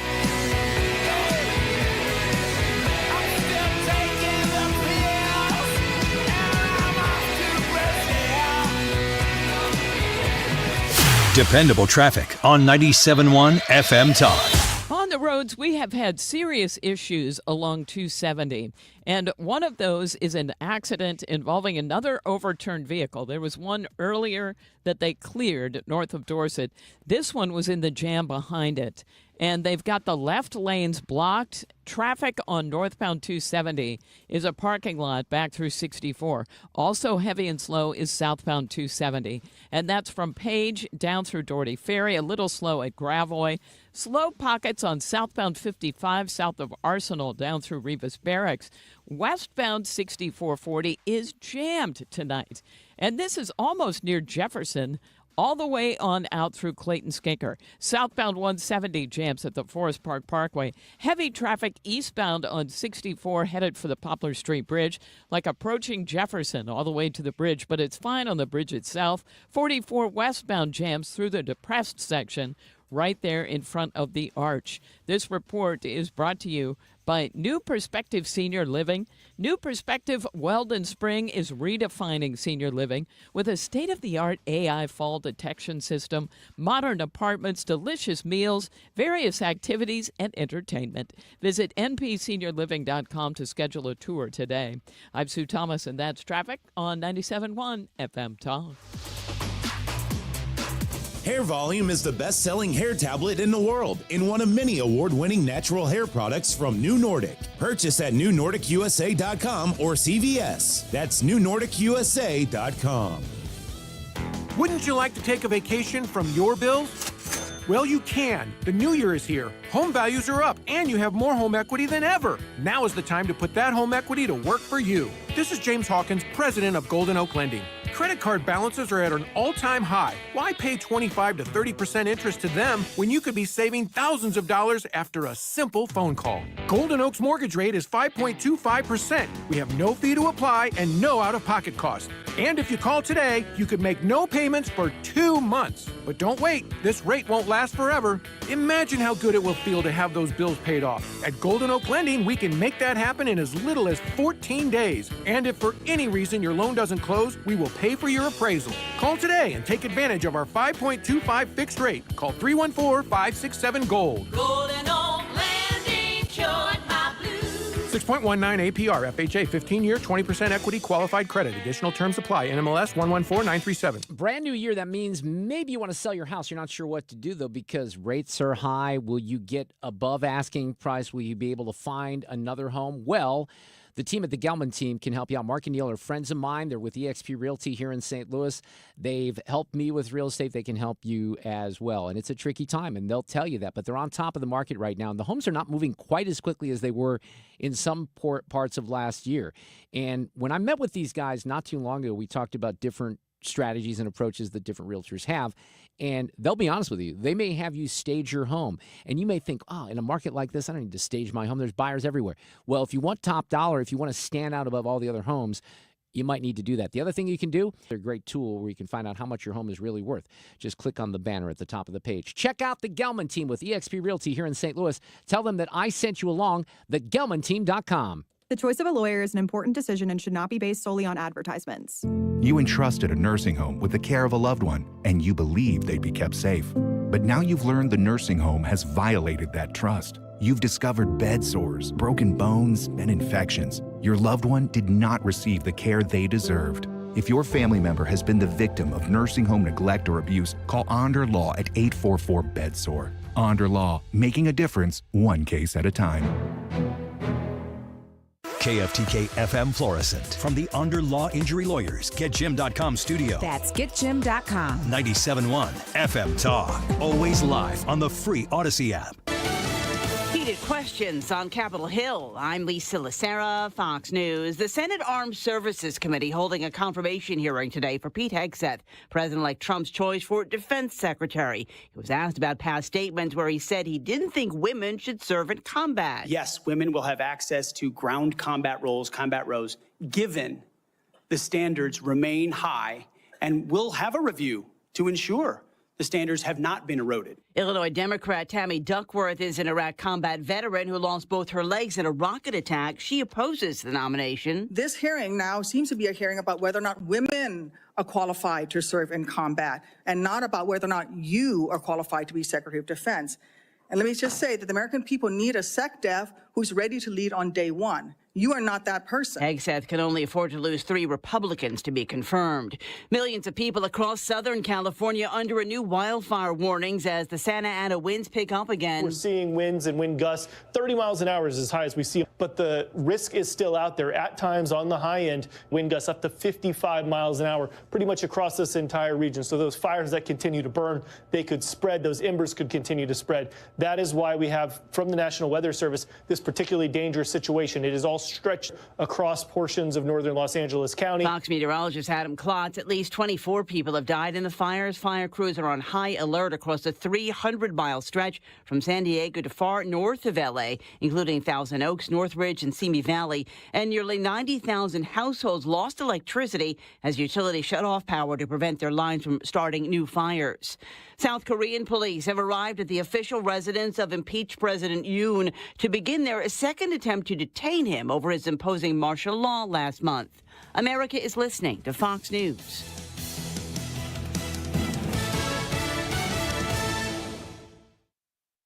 Dependable traffic on 97.1 FM Talk. On the roads, we have had serious issues along 270, and one of those is an accident involving another overturned vehicle. There was one earlier that they cleared north of Dorset. This one was in the jam behind it, and they've got the left lanes blocked. Traffic on northbound 270 is a parking lot back through 64. Also heavy and slow is southbound 270, and that's from Page down through Doherty Ferry, a little slow at Gravois. Slow pockets on southbound 55 south of Arsenal down through Rivas Barracks. Westbound 6440 is jammed tonight, and this is almost near Jefferson, all the way on out through Clayton Skinker. Southbound 170 jams at the Forest Park Parkway. Heavy traffic eastbound on 64 headed for the Poplar Street Bridge, like approaching Jefferson all the way to the bridge, but it's fine on the bridge itself. 44 westbound jams through the depressed section. right there in front of the arch. This report is brought to you by New Perspective Senior Living. New Perspective Weldon Spring is redefining senior living with a state-of-the-art AI fall detection system, modern apartments, delicious meals, various activities, and entertainment. Visit npseniorliving.com to schedule a tour today. I'm Sue Thomas, and that's traffic on 97.1 FM Talk. Hair Volume is the best-selling hair tablet in the world and one of many award-winning natural hair products from New Nordic. Purchase at newnordicusa.com or CVS. That's newnordicusa.com. Wouldn't you like to take a vacation from your bills? Well, you can. The new year is here. Home values are up, and you have more home equity than ever. Now is the time to put that home equity to work for you. This is James Hawkins, president of Golden Oak Lending. Credit card balances are at an all-time high. Why pay 25 to 30% interest to them when you could be saving thousands of dollars after a simple phone call? Golden Oak's mortgage rate is 5.25%. We have no fee to apply and no out-of-pocket cost. And if you call today, you could make no payments for 2 months. But don't wait. This rate won't last forever. Imagine how good it will feel to have those bills paid off. At Golden Oak Lending, we can make that happen in as little as 14 days. And if for any reason your loan doesn't close, we will pay for your appraisal. Call today and take advantage of our 5.25 fixed rate. Call 314-567-GOLD. Golden Oak Lending, cured my blues. 6.19 APR, FHA, 15-year, 20% equity qualified credit. Additional terms apply. NMLS 114937. Brand new year, that means maybe you want to sell your house. You're not sure what to do, though, because rates are high. Will you get above asking price? Will you be able to find another home? Well, the team at the Gelman team can help you out. Mark and Neil are friends of mine. They're with eXp Realty here in St. Louis. They've helped me with real estate. They can help you as well. And it's a tricky time, and they'll tell you that. But they're on top of the market right now. And the homes are not moving quite as quickly as they were in some parts of last year. And when I met with these guys not too long ago, we talked about different strategies and approaches that different realtors have. And they'll be honest with you. They may have you stage your home. And you may think, oh, in a market like this, I don't need to stage my home. There's buyers everywhere. Well, if you want top dollar, if you want to stand out above all the other homes, you might need to do that. The other thing you can do, they're a great tool where you can find out how much your home is really worth. Just click on the banner at the top of the page. Check out the Gelman team with eXp Realty here in St. Louis. Tell them that I sent you along, thegelmanteam.com. The choice of a lawyer is an important decision and should not be based solely on advertisements. You entrusted a nursing home with the care of a loved one, and you believed they'd be kept safe. But now you've learned the nursing home has violated that trust. You've discovered bed sores, broken bones, and infections. Your loved one did not receive the care they deserved. If your family member has been the victim of nursing home neglect or abuse, call Onder Law at 844-BED-SORE. Onder Law, making a difference one case at a time. KFTK FM Florissant. From the Under Law Injury Lawyers, GetJim.com studio. That's GetJim.com. 97.1 FM Talk. Always live on the free Odyssey app. Heated questions on Capitol Hill. I'm Lisa Lacera, Fox News. The Senate Armed Services Committee holding a confirmation hearing today for Pete Hegseth, President-elect Trump's choice for defense secretary. He was asked about past statements where he said he didn't think women should serve in combat. Yes, women will have access to ground combat roles, given the standards remain high, and we'll have a review to ensure the standards have not been eroded. Illinois Democrat Tammy Duckworth is an Iraq combat veteran who lost both her legs in a rocket attack. She opposes the nomination. This hearing now seems to be a hearing about whether or not women are qualified to serve in combat and not about whether or not you are qualified to be Secretary of Defense. And let me just say that the American people need a SecDef who's ready to lead on day one. You are not that person. Hegseth can only afford to lose 3 Republicans to be confirmed. Millions of people across Southern California under a new wildfire warnings as the Santa Ana winds pick up again. We're seeing winds and wind gusts 30 miles an hour is as high as we see, but the risk is still out there. At times on the high end, wind gusts up to 55 miles an hour, pretty much across this entire region. So those fires that continue to burn, they could spread. Those embers could continue to spread. That is why we have, from the National Weather Service, this particularly dangerous situation. It is also stretched across portions of northern Los Angeles County. Fox meteorologist Adam Klotz, at least 24 people have died in the fires. Fire crews are on high alert across a 300-mile stretch from San Diego to far north of L.A., including Thousand Oaks, Northridge, and Simi Valley. And nearly 90,000 households lost electricity as utilities shut off power to prevent their lines from starting new fires. South Korean police have arrived at the official residence of impeached President Yoon to begin their second attempt to detain him over his imposing martial law last month. America is listening to Fox News.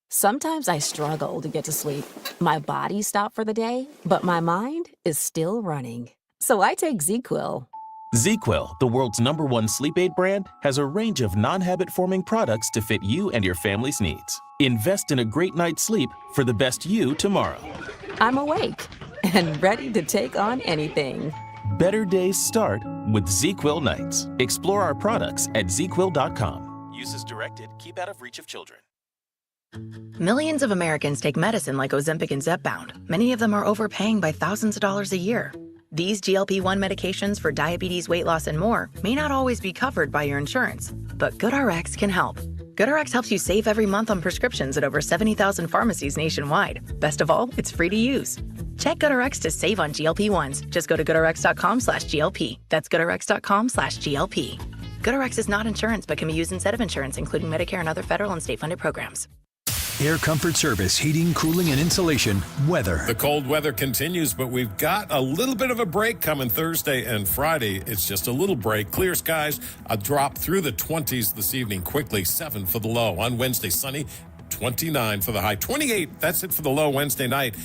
Sometimes I struggle to get to sleep. My body stopped for the day, but my mind is still running. So I take ZzzQuil. ZzzQuil, the world's #1 sleep aid brand, has a range of non-habit-forming products to fit you and your family's needs. Invest in a great night's sleep for the best you tomorrow. I'm awake and ready to take on anything. Better days start with ZzzQuil nights. Explore our products at ZzzQuil.com. Use as directed. Keep out of reach of children. Millions of Americans take medicine like Ozempic and Zepbound. Many of them are overpaying by thousands of dollars a year. These GLP-1 medications for diabetes, weight loss, and more may not always be covered by your insurance, but GoodRx can help. GoodRx helps you save every month on prescriptions at over 70,000 pharmacies nationwide. Best of all, it's free to use. Check GoodRx to save on GLP-1s. Just go to GoodRx.com/GLP. That's GoodRx.com/GLP. GoodRx is not insurance, but can be used instead of insurance, including Medicare and other federal and state-funded programs. Air Comfort Service, heating, cooling, and insulation, weather. The cold weather continues, but we've got a little bit of a break coming Thursday and Friday. It's just a little break. Clear skies, a drop through the 20s this evening quickly, 7 for the low. On Wednesday, sunny, 29 for the high, 28. That's it for the low Wednesday night.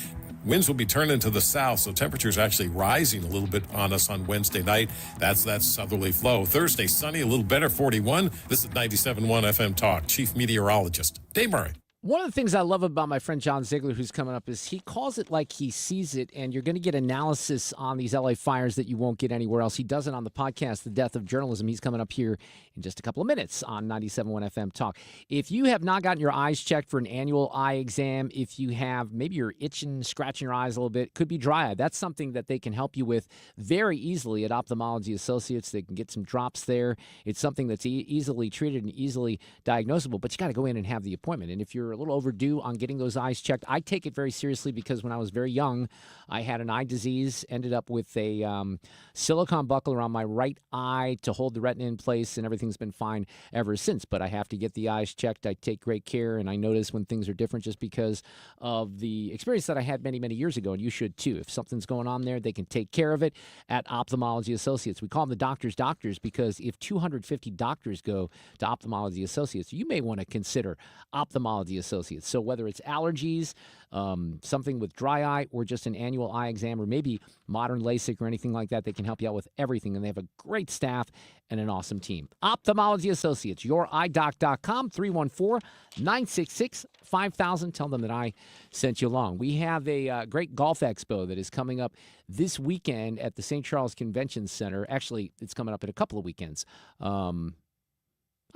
Winds will be turning to the south, so temperatures actually rising a little bit on us on Wednesday night. That's that southerly flow. Thursday, sunny, a little better, 41. This is 97.1 FM Talk. Chief Meteorologist Dave Murray. One of the things I love about my friend John Ziegler, who's coming up, is he calls it like he sees it, and you're going to get analysis on these LA fires that you won't get anywhere else. He does it on the podcast, The Death of Journalism. He's coming up here in just a couple of minutes on 97.1 FM Talk. If you have not gotten your eyes checked for an annual eye exam, if you have, maybe you're itching, scratching your eyes a little bit, could be dry eye. That's something that they can help you with very easily at Ophthalmology Associates. They can get some drops there. It's something that's easily treated and easily diagnosable, but you got to go in and have the appointment. And if you're a little overdue on getting those eyes checked, I take it very seriously because when I was very young, I had an eye disease, ended up with a silicone buckle around my right eye to hold the retina in place, and everything's been fine ever since. But I have to get the eyes checked. I take great care, and I notice when things are different just because of the experience that I had many, many years ago, and you should too. If something's going on there, they can take care of it at Ophthalmology Associates. We call them the doctors' doctors because if 250 doctors go to Ophthalmology Associates, you may want to consider Ophthalmology Associates. So whether it's allergies, something with dry eye, or just an annual eye exam, or maybe modern LASIK or anything like that, they can help you out with everything. And they have a great staff and an awesome team. Ophthalmology Associates, youridoc.com, 314-966-5000. Tell them that I sent you along. We have a great golf expo that is coming up this weekend at the St. Charles Convention Center. Actually, it's coming up in a couple of weekends. I'm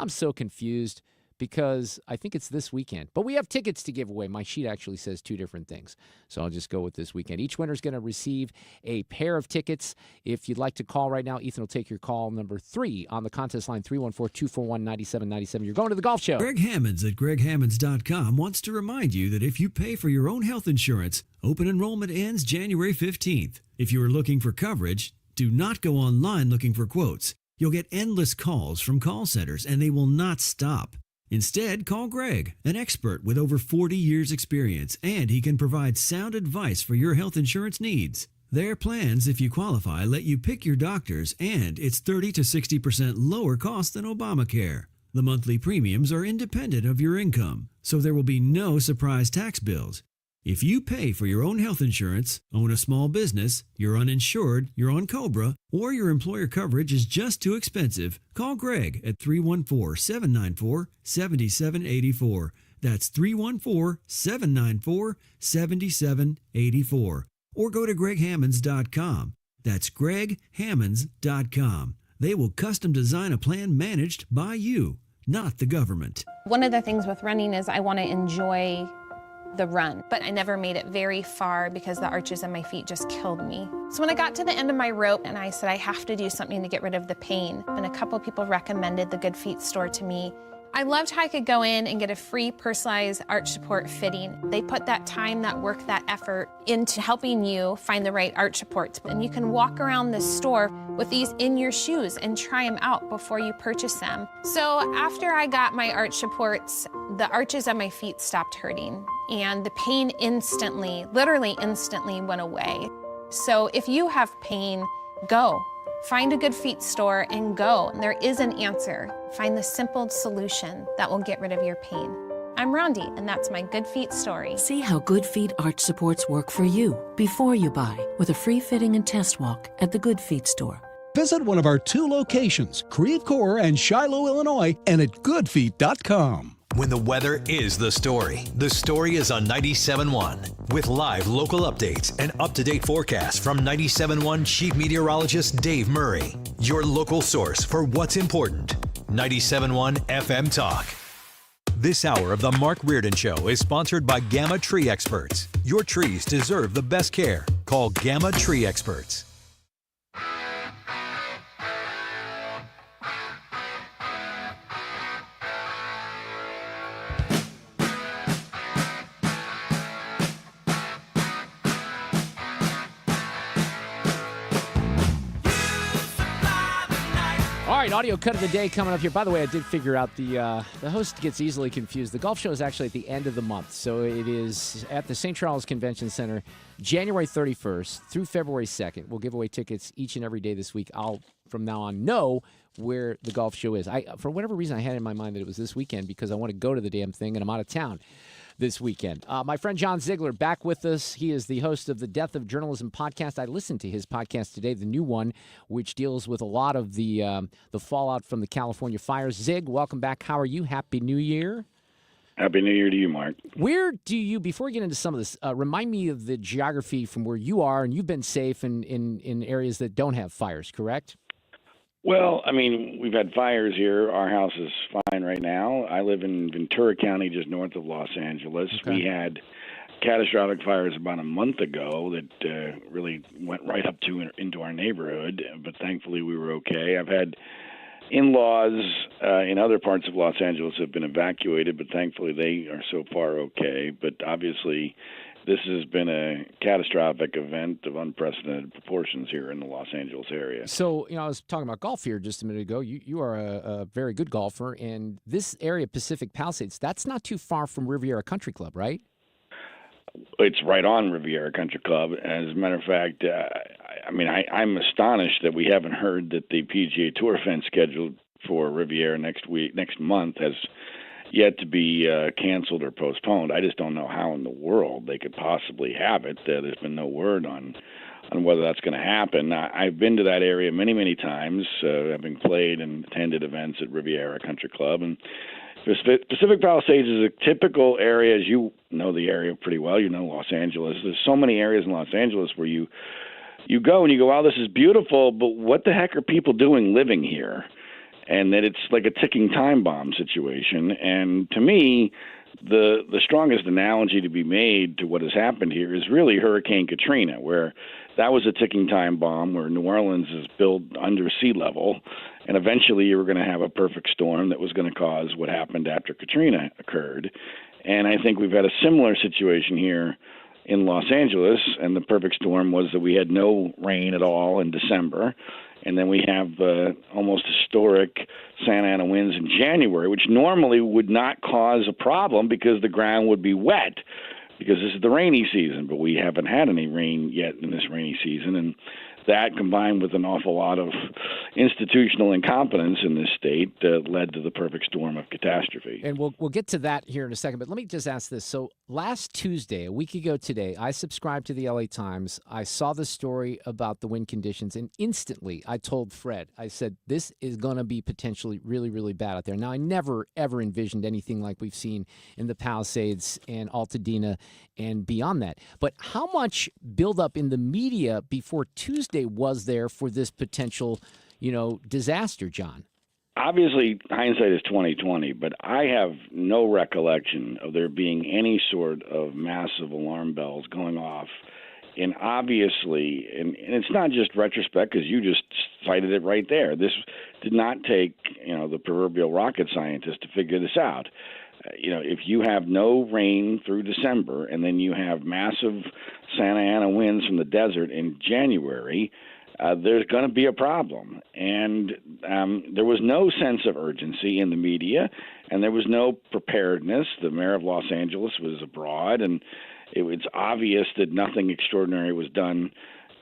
so confused because I think it's this weekend. But we have tickets to give away. My sheet actually says two different things, so I'll just go with this weekend. Each winner is going to receive a pair of tickets. If you'd like to call right now, Ethan will take your call, number 3 on the contest line, 314-241-9797. You're going to the golf show. Greg Hammonds at greghammonds.com wants to remind you that if you pay for your own health insurance, open enrollment ends January 15th. If you are looking for coverage, do not go online looking for quotes. You'll get endless calls from call centers, and they will not stop. Instead, call Greg, an expert with over 40 years' experience, and he can provide sound advice for your health insurance needs. Their plans, if you qualify, let you pick your doctors, and it's 30 to 60% lower cost than Obamacare. The monthly premiums are independent of your income, so there will be no surprise tax bills. If you pay for your own health insurance, own a small business, you're uninsured, you're on COBRA, or your employer coverage is just too expensive, call Greg at 314-794-7784. That's 314-794-7784. Or go to greghammonds.com. That's greghammonds.com. They will custom design a plan managed by you, not the government. One of the things with running is I want to enjoy the run, but I never made it very far because the arches in my feet just killed me. So when I got to the end of my rope and I said I have to do something to get rid of the pain, and a couple people recommended the Good Feet store to me. I loved how I could go in and get a free personalized arch support fitting. They put that time, that work, that effort into helping you find the right arch supports. And you can walk around the store with these in your shoes and try them out before you purchase them. So after I got my arch supports, the arches on my feet stopped hurting and the pain instantly, literally instantly went away. So if you have pain, go. Find a Good Feet store and go. There is an answer. Find the simple solution that will get rid of your pain. I'm Rondi, and that's my Good Feet story. See how Good Feet arch supports work for you before you buy with a free fitting and test walk at the Good Feet store. Visit one of our 2 locations, Creve Coeur and Shiloh, Illinois, and at goodfeet.com. When the weather is the story is on 97.1. With live local updates and up-to-date forecasts from 97.1 Chief Meteorologist Dave Murray. Your local source for what's important. 97.1 FM Talk. This hour of the Mark Reardon Show is sponsored by Gamma Tree Experts. Your trees deserve the best care. Call Gamma Tree Experts. All right, audio cut of the day coming up here. By the way, I did figure out the host gets easily confused. The golf show is actually at the end of the month, so it is at the St. Charles Convention Center, January 31st through February 2nd. We'll give away tickets each and every day this week. I'll, from now on, know where the golf show is. For whatever reason, I had in my mind that it was this weekend because I want to go to the damn thing, and I'm out of town this weekend. My friend John Ziegler back with us. He is the host of the Death of Journalism podcast. I listened to his podcast today, the new one, which deals with a lot of the fallout from the California fires. Zig, welcome back. How are you? Happy New Year. Happy New Year to you, Mark. Where do you, before we get into some of this, remind me of the geography from where you are, and you've been safe in areas that don't have fires, correct? Well, I mean, we've had fires here. Our house is fine right now. I live in Ventura County, just north of Los Angeles. Okay. We had catastrophic fires about a month ago that really went right up to into our neighborhood, but thankfully we were okay. I've had in-laws in other parts of Los Angeles have been evacuated, but thankfully they are so far okay. But obviously, this has been a catastrophic event of unprecedented proportions here in the Los Angeles area. So, I was talking about golf here just a minute ago. You are a very good golfer, and this area, Pacific Palisades, that's not too far from Riviera Country Club, right? It's right on Riviera Country Club. As a matter of fact, I'm astonished that we haven't heard that the PGA Tour event scheduled for Riviera next month has yet to be canceled or postponed. I just don't know how in the world they could possibly have it. There's been no word on whether that's going to happen. I've been to that area many, many times, having played and attended events at Riviera Country Club. And Pacific Palisades is a typical area, as you know the area pretty well. You know Los Angeles. There's so many areas in Los Angeles where you go and you go, wow, this is beautiful, but what the heck are people doing living here? And that it's like a ticking time bomb situation. And to me, the strongest analogy to be made to what has happened here is really Hurricane Katrina, where that was a ticking time bomb where New Orleans is built under sea level, and eventually you were going to have a perfect storm that was going to cause what happened after Katrina occurred. And I think we've had a similar situation here in Los Angeles, and the perfect storm was that we had no rain at all in December. And then we have almost historic Santa Ana winds in January, which normally would not cause a problem because the ground would be wet because this is the rainy season. But we haven't had any rain yet in this rainy season. And that, combined with an awful lot of institutional incompetence in this state, led to the perfect storm of catastrophe. And we'll get to that here in a second. But let me just ask this. So last Tuesday, a week ago today, I subscribed to the LA Times. I saw the story about the wind conditions, and instantly I told Fred, I said, this is going to be potentially really, really bad out there. Now, I never, ever envisioned anything like we've seen in the Palisades and Altadena and beyond that. But how much buildup in the media before Tuesday was there for this potential, disaster, John? obviously hindsight is 20/20, but I have no recollection of there being any sort of massive alarm bells going off. And obviously, and it's not just retrospect, because you just cited it right there. This did not take, the proverbial rocket scientist to figure this out. If you have no rain through December and then you have massive Santa Ana winds from the desert in January, there's going to be a problem. And there was no sense of urgency in the media, and there was no preparedness. The mayor of Los Angeles was abroad, and it's obvious that nothing extraordinary was done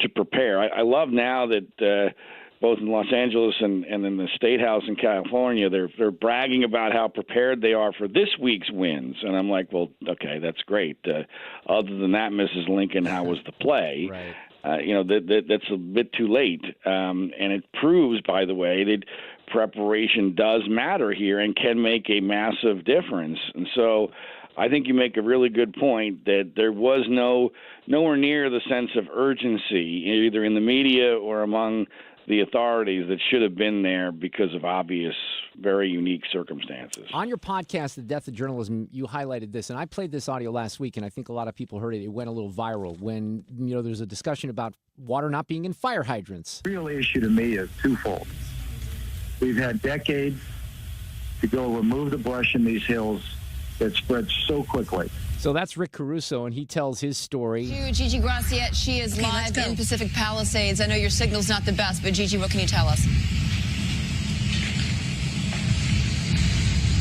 to prepare. I love now that both in Los Angeles and in the State House in California, they're bragging about how prepared they are for this week's winds. And I'm like, well, okay, that's great. Other than that, Mrs. Lincoln, how was the play? Right. That's a bit too late. And it proves, by the way, that preparation does matter here and can make a massive difference. And so I think you make a really good point that there was nowhere near the sense of urgency, either in the media or among the authorities, that should have been there because of obvious, very unique circumstances. On your podcast, The Death of Journalism, you highlighted this, and I played this audio last week, and I think a lot of people heard it. It went a little viral when, there's a discussion about water not being in fire hydrants. The real issue to me is twofold. We've had decades to go remove the brush in these hills that spreads so quickly. So that's Rick Caruso, and he tells his story. Gigi Graciette, she is live in Pacific Palisades. I know your signal's not the best, but Gigi, what can you tell us?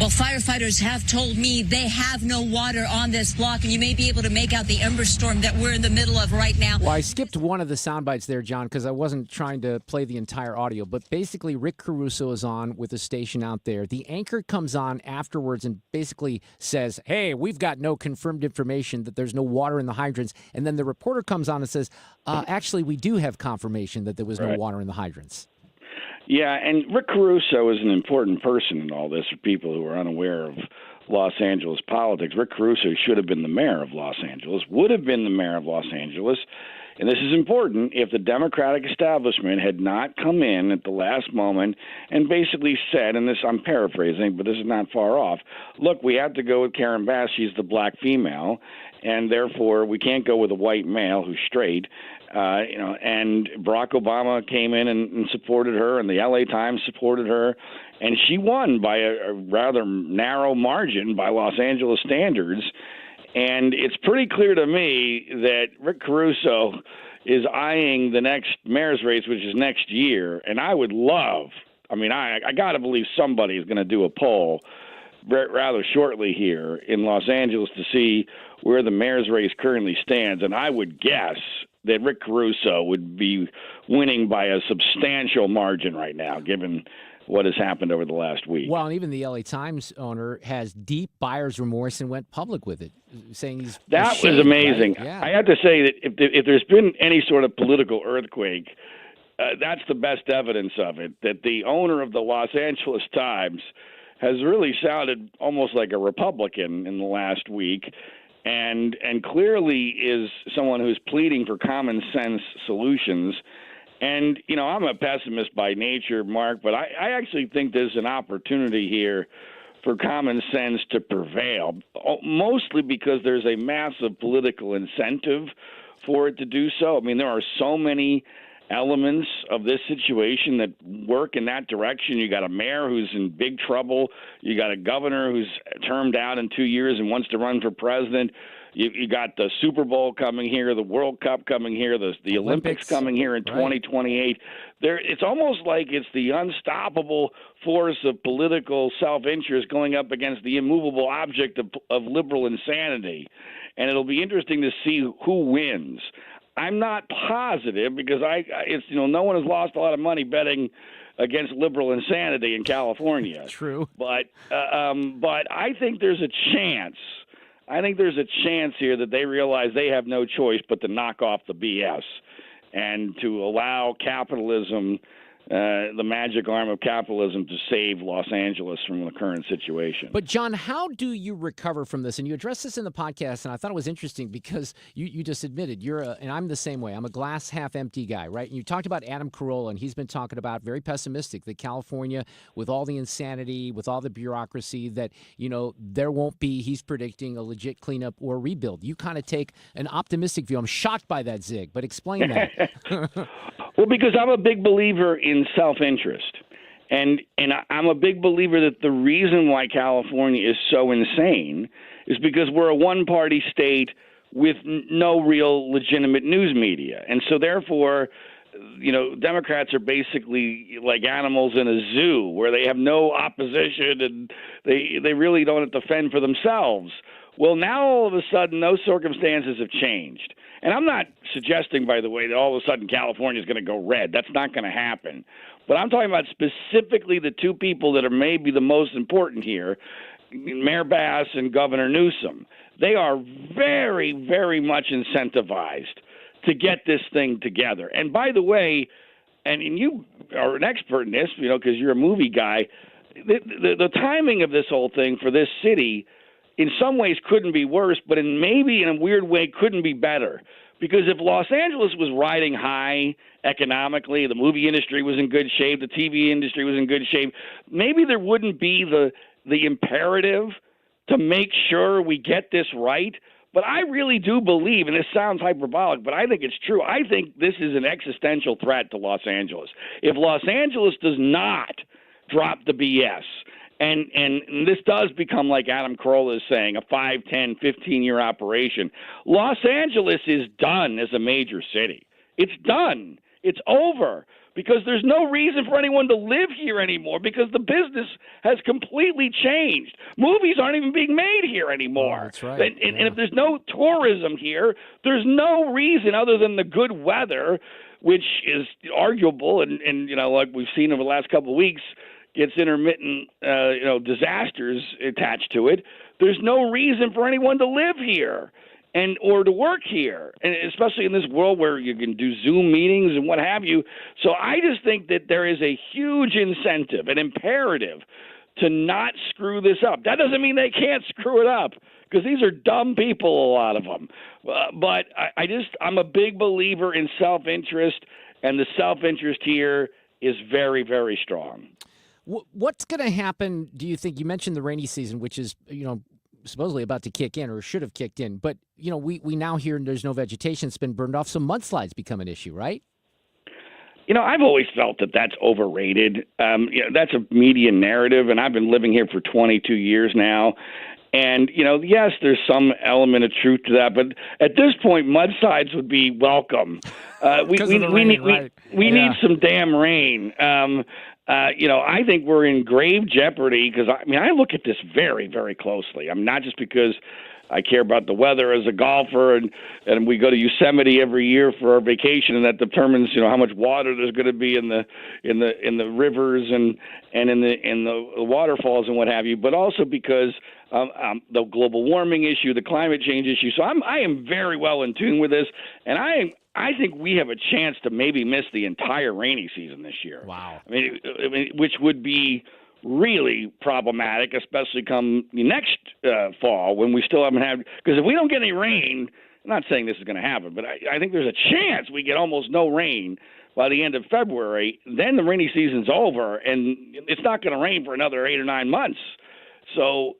Well, firefighters have told me they have no water on this block, and you may be able to make out the ember storm that we're in the middle of right now. Well, I skipped one of the sound bites there, John, because I wasn't trying to play the entire audio. But basically, Rick Caruso is on with a station out there. The anchor comes on afterwards and basically says, hey, we've got no confirmed information that there's no water in the hydrants. And then the reporter comes on and says, actually, we do have confirmation that there was no water in the hydrants. Yeah, and Rick Caruso is an important person in all this for people who are unaware of Los Angeles politics. Rick Caruso should have been the mayor of Los Angeles, would have been the mayor of Los Angeles, and this is important, if the Democratic establishment had not come in at the last moment and basically said, and this I'm paraphrasing, but this is not far off, look, we have to go with Karen Bass, she's the black female, and therefore we can't go with a white male who's straight. And Barack Obama came in and supported her, and the LA Times supported her, and she won by a rather narrow margin by Los Angeles standards. And it's pretty clear to me that Rick Caruso is eyeing the next mayor's race, which is next year. And I would love, I got to believe somebody is going to do a poll rather shortly here in Los Angeles to see where the mayor's race currently stands. And I would guess that Rick Caruso would be winning by a substantial margin right now, given what has happened over the last week. Well, and even the LA Times owner has deep buyer's remorse and went public with it, saying he's that ashamed, was amazing. Right? Yeah. I have to say that if there's been any sort of political earthquake, that's the best evidence of it, that the owner of the Los Angeles Times has really sounded almost like a Republican in the last week, and clearly is someone who's pleading for common sense solutions. And, I'm a pessimist by nature, Mark, but I actually think there's an opportunity here for common sense to prevail, mostly because there's a massive political incentive for it to do so. There are so many elements of this situation that work in that direction. You got a mayor who's in big trouble. You got a governor who's termed out in 2 years and wants to run for president. You got the Super Bowl coming here, the World Cup coming here, the Olympics coming here in 2028. It's almost like it's the unstoppable force of political self-interest going up against the immovable object of liberal insanity. And it'll be interesting to see who wins. I'm not positive because no one has lost a lot of money betting against liberal insanity in California. True. But I think there's a chance. I think there's a chance here that they realize they have no choice but to knock off the BS and to allow capitalism the magic arm of capitalism to save Los Angeles from the current situation. But, John, how do you recover from this? And you addressed this in the podcast, and I thought it was interesting because you just admitted and I'm the same way. I'm a glass half empty guy, right? And you talked about Adam Carolla, and he's been talking about very pessimistic that California, with all the insanity, with all the bureaucracy, that, there won't be, he's predicting, a legit cleanup or rebuild. You kind of take an optimistic view. I'm shocked by that, Zig, but explain that. Well, because I'm a big believer in self-interest. And I'm a big believer that the reason why California is so insane is because we're a one-party state with no real legitimate news media. And so therefore, Democrats are basically like animals in a zoo where they have no opposition and they really don't have to fend for themselves. Well, now all of a sudden those circumstances have changed. And I'm not suggesting, by the way, that all of a sudden California is going to go red. That's not going to happen. But I'm talking about specifically the two people that are maybe the most important here, Mayor Bass and Governor Newsom. They are very, very much incentivized to get this thing together. And by the way, and you are an expert in this, because you're a movie guy, the timing of this whole thing for this city in some ways couldn't be worse, but maybe in a weird way couldn't be better. Because if Los Angeles was riding high economically, the movie industry was in good shape, the TV industry was in good shape, maybe there wouldn't be the imperative to make sure we get this right. But I really do believe, and this sounds hyperbolic, but I think it's true, I think this is an existential threat to Los Angeles. If Los Angeles does not drop the BS, and this does become, like Adam Carolla is saying, a 5, 10, 15-year operation. Los Angeles is done as a major city. It's done. It's over because there's no reason for anyone to live here anymore because the business has completely changed. Movies aren't even being made here anymore. Oh, that's right. And if there's no tourism here, there's no reason other than the good weather, which is arguable and like we've seen over the last couple of weeks, gets intermittent, disasters attached to it. There's no reason for anyone to live here or to work here, and especially in this world where you can do Zoom meetings and what have you. So I just think that there is a huge incentive, an imperative, to not screw this up. That doesn't mean they can't screw it up because these are dumb people, a lot of them. But I'm a big believer in self-interest, and the self-interest here is very, very strong. What's going to happen, do you think? You mentioned the rainy season, which is, supposedly about to kick in or should have kicked in. But, we now hear there's no vegetation. It's been burned off. So mudslides become an issue, right? I've always felt that that's overrated. That's a media narrative, and I've been living here for 22 years now. And, yes, there's some element of truth to that. But at this point, mudslides would be welcome. We need some damn rain. I think we're in grave jeopardy because, I look at this very, very closely. Not just because I care about the weather as a golfer and we go to Yosemite every year for our vacation, and that determines, how much water there's going to be in the rivers and in the waterfalls and what have you, but also because the global warming issue, the climate change issue. So I am very well in tune with this, and I think we have a chance to maybe miss the entire rainy season this year. Wow. Which would be really problematic, especially come next fall when we still haven't had – because if we don't get any rain – I'm not saying this is going to happen, but I think there's a chance we get almost no rain by the end of February. Then the rainy season's over, and it's not going to rain for another 8 or 9 months. So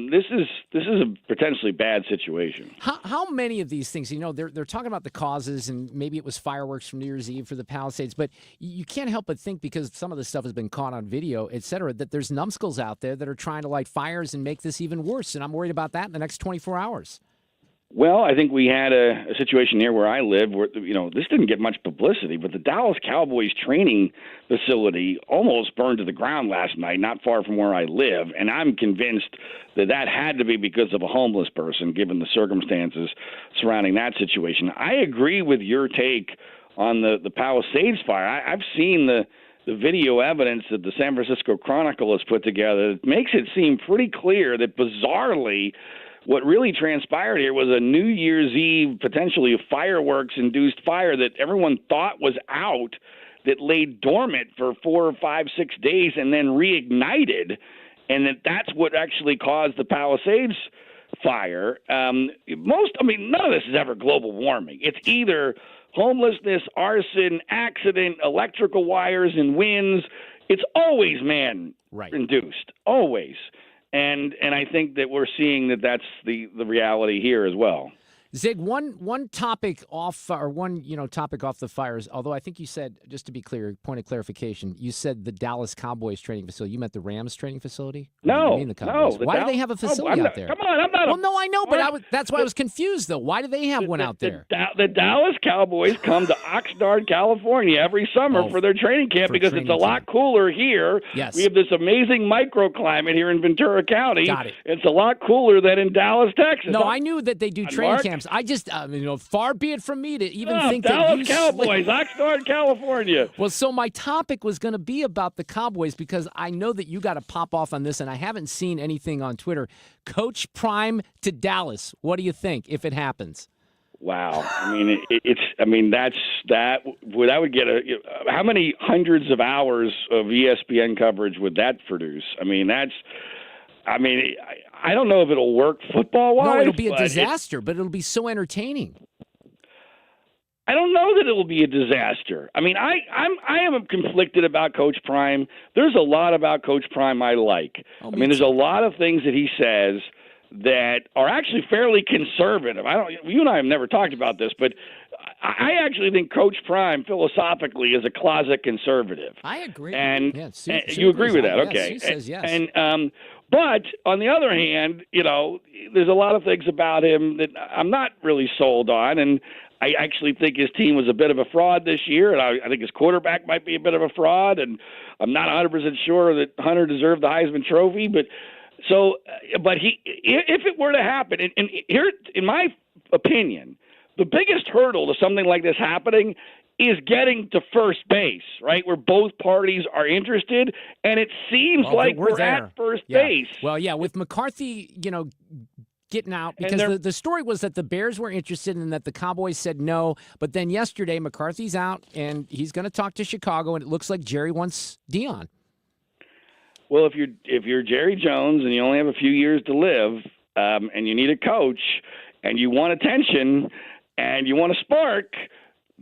this is a potentially bad situation. How many of these things, they're talking about the causes, and maybe it was fireworks from New Year's Eve for the Palisades, but you can't help but think, because some of this stuff has been caught on video, et cetera, that there's numbskulls out there that are trying to light fires and make this even worse, and I'm worried about that in the next 24 hours. Well, I think we had a situation here where I live where, this didn't get much publicity, but the Dallas Cowboys training facility almost burned to the ground last night, not far from where I live. And I'm convinced that had to be because of a homeless person, given the circumstances surrounding that situation. I agree with your take on the Palisades fire. I've seen the video evidence that the San Francisco Chronicle has put together. It makes it seem pretty clear that, bizarrely, what really transpired here was a New Year's Eve, potentially a fireworks-induced fire that everyone thought was out, that laid dormant for 4 or 5, 6 days and then reignited, and that's what actually caused the Palisades fire. None of this is ever global warming. It's either homelessness, arson, accident, electrical wires and winds. It's always man-induced, always. And I think that we're seeing that's the reality here as well. Zig, one topic off topic off the fires, although I think you said, just to be clear, point of clarification, you said the Dallas Cowboys training facility. You meant the Rams training facility? No, the Cowboys? no. Why do they have a facility out there? Come on, I'm not. Well, no, I know, but that's why I was confused, though. Why do they have one out there? The Dallas Cowboys come to Oxnard, California every summer for their training camp because it's a lot cooler here. Yes. We have this amazing microclimate here in Ventura County. Got it. It's a lot cooler than in Dallas, Texas. No, I knew that they do training camps. I just, far be it from me to even think Dallas that you Cowboys, Oxnard, California. Well, so my topic was going to be about the Cowboys because I know that you got to pop off on this, and I haven't seen anything on Twitter. Coach Prime to Dallas. What do you think if it happens? Wow. That would get how many hundreds of hours of ESPN coverage would that produce? I don't know if it'll work football-wise. No, it'll be a disaster, but it'll be so entertaining. I don't know that it will be a disaster. I am conflicted about Coach Prime. There's a lot about Coach Prime I like. There's a lot of things that he says that are actually fairly conservative. You and I have never talked about this, but I actually think Coach Prime philosophically is a closet conservative. I agree. And, Sue you agree with that, yes, okay? Sue says yes. And but on the other hand, there's a lot of things about him that I'm not really sold on, and I actually think his team was a bit of a fraud this year, and I think his quarterback might be a bit of a fraud, and I'm not 100% sure that Hunter deserved the Heisman Trophy, but if it were to happen, and here, in my opinion, the biggest hurdle to something like this happening is getting to first base, right, where both parties are interested, and it seems like we're at first base. Well, yeah, with McCarthy, getting out, because the story was that the Bears were interested and that the Cowboys said no, but then yesterday McCarthy's out, and he's going to talk to Chicago, and it looks like Jerry wants Dion. Well, if you're Jerry Jones and you only have a few years to live, and you need a coach, and you want attention, and you want a spark,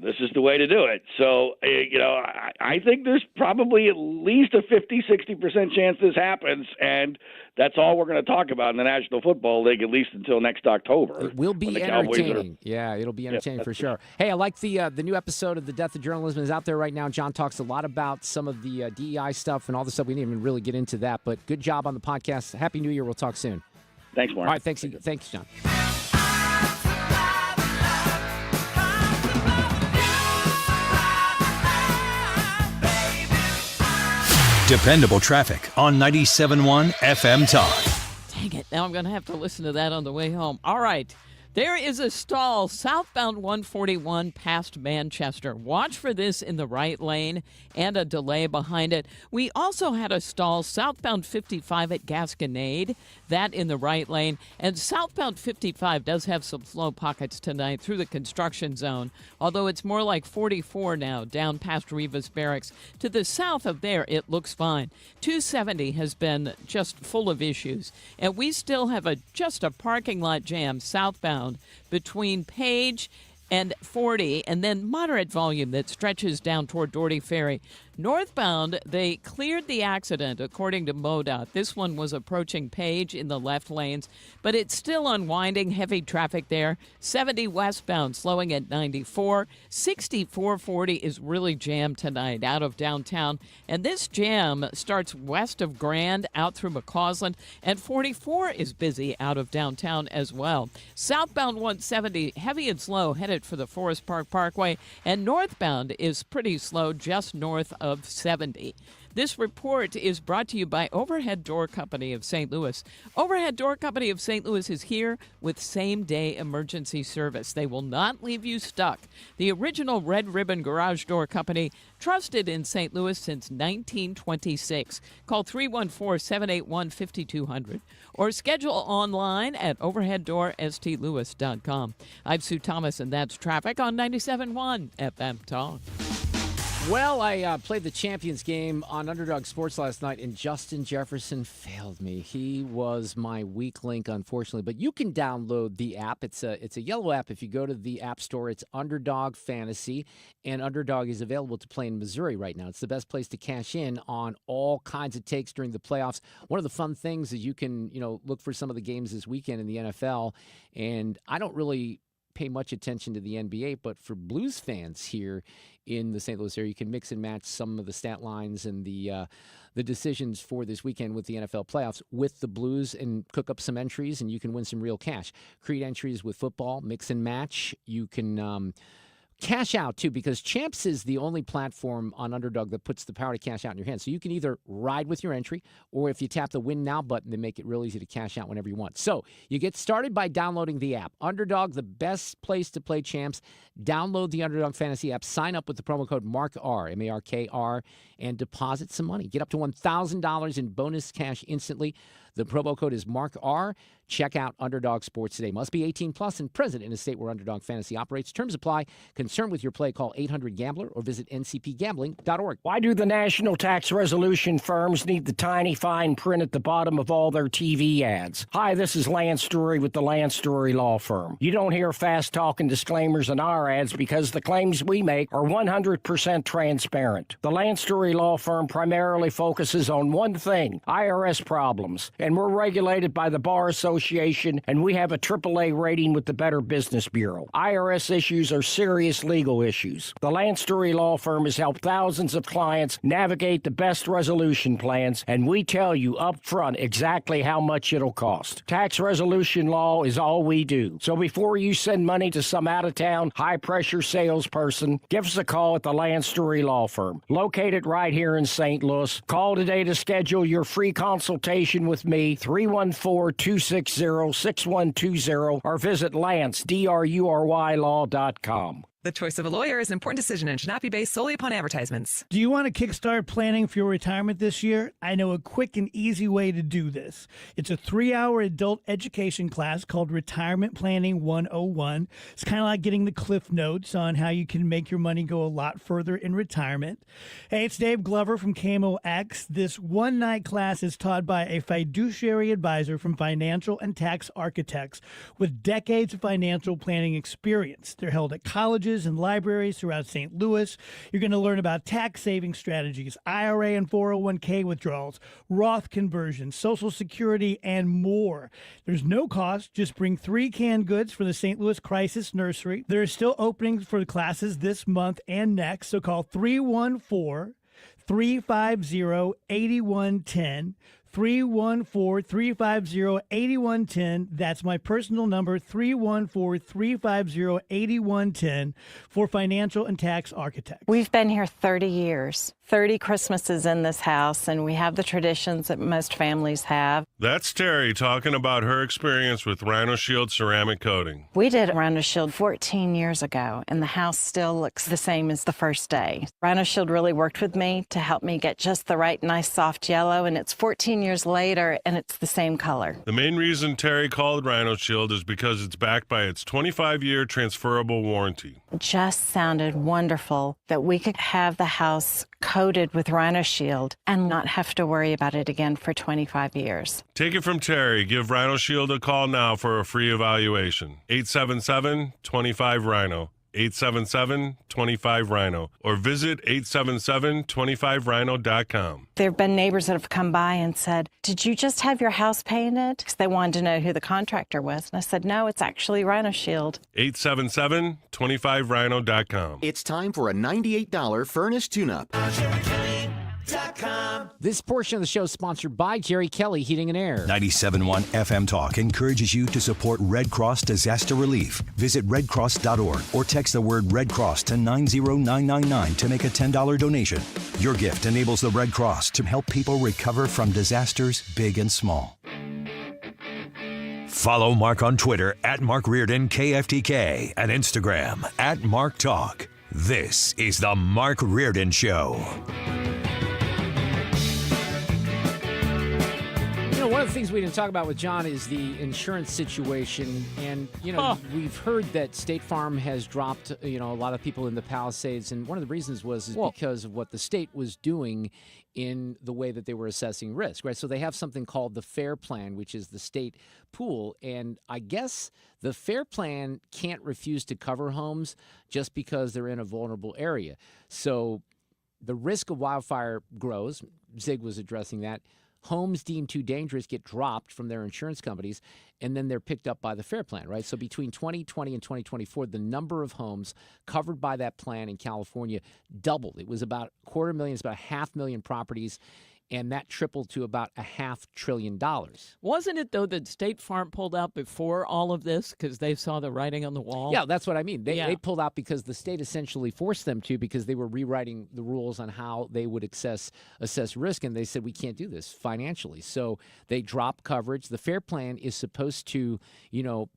this is the way to do it. So, I think there's probably at least a 50-60% chance this happens, and that's all we're going to talk about in the National Football League, at least until next October. It will be entertaining. Yeah, it'll be entertaining for sure. Hey, I like the new episode of The Death of Journalism is out there right now. John talks a lot about some of the DEI stuff and all the stuff. We didn't even really get into that, but good job on the podcast. Happy New Year. We'll talk soon. Thanks, Mark. All right, thanks, John. Dependable traffic on 97.1 FM Talk. Dang it. Now I'm going to have to listen to that on the way home. All right. There is a stall southbound 141 past Manchester. Watch for this in the right lane and a delay behind it. We also had a stall southbound 55 at Gasconade, that in the right lane. And southbound 55 does have some slow pockets tonight through the construction zone, although it's more like 44 now down past Rivas Barracks. To the south of there, it looks fine. 270 has been just full of issues, and we still have just a parking lot jam southbound between Page and 40, and then moderate volume that stretches down toward Doherty Ferry. Northbound, they cleared the accident, according to MoDOT. This one was approaching Page in the left lanes, but it's still unwinding, heavy traffic there. 70 westbound, slowing at 94. 6440 is really jammed tonight out of downtown, and this jam starts west of Grand out through McCausland, and 44 is busy out of downtown as well. Southbound 170, heavy and slow, headed for the Forest Park Parkway, and northbound is pretty slow just north of 70. This report is brought to you by Overhead Door Company of St. Louis. Overhead Door Company of St. Louis is here with same-day emergency service. They will not leave you stuck. The original Red Ribbon Garage Door Company, trusted in St. Louis since 1926. Call 314-781-5200 or schedule online at overheaddoorstlewis.com. I'm Sue Thomas, and that's traffic on 97.1 FM Talk. Well, I played the Champions game on Underdog Sports last night, and Justin Jefferson failed me. He was my weak link, unfortunately. But you can download the app. It's a yellow app. If you go to the App Store, it's Underdog Fantasy, and Underdog is available to play in Missouri right now. It's the best place to cash in on all kinds of takes during the playoffs. One of the fun things is you can, look for some of the games this weekend in the NFL, and I don't really pay much attention to the NBA, but for Blues fans here in the St. Louis area, you can mix and match some of the stat lines and the decisions for this weekend with the NFL playoffs with the Blues and cook up some entries, and you can win some real cash. Create entries with football, mix and match. You can cash out, too, because Champs is the only platform on Underdog that puts the power to cash out in your hands. So you can either ride with your entry, or if you tap the Win Now button, they make it real easy to cash out whenever you want. So you get started by downloading the app. Underdog, the best place to play Champs. Download the Underdog Fantasy app. Sign up with the promo code MARKR, M-A-R-K-R, and deposit some money. Get up to $1,000 in bonus cash instantly. The promo code is MARKR. Check out Underdog Sports today. Must be 18 plus and present in a state where Underdog Fantasy operates. Terms apply. Concerned with your play, call 800-GAMBLER or visit ncpgambling.org. Why do the national tax resolution firms need the tiny fine print at the bottom of all their TV ads? Hi, this is Lance Story with the Lance Story Law Firm. You don't hear fast-talking disclaimers in our ads because the claims we make are 100% transparent. The Lance Story Law Firm primarily focuses on one thing, IRS problems, and we're regulated by the Bar Association, and we have a AAA rating with the Better Business Bureau. IRS issues are serious legal issues. The Lance Story Law Firm has helped thousands of clients navigate the best resolution plans, and we tell you up front exactly how much it'll cost. Tax resolution law is all we do. So before you send money to some out-of-town, high-pressure salesperson, give us a call at the Lance Story Law Firm, located right here in St. Louis. Call today to schedule your free consultation with me, 314-260-6120, or visit LanceDruryLaw.com. The choice of a lawyer is an important decision and should not be based solely upon advertisements. Do you want to kickstart planning for your retirement this year? I know a quick and easy way to do this. It's a 3-hour adult education class called Retirement Planning 101. It's kind of like getting the Cliff Notes on how you can make your money go a lot further in retirement. Hey, it's Dave Glover from KMOX. This one-night class is taught by a fiduciary advisor from Financial and Tax Architects with decades of financial planning experience. They're held at colleges and libraries throughout St. Louis. You're going to learn about tax saving strategies, IRA and 401k withdrawals, Roth conversions, Social Security, and more. There's no cost. Just bring 3 canned goods for the St. Louis Crisis Nursery. There are still openings for the classes this month and next, so call 314-350-8110. 314-350-8110. That's my personal number, 314-350-8110 for Financial and Tax Architects. We've been here 30 years, 30 Christmases in this house, and we have the traditions that most families have. That's Terry talking about her experience with Rhino Shield ceramic coating. We did Rhino Shield 14 years ago, and the house still looks the same as the first day. Rhino Shield really worked with me to help me get just the right nice soft yellow, and it's 14 years later, and it's the same color. The main reason Terry called Rhino Shield is because it's backed by its 25-year transferable warranty. It just sounded wonderful that we could have the house coated with Rhino Shield and not have to worry about it again for 25 years. Take it from Terry. Give Rhino Shield a call now for a free evaluation. 877-25-RHINO. 877-25-RHINO or visit 877-25rhino.com. There have been neighbors that have come by and said, "Did you just have your house painted?" Because they wanted to know who the contractor was. And I said, "No, it's actually Rhino Shield." 877-25rhino.com. It's time for a $98 furnace tune-up. This portion of the show is sponsored by Jerry Kelly Heating and Air. 97.1 FM Talk encourages you to support Red Cross Disaster Relief. Visit redcross.org or text the word Red Cross to 90999 to make a $10 donation. Your gift enables the Red Cross to help people recover from disasters big and small. Follow Mark on Twitter at Mark Reardon KFTK and Instagram at Mark Talk. This is the Mark Reardon Show. One of of the things we didn't talk about with John is the insurance situation. And, we've heard that State Farm has dropped, a lot of people in the Palisades. And one of the reasons was because of what the state was doing in the way that they were assessing risk, right? So they have something called the FAIR Plan, which is the state pool. And I guess the FAIR Plan can't refuse to cover homes just because they're in a vulnerable area. So the risk of wildfire grows. Zig was addressing that. Homes deemed too dangerous get dropped from their insurance companies, and then they're picked up by the FAIR Plan, right? So between 2020 and 2024, the number of homes covered by that plan in California doubled. It was about $250,000, it's about 500,000 properties, and that tripled to about $500 billion. Wasn't it, though, that State Farm pulled out before all of this because they saw the writing on the wall? Yeah, that's what I mean. They pulled out because the state essentially forced them to, because they were rewriting the rules on how they would assess risk, and they said, we can't do this financially. So they dropped coverage. The FAIR Plan is supposed to,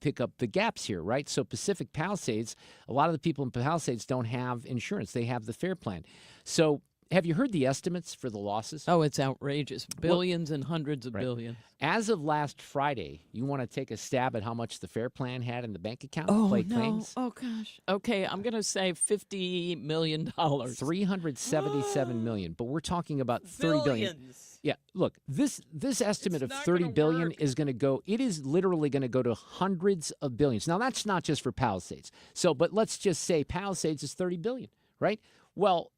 pick up the gaps here, right? So Pacific Palisades, a lot of the people in Palisades don't have insurance. They have the FAIR Plan. So have you heard the estimates for the losses? Oh, it's outrageous. Billions and hundreds of billions. As of last Friday, you want to take a stab at how much the FAIR Plan had in the bank account? Oh, play no. claims? Oh, gosh. Okay, I'm going to say $50 million. $377 million. But we're talking about $30 billion. Yeah, look, this estimate of $30 billion is going to go, it is literally going to go to hundreds of billions. Now, that's not just for Palisades. But let's just say Palisades is $30 billion, right? Well,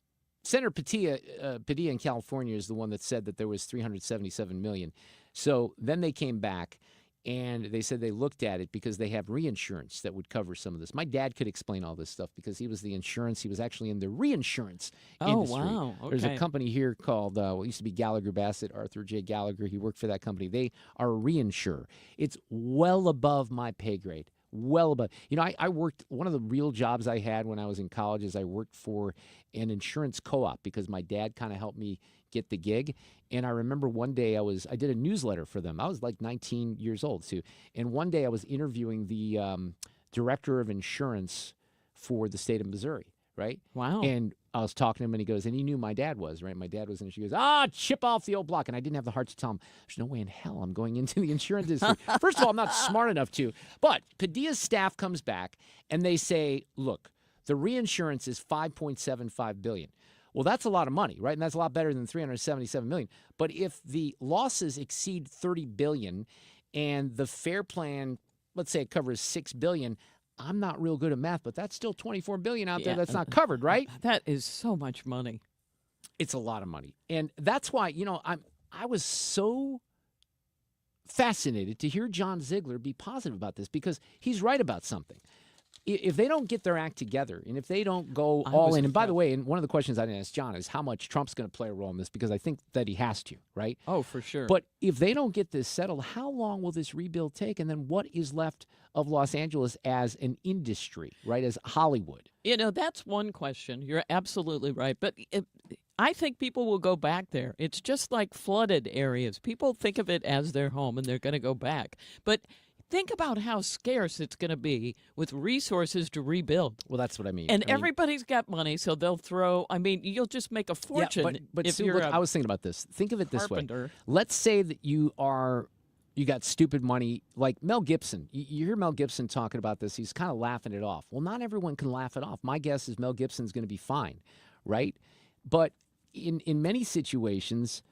Senator Padilla in California is the one that said that there was $377 million. So then they came back and they said they looked at it because they have reinsurance that would cover some of this. My dad could explain all this stuff because he was the insurance. He was actually in the reinsurance industry. Oh, wow. Okay. There's a company here called, it used to be Gallagher Bassett, Arthur J. Gallagher. He worked for that company. They are a reinsurer. It's well above my pay grade. Well above. I worked, one of the real jobs I had when I was in college is I worked for an insurance co-op because my dad kind of helped me get the gig. And I remember one day I did a newsletter for them. I was like 19 years old too. And one day I was interviewing the director of insurance for the state of Missouri, right? Wow. And I was talking to him and he goes, and he knew my dad was, right? My dad was in it. She goes, chip off the old block. And I didn't have the heart to tell him, there's no way in hell I'm going into the insurance industry. First of all, I'm not smart enough to. But Padilla's staff comes back and they say, look, the reinsurance is $5.75 billion. Well, that's a lot of money, right? And that's a lot better than $377 million. But if the losses exceed $30 billion and the FAIR Plan, let's say it covers $6 billion, I'm not real good at math, but that's still $24 billion out there that's not covered, right? That is so much money. It's a lot of money. And that's why, I was so fascinated to hear John Ziegler be positive about this because he's right about something. If they don't get their act together and if they don't go all in, and by the way, and one of the questions I didn't ask John is how much Trump's going to play a role in this because I think that he has to, right? Oh, for sure. But if they don't get this settled, how long will this rebuild take? And then what is left of Los Angeles as an industry, right, as Hollywood? That's one question. You're absolutely right. But I think people will go back there. It's just like flooded areas. People think of it as their home and they're going to go back. But think about how scarce it's going to be with resources to rebuild. Well, that's what I mean. And everybody's got money, so they'll throw. You'll just make a fortune. Yeah, but if Sue, you're I was thinking about this. Think of it this way. carpenter. Let's say that you got stupid money, like Mel Gibson. You hear Mel Gibson talking about this. He's kind of laughing it off. Well, not everyone can laugh it off. My guess is Mel Gibson's going to be fine, right? But in many situations,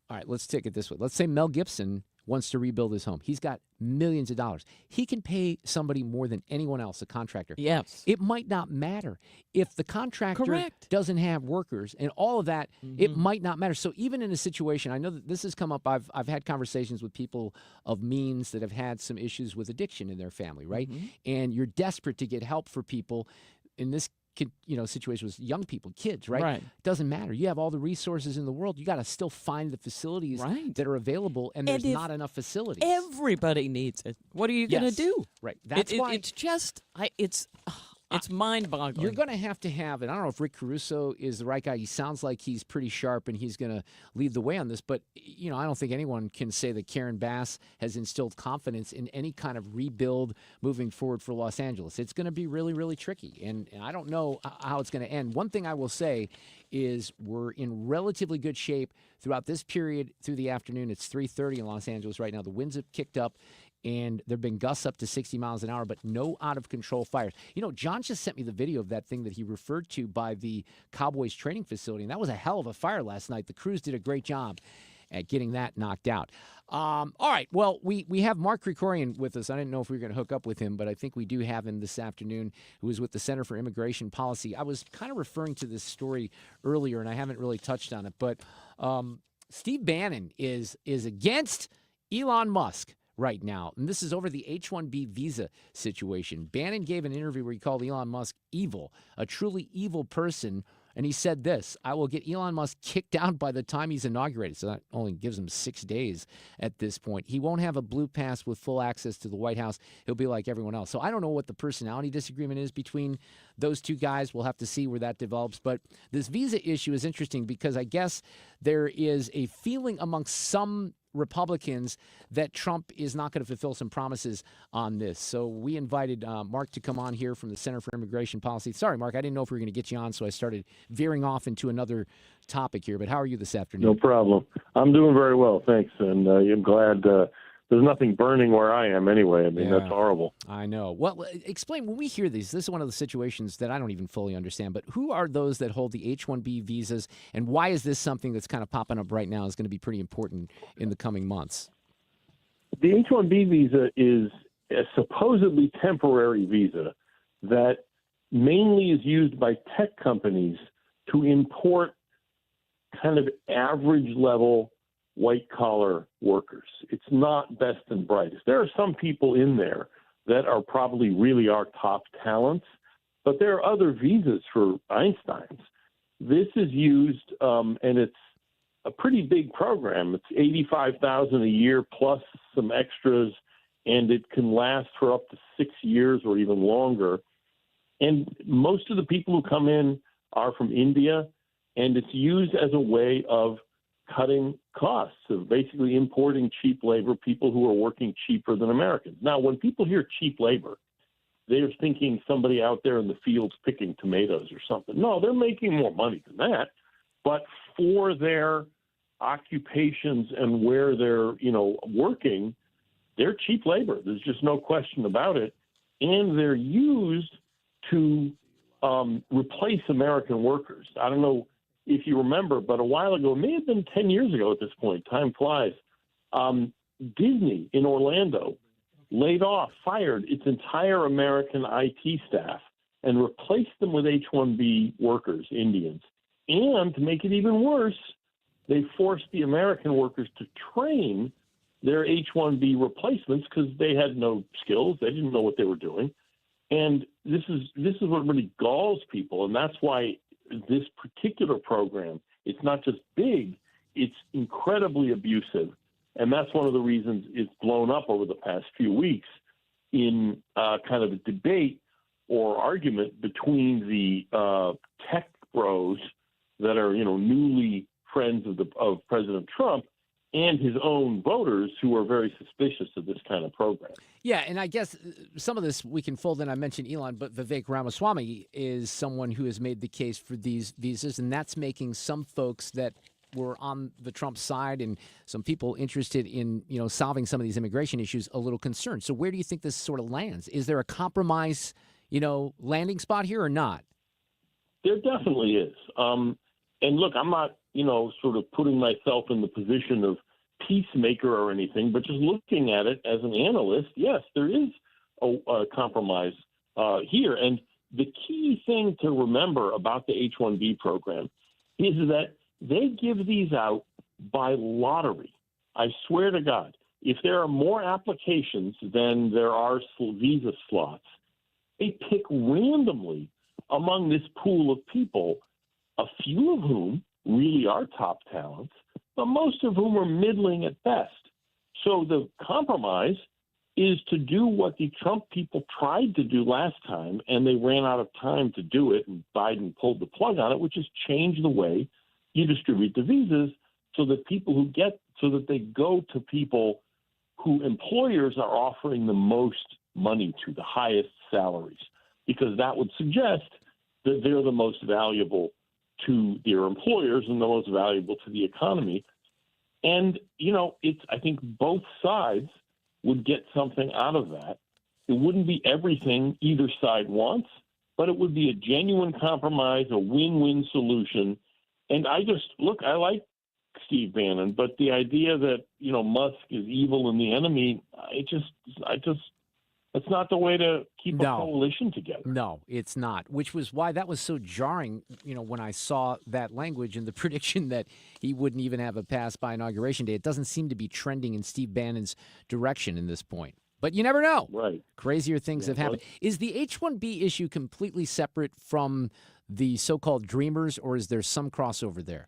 all right, let's take it this way. Let's say Mel Gibson wants to rebuild his home. He's got millions of dollars. He can pay somebody more than anyone else, a contractor. Yes. It might not matter. If the contractor doesn't have workers and all of that, it might not matter. So even in a situation, I know that this has come up, I've had conversations with people of means that have had some issues with addiction in their family, right? And you're desperate to get help for people. In this situation with young people, kids, right? Doesn't matter. You have all the resources in the world. You got to still find the facilities that are available, and there's not enough facilities. Everybody needs it. What are you going to do? Right. That's why it's just. It's. It's mind-boggling. You're going to have, and I don't know if Rick Caruso is the right guy. He sounds like he's pretty sharp and he's going to lead the way on this. But, I don't think anyone can say that Karen Bass has instilled confidence in any kind of rebuild moving forward for Los Angeles. It's going to be really, really tricky. And I don't know how it's going to end. One thing I will say is we're in relatively good shape throughout this period through the afternoon. It's 3:30 in Los Angeles right now. The winds have kicked up, and there have been gusts up to 60 miles an hour, but no out-of-control fires. John just sent me the video of that thing that he referred to by the Cowboys training facility, and that was a hell of a fire last night. The crews did a great job at getting that knocked out. All right, well, we have Mark Krikorian with us. I didn't know if we were going to hook up with him, but I think we do have him this afternoon, who is with the Center for Immigration Policy. I was kind of referring to this story earlier, and I haven't really touched on it, but Steve Bannon is against Elon Musk right now, and this is over the H-1B visa situation. Bannon gave an interview where he called Elon Musk evil, a truly evil person, and he said this: I will get Elon Musk kicked out by the time he's inaugurated. So that only gives him 6 days at this point. He won't have a blue pass with full access to the White House. He'll be like everyone else. So I don't know what the personality disagreement is between those two guys. We'll have to see where that develops. But this visa issue is interesting because I guess there is a feeling amongst some Republicans that Trump is not going to fulfill some promises on this. So we invited Mark to come on here from the Center for Immigration Policy. Sorry, Mark, I didn't know if we were going to get you on, so I started veering off into another topic here. But how are you this afternoon? No problem. I'm doing very well, thanks. And I'm glad there's nothing burning where I am anyway. I mean, that's horrible. I know. Well, explain, when we hear these, this is one of the situations that I don't even fully understand, but who are those that hold the H-1B visas, and why is this something that's kind of popping up right now is going to be pretty important in the coming months? The H-1B visa is a supposedly temporary visa that mainly is used by tech companies to import kind of average-level white-collar workers. It's not best and brightest. There are some people in there that are probably really our top talents, but there are other visas for Einsteins. This is used, and it's a pretty big program. It's $85,000 a year plus some extras, and it can last for up to 6 years or even longer. And most of the people who come in are from India, and it's used as a way of cutting costs, of basically importing cheap labor, people who are working cheaper than Americans. Now, when people hear cheap labor, they're thinking somebody out there in the fields picking tomatoes or something. No, they're making more money than that. But for their occupations and where they're, working, they're cheap labor. There's just no question about it. And they're used to replace American workers. I don't know if you remember, but a while ago, it may have been 10 years ago at this point, time flies, Disney in Orlando fired its entire American IT staff and replaced them with H-1B workers, Indians. And to make it even worse, they forced the American workers to train their H-1B replacements because they had no skills. They didn't know what they were doing. And this is what really galls people, and that's why this particular program, it's not just big, it's incredibly abusive. And that's one of the reasons it's blown up over the past few weeks in kind of a debate or argument between the tech bros that are, newly friends of President Trump and his own voters who are very suspicious of this kind of program. Yeah, and I guess some of this we can fold in. I mentioned Elon, but Vivek Ramaswamy is someone who has made the case for these visas, and that's making some folks that were on the Trump side and some people interested in, solving some of these immigration issues a little concerned. So where do you think this sort of lands? Is there a compromise, landing spot here or not? There definitely is. And look, I'm not, sort of putting myself in the position of peacemaker or anything, but just looking at it as an analyst, yes, there is a compromise here. And the key thing to remember about the H-1B program is that they give these out by lottery. I swear to God, if there are more applications than there are visa slots, they pick randomly among this pool of people, a few of whom really are top talents, but most of whom are middling at best. So the compromise is to do what the Trump people tried to do last time, and they ran out of time to do it, and Biden pulled the plug on it, which is change the way you distribute the visas so that they go to people who employers are offering the most money to, the highest salaries, because that would suggest that they're the most valuable to their employers and the most valuable to the economy. And, I think both sides would get something out of that. It wouldn't be everything either side wants, but it would be a genuine compromise, a win-win solution. And I like Steve Bannon, but the idea that, Musk is evil and the enemy, that's not the way to keep a coalition together. No, it's not, which was why that was so jarring, when I saw that language and the prediction that he wouldn't even have a pass by Inauguration Day. It doesn't seem to be trending in Steve Bannon's direction in this point. But you never know. Right. Crazier things have happened. Is the H-1B issue completely separate from the so-called Dreamers, or is there some crossover there?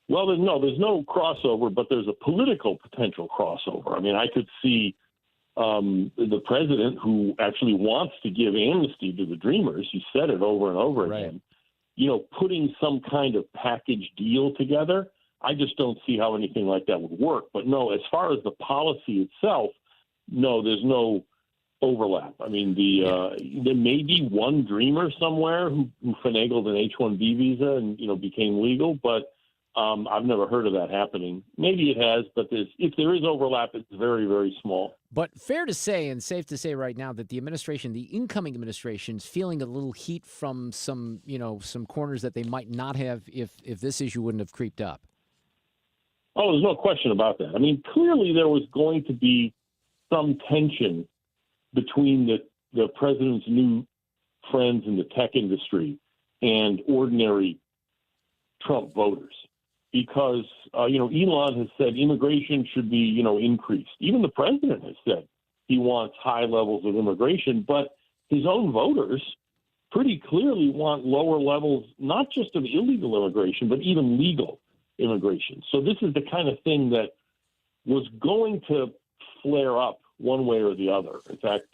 Well, there's no crossover, but there's a political potential crossover. I mean, I could see the president, who actually wants to give amnesty to the Dreamers, he said it over and over again, putting some kind of package deal together. I just don't see how anything like that would work. But no, as far as the policy itself, no, there's no overlap. I mean, there may be one Dreamer somewhere who finagled an H-1B visa and, became legal, but I've never heard of that happening. Maybe it has, but if there is overlap, it's very, very small. But fair to say and safe to say right now that the incoming administration is feeling a little heat from some corners that they might not have if this issue wouldn't have creeped up. Oh, there's no question about that. I mean, clearly there was going to be some tension between the president's new friends in the tech industry and ordinary Trump voters. Because, Elon has said immigration should be, increased. Even the president has said he wants high levels of immigration, but his own voters pretty clearly want lower levels, not just of illegal immigration, but even legal immigration. So this is the kind of thing that was going to flare up one way or the other. In fact,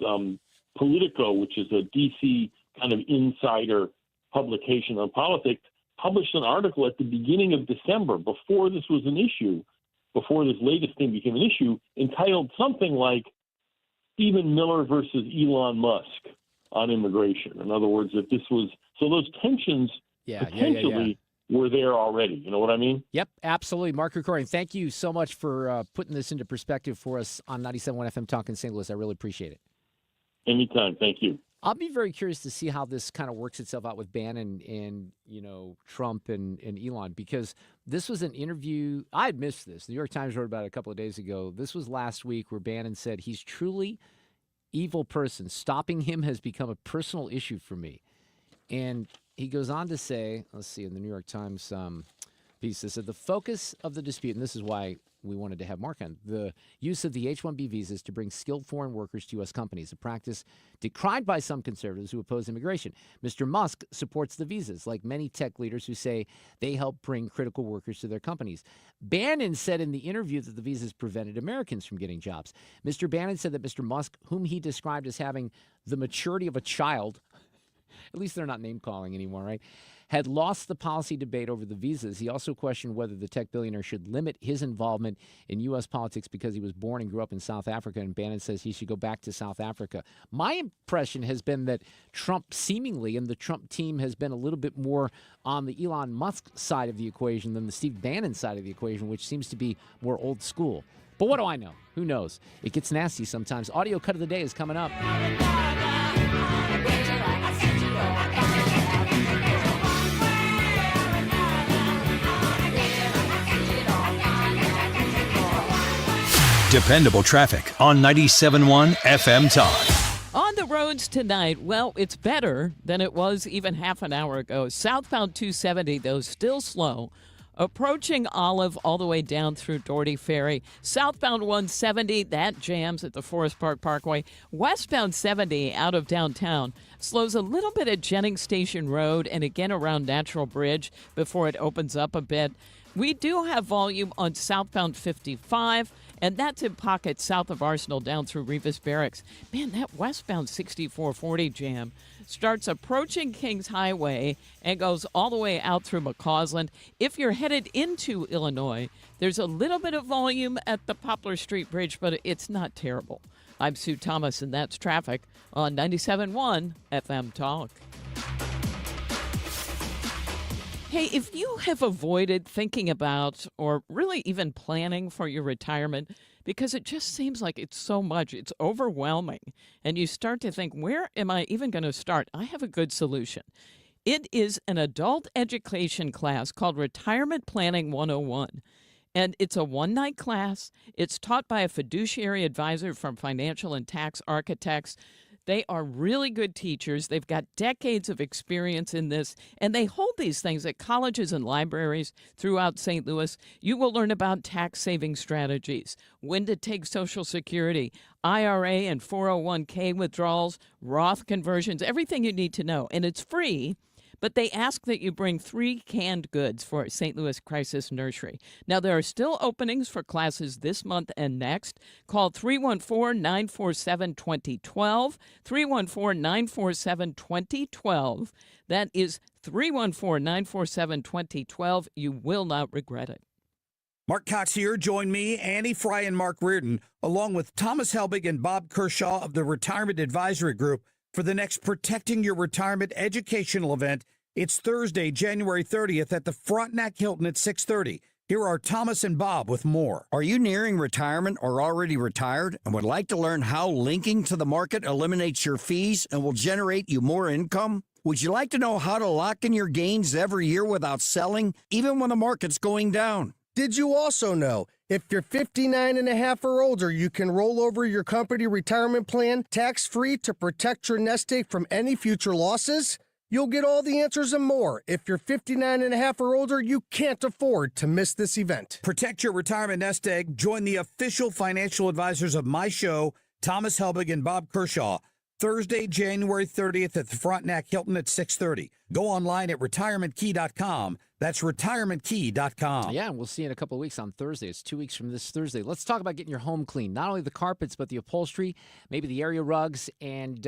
Politico, which is a D.C. kind of insider publication on politics, published an article at the beginning of December, before this was an issue, before this latest thing became an issue, entitled something like Stephen Miller versus Elon Musk on immigration. In other words, that this was – so those tensions potentially were there already. You know what I mean? Yep, absolutely. Mark Krikorian, thank you so much for putting this into perspective for us on 97.1 FM Talk in St. Louis. I really appreciate it. Anytime. Thank you. I'll be very curious to see how this kind of works itself out with Bannon and Trump and Elon, because this was an interview. I had missed this. The New York Times wrote about it a couple of days ago. This was last week, where Bannon said he's truly evil person. Stopping him has become a personal issue for me. And he goes on to say, let's see, in the New York Times piece, this said the focus of the dispute, and this is why we wanted to have Mark on, the use of the H-1B visas to bring skilled foreign workers to U.S. companies, a practice decried by some conservatives who oppose immigration. Mr. Musk supports the visas, like many tech leaders who say they help bring critical workers to their companies. Bannon said in the interview that the visas prevented Americans from getting jobs. Mr. Bannon said that Mr. Musk, whom he described as having the maturity of a child, at least they're not name-calling anymore, right, had lost the policy debate over the visas. He also questioned whether the tech billionaire should limit his involvement in U.S. politics because he was born and grew up in South Africa, and Bannon says he should go back to South Africa. My impression has been that Trump seemingly, and the Trump team, has been a little bit more on the Elon Musk side of the equation than the Steve Bannon side of the equation, which seems to be more old school. But what do I know? Who knows? It gets nasty sometimes. Audio cut of the day is coming up. Dependable traffic on 97.1 FM Talk. On the roads tonight, well, it's better than it was even half an hour ago. Southbound 270, though, still slow. Approaching Olive all the way down through Doherty Ferry. Southbound 170, that jams at the Forest Park Parkway. Westbound 70 out of downtown slows a little bit at Jennings Station Road and again around Natural Bridge before it opens up a bit. We do have volume on southbound 55, and that's in pockets south of Arsenal down through Revis Barracks. Man, that westbound 6440 jam starts approaching Kings Highway and goes all the way out through McCausland. If you're headed into Illinois, there's a little bit of volume at the Poplar Street Bridge, but it's not terrible. I'm Sue Thomas, and that's traffic on 97.1 FM Talk. Hey, if you have avoided thinking about or really even planning for your retirement because it just seems like it's so much, it's overwhelming, and you start to think, where am I even going to start? I have a good solution. It is an adult education class called Retirement Planning 101. And it's a one-night class. It's taught by a fiduciary advisor from Financial and Tax Architects. They are really good teachers. They've got decades of experience in this, and they hold these things at colleges and libraries throughout St. Louis. You will learn about tax-saving strategies, when to take Social Security, IRA and 401k withdrawals, Roth conversions, everything you need to know. And it's free. But they ask that you bring 3 canned goods for St. Louis Crisis Nursery. Now, there are still openings for classes this month and next. Call 314-947-2012, 314-947-2012. That is 314-947-2012. You will not regret it. Mark Cox here. Join me, Annie Fry, and Mark Reardon, along with Thomas Helbig and Bob Kershaw of the Retirement Advisory Group, for the next Protecting Your Retirement educational event. It's Thursday, January 30th at the Frontenac Hilton at 6:30. Here are Thomas and Bob with more. Are you nearing retirement or already retired and would like to learn how linking to the market eliminates your fees and will generate you more income? Would you like to know how to lock in your gains every year without selling, even when the market's going down? Did you also know if you're 59 and a half or older, you can roll over your company retirement plan tax-free to protect your nest egg from any future losses? You'll get all the answers and more. If you're 59 and a half or older, you can't afford to miss this event. Protect your retirement nest egg. Join the official financial advisors of my show, Thomas Helbig and Bob Kershaw, Thursday, January 30th at the Frontenac Hilton at 6:30. Go online at retirementkey.com. That's retirementkey.com. Yeah, and we'll see you in a couple of weeks on Thursday. It's 2 weeks from this Thursday. Let's talk about getting your home clean. Not only the carpets, but the upholstery, maybe the area rugs, and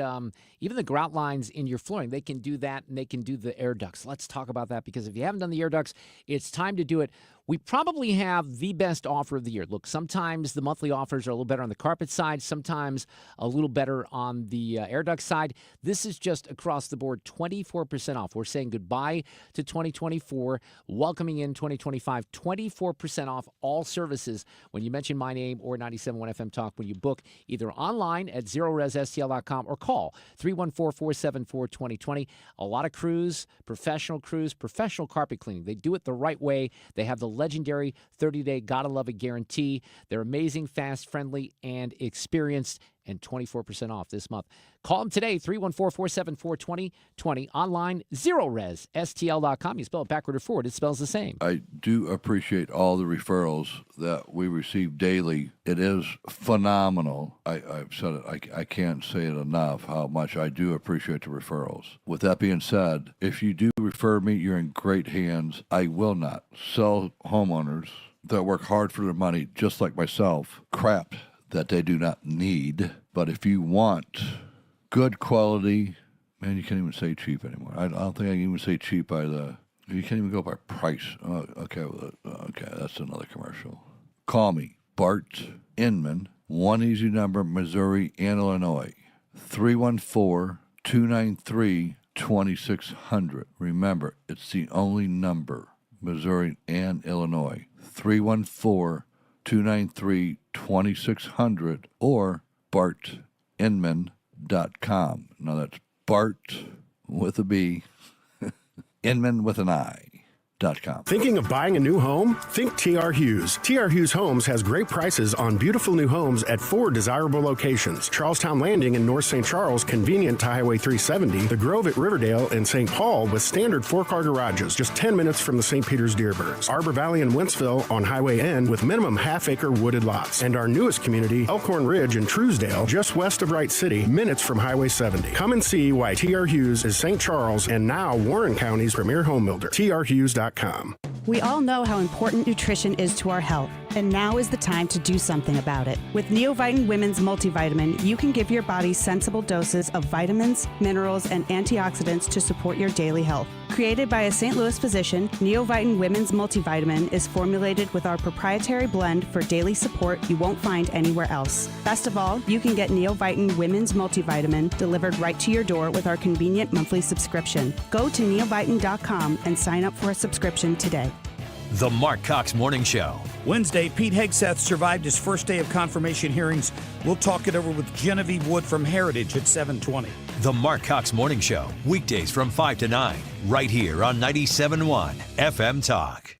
even the grout lines in your flooring. They can do that, and they can do the air ducts. Let's talk about that, because if you haven't done the air ducts, it's time to do it. We probably have the best offer of the year. Look, sometimes the monthly offers are a little better on the carpet side, sometimes a little better on the air duct side. This is just across the board 24% off. We're saying goodbye to 2024, welcoming in 2025, 24% off all services when you mention my name or 97.1 FM Talk when you book either online at zeroresstl.com or call 314-474-2020. A lot of crews, professional carpet cleaning. They do it the right way. They have the legendary 30-day Gotta Love It guarantee. They're amazing, fast, friendly, and experienced, and 24% off this month. Call them today, 314-474-2020. Online, zeroresstl.com. You spell it backward or forward, it spells the same. I do appreciate all the referrals that we receive daily. It is phenomenal. I've said it. I can't say it enough how much I do appreciate the referrals. With that being said, if you do refer me, you're in great hands. I will not sell homeowners that work hard for their money, just like myself, crap that they do not need. But if you want good quality, man, you can't even say cheap anymore. I don't think I can even say cheap by you can't even go by price. Oh, okay, that's another commercial. Call me, Bart Inman, one easy number, Missouri and Illinois, 314-293-2600. Remember, it's the only number, Missouri and Illinois, 314-293-2600 or bartinman.com. Now that's Bart with a B, Inman with an I.com. Thinking of buying a new home? Think T.R. Hughes. T.R. Hughes Homes has great prices on beautiful new homes at 4 desirable locations. Charlestown Landing in North St. Charles, convenient to Highway 370. The Grove at Riverdale and St. Paul with standard 4-car garages, just 10 minutes from the St. Peter's Deerbergs. Arbor Valley and Wentzville on Highway N with minimum half-acre wooded lots. And our newest community, Elkhorn Ridge in Truesdale, just west of Wright City, minutes from Highway 70. Come and see why T.R. Hughes is St. Charles and now Warren County's premier home builder. trhughes.com. We all know how important nutrition is to our health, and now is the time to do something about it. With Neovitin Women's Multivitamin, you can give your body sensible doses of vitamins, minerals, and antioxidants to support your daily health. Created by a St. Louis physician, Neovitin Women's Multivitamin is formulated with our proprietary blend for daily support you won't find anywhere else. Best of all, you can get Neovitin Women's Multivitamin delivered right to your door with our convenient monthly subscription. Go to neovitin.com and sign up for a subscription today. The Mark Cox Morning Show. Wednesday, Pete Hegseth survived his first day of confirmation hearings. We'll talk it over with Genevieve Wood from Heritage at 7:20. The Mark Cox Morning Show. Weekdays from 5 to 9. Right here on 97.1 FM Talk.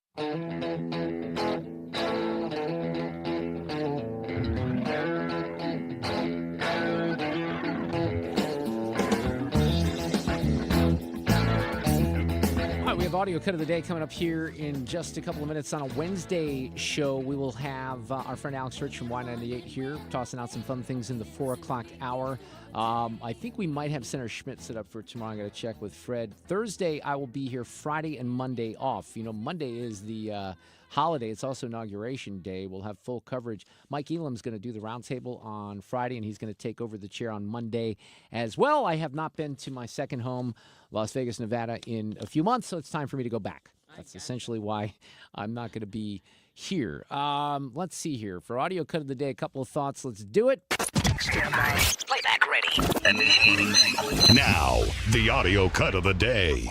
Audio cut of the day coming up here in just a couple of minutes on a Wednesday show. We will have our friend Alex Rich from Y98 here tossing out some fun things in the 4 o'clock hour. I think we might have Senator Schmidt set up for tomorrow. I got to check with Fred. Thursday, I will be here. Friday and Monday off. You know, Monday is the holiday. It's also Inauguration Day. We'll have full coverage. Mike Elam's going to do the roundtable on Friday, and he's going to take over the chair on Monday as well. I have not been to my second home, Las Vegas, Nevada, in a few months, so it's time for me to go back. That's essentially why I'm not going to be here. Let's see here. For audio cut of the day, a couple of thoughts. Let's do it. Stand by. Playback ready. Now, the audio cut of the day.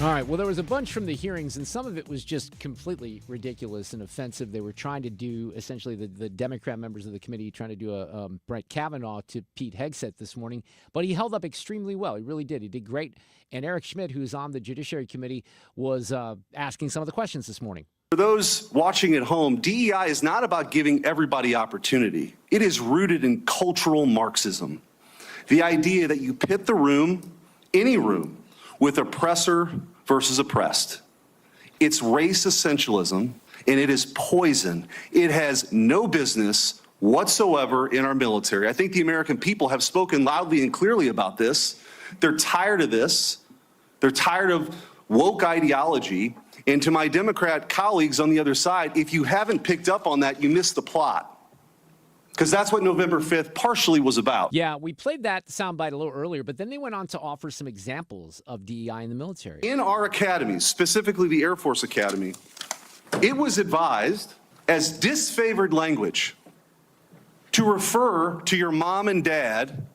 All right. Well, there was a bunch from the hearings, and some of it was just completely ridiculous and offensive. They were trying to do, essentially, the Democrat members of the committee trying to do a Brett Kavanaugh to Pete Hegseth this morning. But he held up extremely well. He really did. He did great. And Eric Schmidt, who's on the Judiciary Committee, was asking some of the questions this morning. For those watching at home, DEI is not about giving everybody opportunity. It is rooted in cultural Marxism. The idea that you pit the room, any room, with oppressor versus oppressed. It's race essentialism, and it is poison. It has no business whatsoever in our military. I think the American people have spoken loudly and clearly about this. They're tired of this. They're tired of woke ideology. And to my Democrat colleagues on the other side, if you haven't picked up on that, you missed the plot. Because that's what November 5th partially was about. Yeah, we played that soundbite a little earlier, but then they went on to offer some examples of DEI in the military. In our academies, specifically the Air Force Academy, it was advised as disfavored language to refer to your mom and dad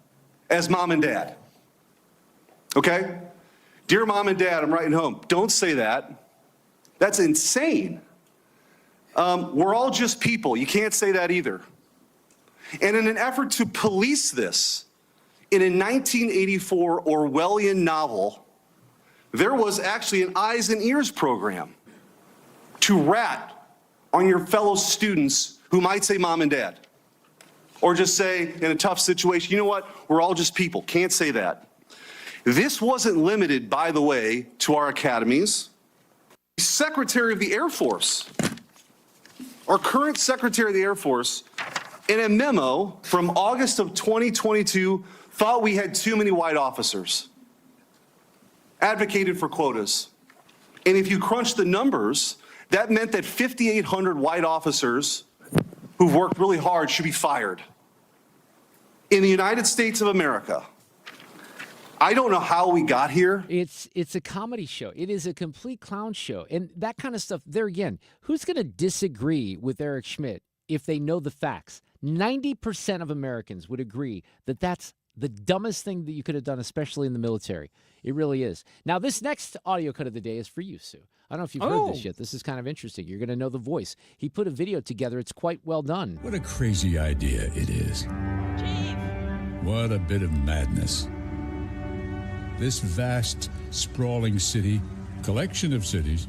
as mom and dad. Okay? Dear mom and dad, I'm writing home. Don't say that. That's insane. We're all just people. You can't say that either. And in an effort to police this, in a 1984 Orwellian novel, there was actually an eyes and ears program to rat on your fellow students who might say mom and dad. Or just say, in a tough situation, you know what, we're all just people, can't say that. This wasn't limited, by the way, to our academies. The Secretary of the Air Force, our current Secretary of the Air Force, in a memo from August of 2022, thought we had too many white officers, advocated for quotas. And if you crunch the numbers, that meant that 5,800 white officers who've worked really hard should be fired. In the United States of America, I don't know how we got here. It's a comedy show. It is a complete clown show. And that kind of stuff, there again, who's going to disagree with Eric Schmidt if they know the facts? 90% of Americans would agree that that's the dumbest thing that you could have done, especially in the military. It really is. Now, this next audio cut of the day is for you, Sue. I don't know if you've heard this yet. This is kind of interesting. You're going to know the voice. He put a video together. It's quite well done. What a crazy idea it is. What a bit of madness. This vast, sprawling city, collection of cities,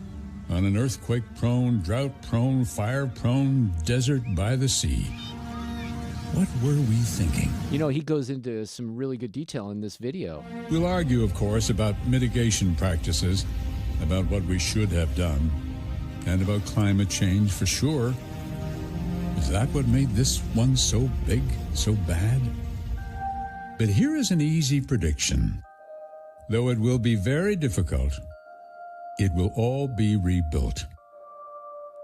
on an earthquake-prone, drought-prone, fire-prone desert by the sea. What were we thinking? You know, he goes into some really good detail in this video. We'll argue, of course, about mitigation practices, about what we should have done, and about climate change for sure. Is that what made this one so big, so bad? But here is an easy prediction. Though it will be very difficult, it will all be rebuilt.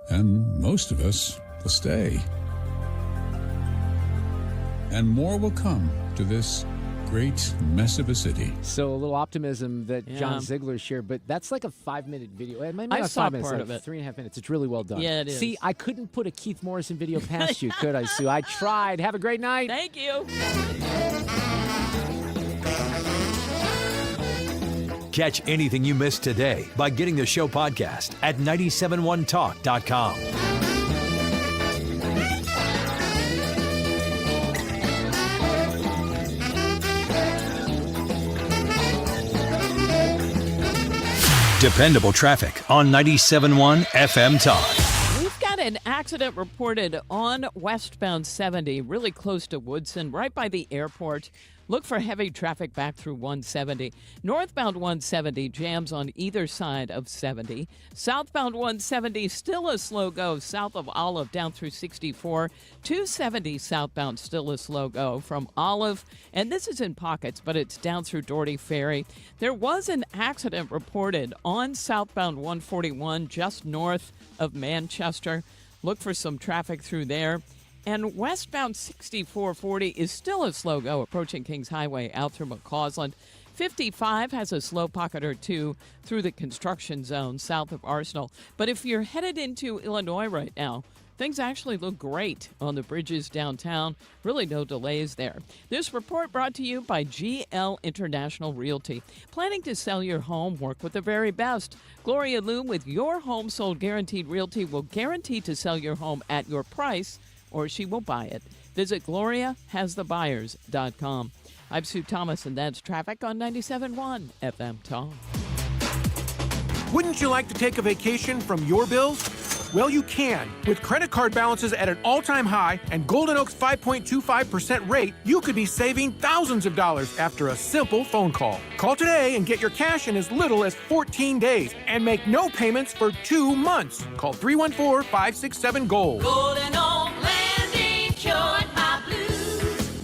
And most of us will stay. And more will come to this great mess of a city. So a little optimism that Yeah. John Ziegler shared, but that's like a 5-minute video. Maybe I not saw 5 minutes, part like of it. 3.5 minutes. It's really well done. Yeah, it is. See, I couldn't put a Keith Morrison video past you, could I, Sue? I tried. Have a great night. Thank you. Catch anything you missed today by getting the show podcast at 971talk.com. Dependable traffic on 97.1 FM Talk. We've got an accident reported on westbound 70, really close to Woodson, right by the airport. Look for heavy traffic back through 170. Northbound 170 jams on either side of 70. Southbound 170 still a slow go south of Olive down through 64. 270 southbound still a slow go from Olive. And this is in pockets, but it's down through Doherty Ferry. There was an accident reported on southbound 141 just north of Manchester. Look for some traffic through there. And westbound 6440 is still a slow go approaching Kings Highway out through McCausland. 55 has a slow pocket or two through the construction zone south of Arsenal. But if you're headed into Illinois right now, things actually look great on the bridges downtown. Really no delays there. This report brought to you by GL International Realty. Planning to sell your home? Work with the very best. Gloria Liu with Your Home Sold Guaranteed Realty will guarantee to sell your home at your price, or she will buy it. Visit GloriaHasTheBuyers.com. I'm Sue Thomas, and that's traffic on 97.1 FM Talk. Wouldn't you like to take a vacation from your bills? Well, you can. With credit card balances at an all-time high and Golden Oak's 5.25% rate, you could be saving thousands of dollars after a simple phone call. Call today and get your cash in as little as 14 days and make no payments for 2 months. Call 314-567-GOLD. Golden Oak Landing, cured my blues.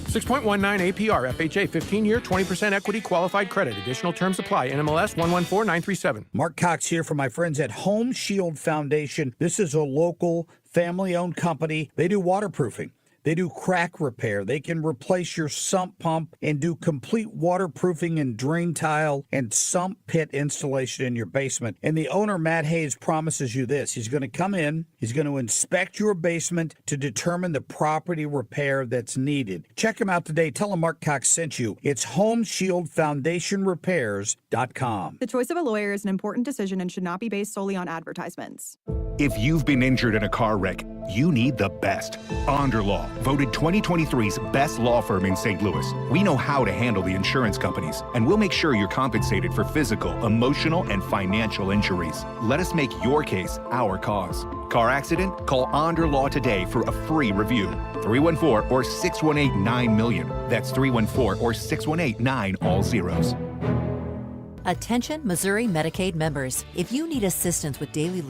6.19 APR, FHA, 15-year, 20% equity qualified credit. Additional terms apply. NMLS 114937. Mark Cox here for my friends at Home Shield Foundation. This is a local family-owned company. They do waterproofing. They do crack repair. They can replace your sump pump and do complete waterproofing and drain tile and sump pit installation in your basement. And the owner, Matt Hayes, promises you this. He's going to come in. He's going to inspect your basement to determine the property repair that's needed. Check him out today. Tell him Mark Cox sent you. It's HomeshieldFoundationRepairs.com. The choice of a lawyer is an important decision and should not be based solely on advertisements. If you've been injured in a car wreck, you need the best. Onderlaw, voted 2023's best law firm in St. Louis. We know how to handle the insurance companies, and we'll make sure you're compensated for physical, emotional, and financial injuries. Let us make your case our cause. Car accident? Call Onderlaw today for a free review. 314 or 618-9-million. That's 314 or 618-9 all zeros. Attention Missouri Medicaid members. If you need assistance with daily